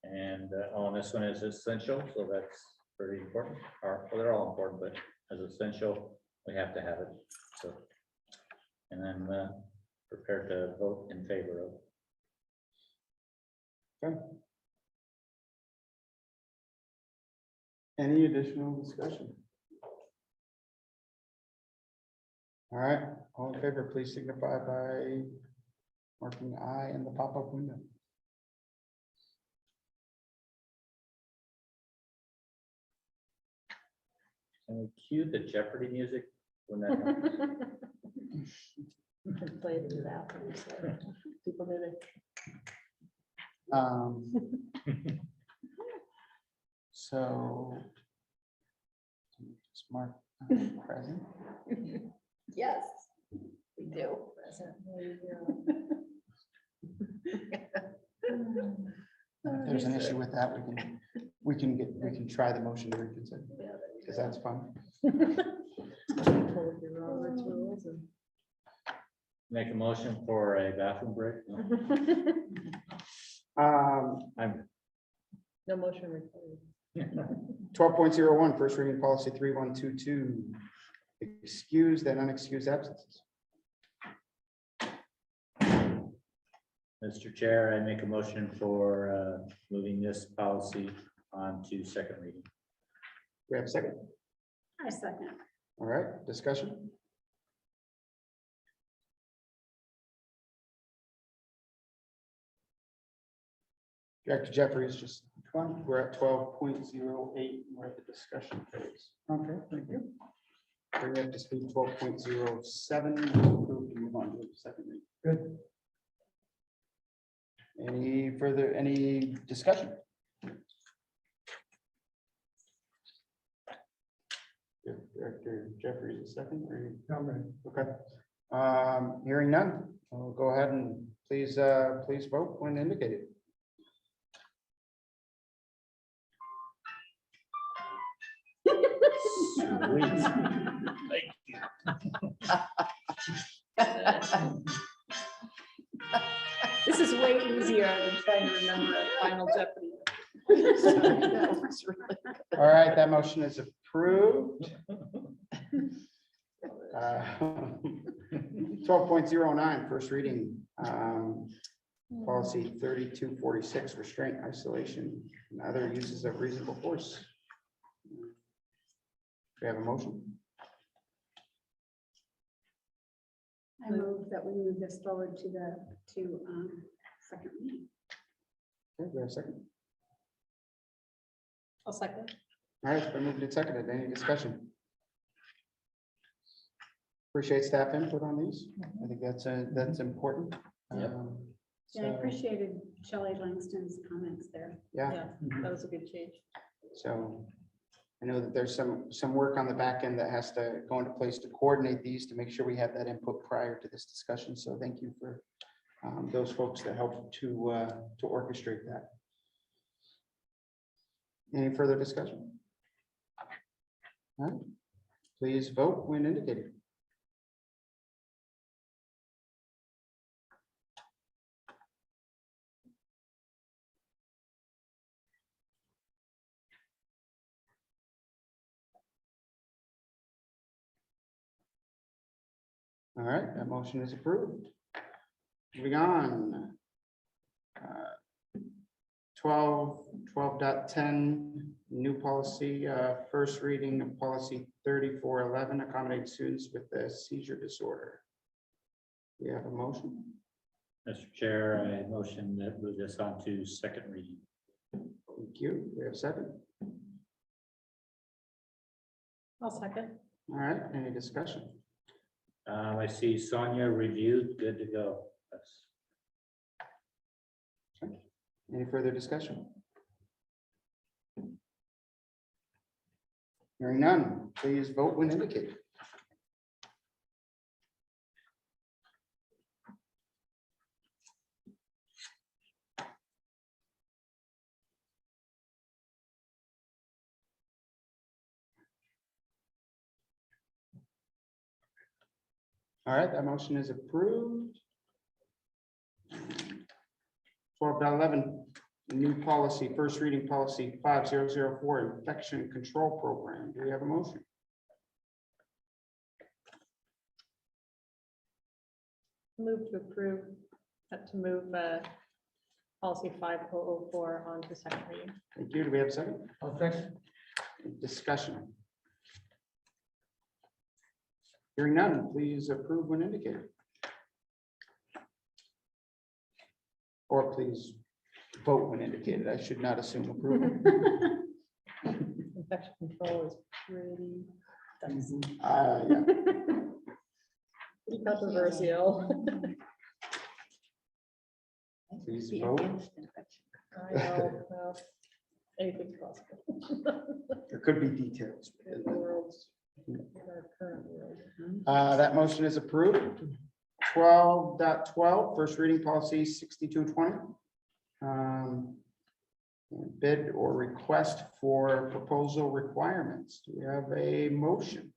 And on this one is essential, so that's very important. Well, they're all important, but as essential, we have to have it. So, and I'm prepared to vote in favor of. Okay. Any additional discussion? All right, all in favor, please signify by marking I in the pop-up window. Can we cue the Jeopardy music when that happens? Play it in the bathroom, so people do it. So. Just mark present. Yes, we do. If there's an issue with that, we can try the motion to reconsider, because that's fine. Make a motion for a bathroom break. No motion required. 12.01, first reading policy 3122, excused and unexcused absences. Mr. Chair, I make a motion for moving this policy on to second reading. We have a second. I second. All right, discussion. Director Jeffrey is just, we're at 12.08, we're at the discussion phase. Okay, thank you. Bring it up to speed 12.07, move on to the second reading. Good. Any discussion? Director Jeffries, a second, or you- I'm ready. okay. Hearing none, I'll go ahead and please vote when indicated. Sweet. This is way easier than trying to remember a Final Jeopardy. All right, that motion is approved. 12.09, first reading, policy 3246, restraint, isolation, and other uses of reasonable force. We have a motion. I move that we move this forward to second reading. Okay, we have a second. I'll second. All right, it's been moved and seconded. Any discussion? Appreciate staff input on these. I think that's important. Yep. Yeah, I So, appreciated Shelley Langston's comments there. yeah, Yeah, that was a good change. so I know that there's some work on the back end that has to go into place to coordinate these to make sure we have that input prior to this discussion. So thank you for those folks that helped to orchestrate that. Any further discussion? All right, please vote when indicated. All right, that motion is approved. Moving on. 12.10, new policy, first reading of policy 3411, accommodating students with a seizure disorder. We have a motion. Mr. Chair, I motion that move this on to second reading. Thank you. We have a second. I'll second. All right, any discussion? I see Sonia reviewed, good to go. That's Any further discussion? Hearing none, please vote when indicated. All right, that motion is approved. 12.11, new policy, first reading policy 5004, infection control program. Do we have a motion? Move to approve, to move policy 5004 on to second reading. Thank you. Do we have a second? Thanks. Discussion. Hearing none, please approve when indicated. Or please vote when indicated. I should not assume approval. Infection control is pretty dicey. Yeah. Pretty controversial. Please vote. I know, well, anything's possible. There could be details. In the world's, in our current world. That motion is approved. 12.12, first reading policy 6220. Bid or request for proposal requirements. Do we have a motion?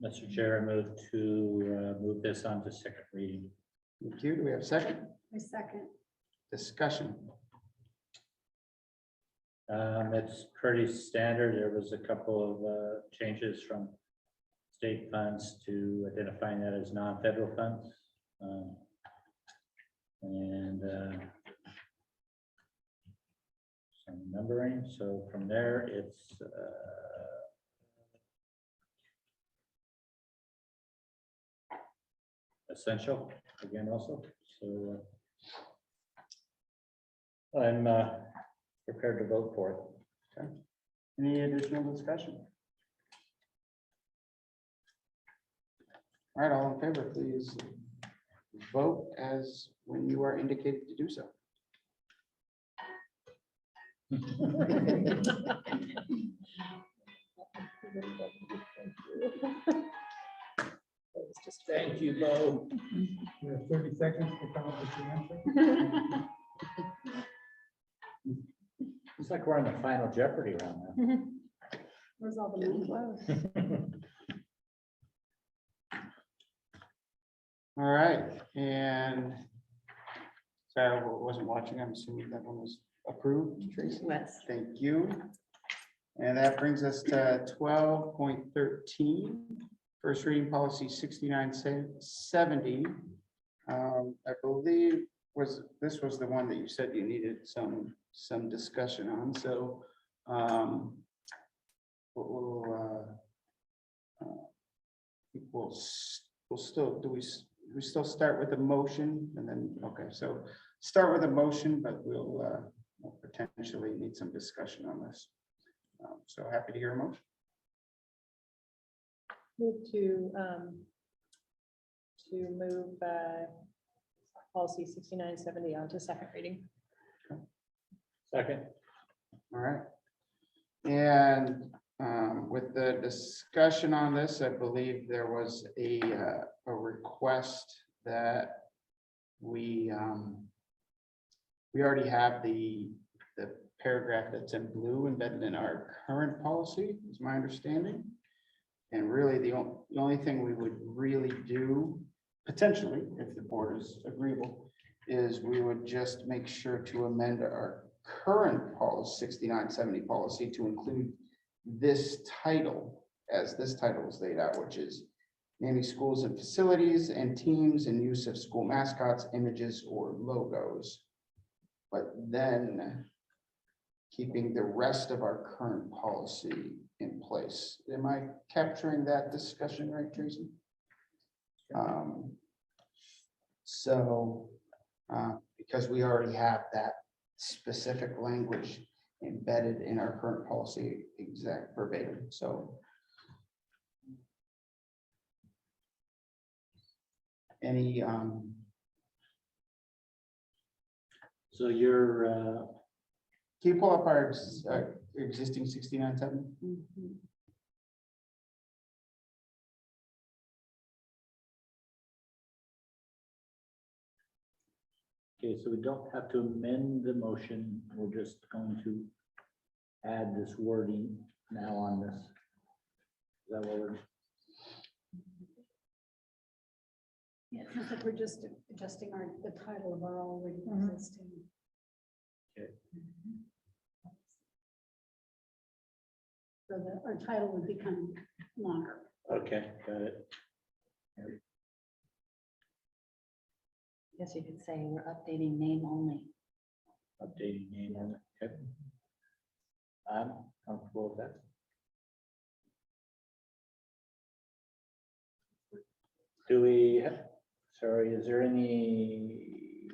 Mr. Chair, I move to move this on to second reading. Thank you. Do we have a second? I second. Discussion. It's pretty standard. There was a couple of changes from state funds to identifying that as non-federal funds. And some numbering. So from there, it's essential again also. So I'm prepared to vote for it. Okay. Any additional discussion? All right, all in favor, please vote as when you are indicated to do so. Thank you, Bo. You have 30 seconds to come up with the answer. It's like we're in the final Jeopardy round now. Where's all the money? All right, and sorry, I wasn't watching. I'm assuming that one was approved, Tracy. Yes. Thank you. And that brings us to 12.13, first reading policy 6970. I believe this was the one that you said you needed some discussion on. So we'll still we still start with a motion and then, okay, so start with a motion, but we'll potentially need some discussion on this. So happy to hear a motion. Move to move policy 6970 on to second reading. Second. All right. And with the discussion on this, I believe there was a request that we already have the paragraph that's in blue embedded in our current policy, is my understanding. And really, the only thing we would really do, potentially, if the board is agreeable, is we would just make sure to amend our current policy 6970 policy to include this title, as this title is laid out, which is naming schools and facilities and teams and use of school mascots, images, or logos. But then keeping the rest of our current policy in place. Am I capturing that discussion right, Tracy? Because we already have that specific language embedded in our current policy, exact verbatim, so. Any, So you're, can you pull up our existing 6970? okay, so we don't have to amend the motion. We're just going to add this wording now on this. Is that what we're? Yeah, it sounds like we're just adjusting the title of our already existing. Okay. So our title would become longer. Okay, got it. Guess you could say we're updating name only. Updating name on it. Okay. I'm comfortable with that. Do we, sorry, is there any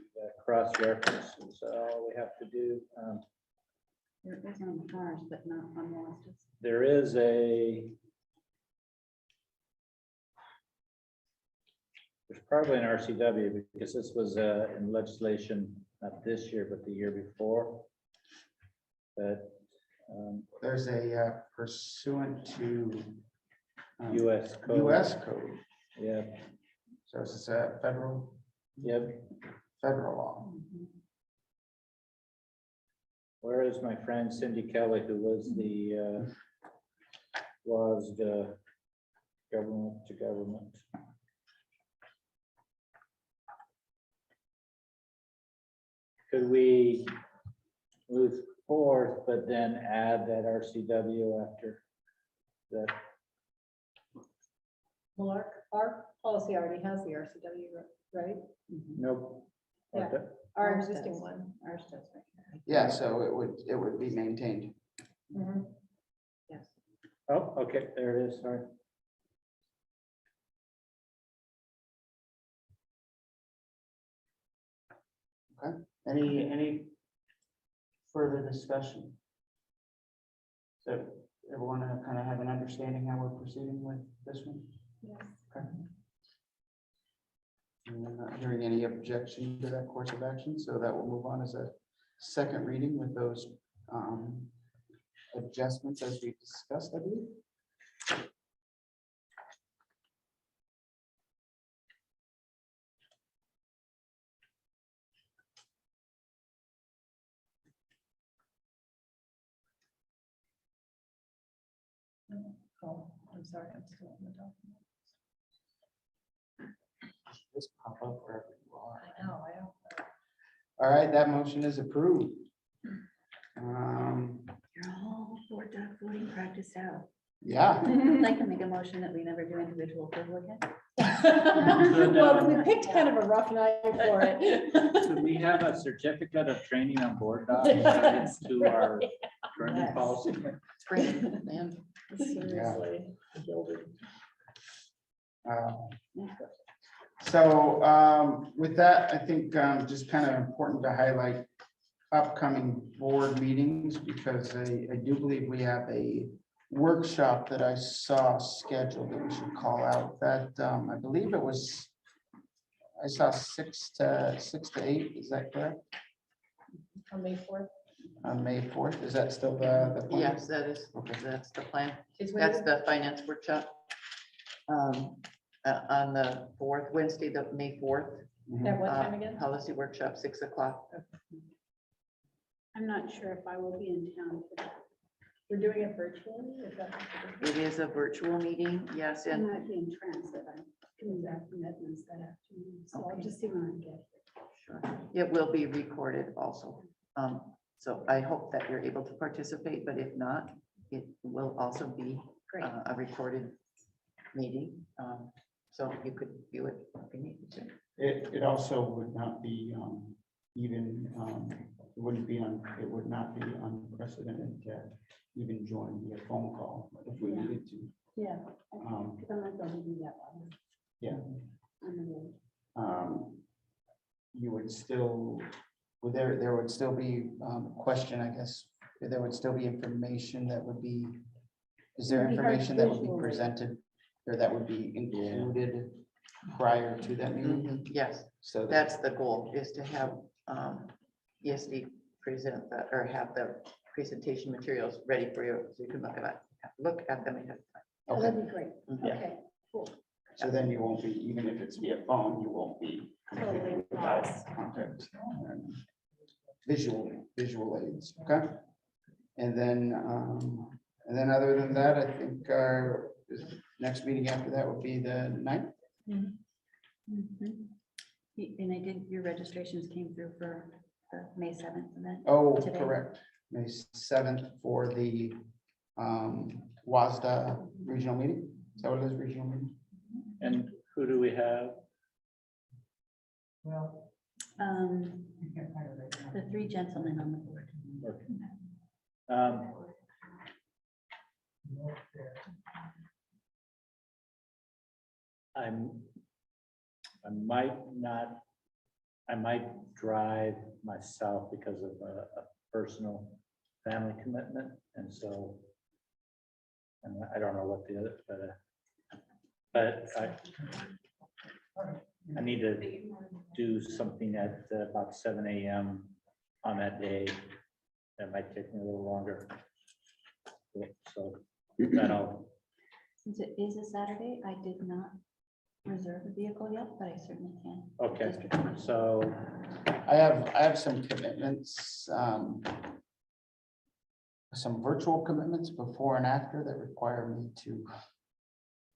cross references? All we have to do, There is on ours, but not on Wallace's. there is there's probably an RCW because this was in legislation, not this year, but the year before. But There's a pursuant to US code. US code. Yeah. So this is a federal law. Where is my friend Cindy Kelly, who was the government to government? Could we move forth, but then add that RCW after that? Well, our policy already has the RCW, right? Nope. Yeah. Okay. Our existing one. Ours does. Yeah, so it would be maintained. Yes. Oh, okay, there it is, sorry. Okay, any further discussion? So everyone kind of have an understanding how we're proceeding with this one? Yes. Okay. And I'm not hearing any objection to that course of action, so that will move on as a second reading with those adjustments as we discussed, I believe. Oh, I'm sorry, I'm still on the document. Just pop up wherever you are. I know, I don't. All right, that motion is approved. You're all board doc voting practiced out. Yeah, I'd like to make a motion that we never do individual approval again. Well, we picked kind of a rough night for it. Do we have a certificate of training on board docs Yes, to our training Yes. policy? Spring, man. Seriously, gilded. so with that, I think just kind of important to highlight upcoming board meetings, because I do believe we have a workshop that I saw scheduled that we should call out that I believe it was, I saw 6 to 8, is that correct? On May 4th. On May 4th, is that still the plan? Yes, that is, Okay. that's the plan. Is when That's you- the finance workshop. On the 4th, Wednesday, the May 4th. At what time again? Policy workshop, 6 o'clock. I'm not sure if I will be in town for that. We're doing it virtually? Is that? It is a virtual meeting, yes, I and might be in transit. I'm coming back from Edmonds that afternoon, so I'll Okay. just see when I get sure, it will be recorded also. So I hope that you're able to participate, but if not, it will also be Great. a recorded meeting. So you could view it if you need to. It also would not be even, it wouldn't be it would not be unprecedented to even join via phone call if we Yeah. needed to. Yeah. Um, Because I'm not going to do that one. Yeah. On the road. You would still, there would still be question, I guess, there would still be information that would be, is there It'd be hard information that would be visually. presented or that would be included prior to that meeting? Yes, So that, that's the goal, is to have ESD present or have the presentation materials ready for you, so you can look at them ahead of time. Oh, okay, that'd be great. Mhm. Okay, cool. so then you won't be, even if it's via phone, you won't be Totally completely without lost. context. and Visual aids, okay? And then other than that, I think our next meeting after that would be the 9th. Mhm. And I did, your registrations came through for the May 7th event. Oh, today. correct. May 7th for the WASDA regional meeting. Is that what it is, regional meeting? And who do we have? The 3 gentlemen on the board. Um, I might drive myself because of a personal family commitment, and so. And I don't know what the other, but I need to do something at about 7 a.m. on that day. That might take me a little longer. So that'll, Since it is a Saturday, I did not reserve a vehicle yet, but I certainly can. okay, District. so I have some commitments, some virtual commitments before and after that require me to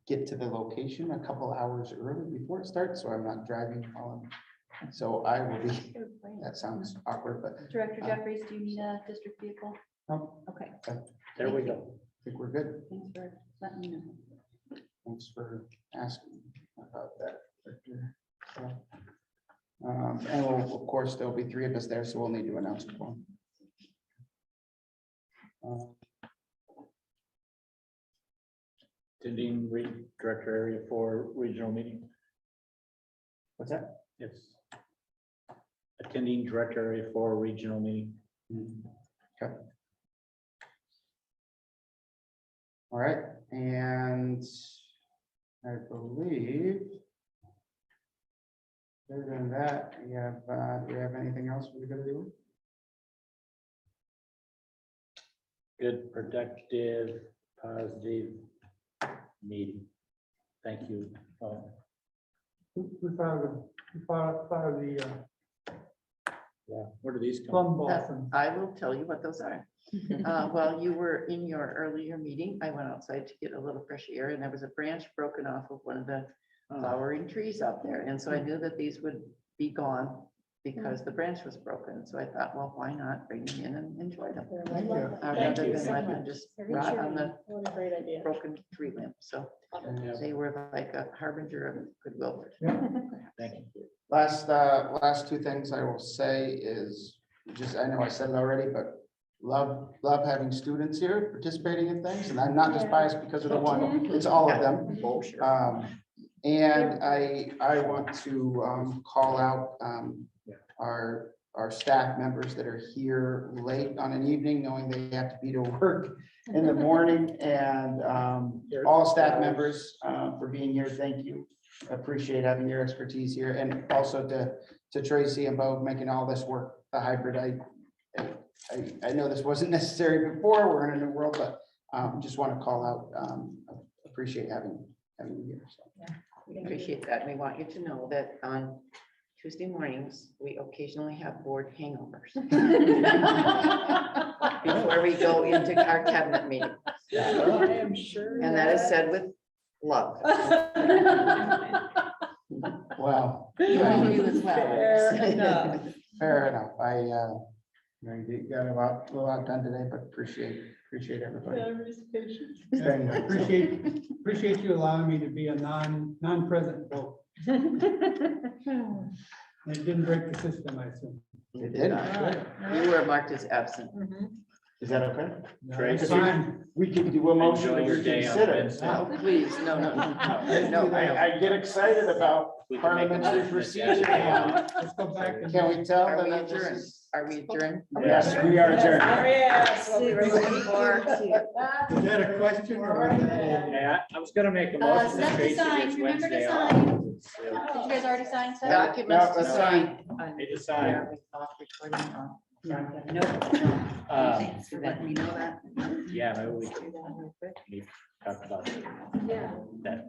get to the location a couple hours early before it starts, so I'm not driving on. So I will be, that sounds awkward, but Director Jeffries, do you need a district vehicle? no, Okay, there we go. I think we're good. thanks for letting me know. Thanks for asking about that. Victor. So, and we'll, of course, there'll be 3 of us there, so we'll need to announce one. Attending director area for regional meeting. What's that? Yes. Attending director area for regional meeting. Okay. All right, and I believe other than that, we have, do we have anything else we're gonna do? Good, productive, positive meeting. Thank you. Who thought of the Yeah, where do these come plum from? blossom? I will tell you what those are. While you were in your earlier meeting, I went outside to get a little fresh air, and there was a branch broken off of one of the flowering trees out there. And so I knew that these would be gone because the branch was broken. So I thought, well, why not bring them in and enjoy them? Thank you. Rather than let them just rot on the What a great idea. broken tree limb. So they were like a harbinger of goodwill. Thank you. Last two things I will say is just, I know I said it already, but love having students here participating in things. And I'm not just biased because of the one, it's all of them. Oh, sure. And I want to call out our staff members that are here late on an evening, knowing they have to be to work in the morning, and all staff members for being here. Thank you. Appreciate having your expertise here, and also to Tracy and Bo making all this work, the hybrid. I know this wasn't necessary before, we're in a new world, but just want to call out, appreciate having you here. So. We appreciate that. We want you to know that on Tuesday mornings, we occasionally have board hangovers before we go into our cabinet meeting. I am sure. And that is said with love. Wow. You as well. Fair enough. Fair enough. You got a lot done today, but appreciate everybody. Yeah, appreciate you allowing me to be a non-present vote. It didn't break the system, I assume. It did. You were marked as absent. Is that okay? Tracy, Fine. We can do a motion enjoy to your day on reconsider. Wednesday. Oh, please, no. I get excited about We can make a parliamentary motion to procedure. adjourn. Let's go back. and- Can we tell Are we that this adjourned? is? Are we adjourned? Yes, we are adjourned. Yes, what we were looking for. Is that a question or? is that a- Yeah, I was gonna make a motion. stuff to Tracy sign. gets Remember to Wednesday sign. off. Did you guys already sign stuff? Documents No, to that's sign. Need to sign. Yeah, we off recording on. Nope. Thanks for letting me know that. Yeah, maybe we Do that real quick. need to talk about Yeah. that.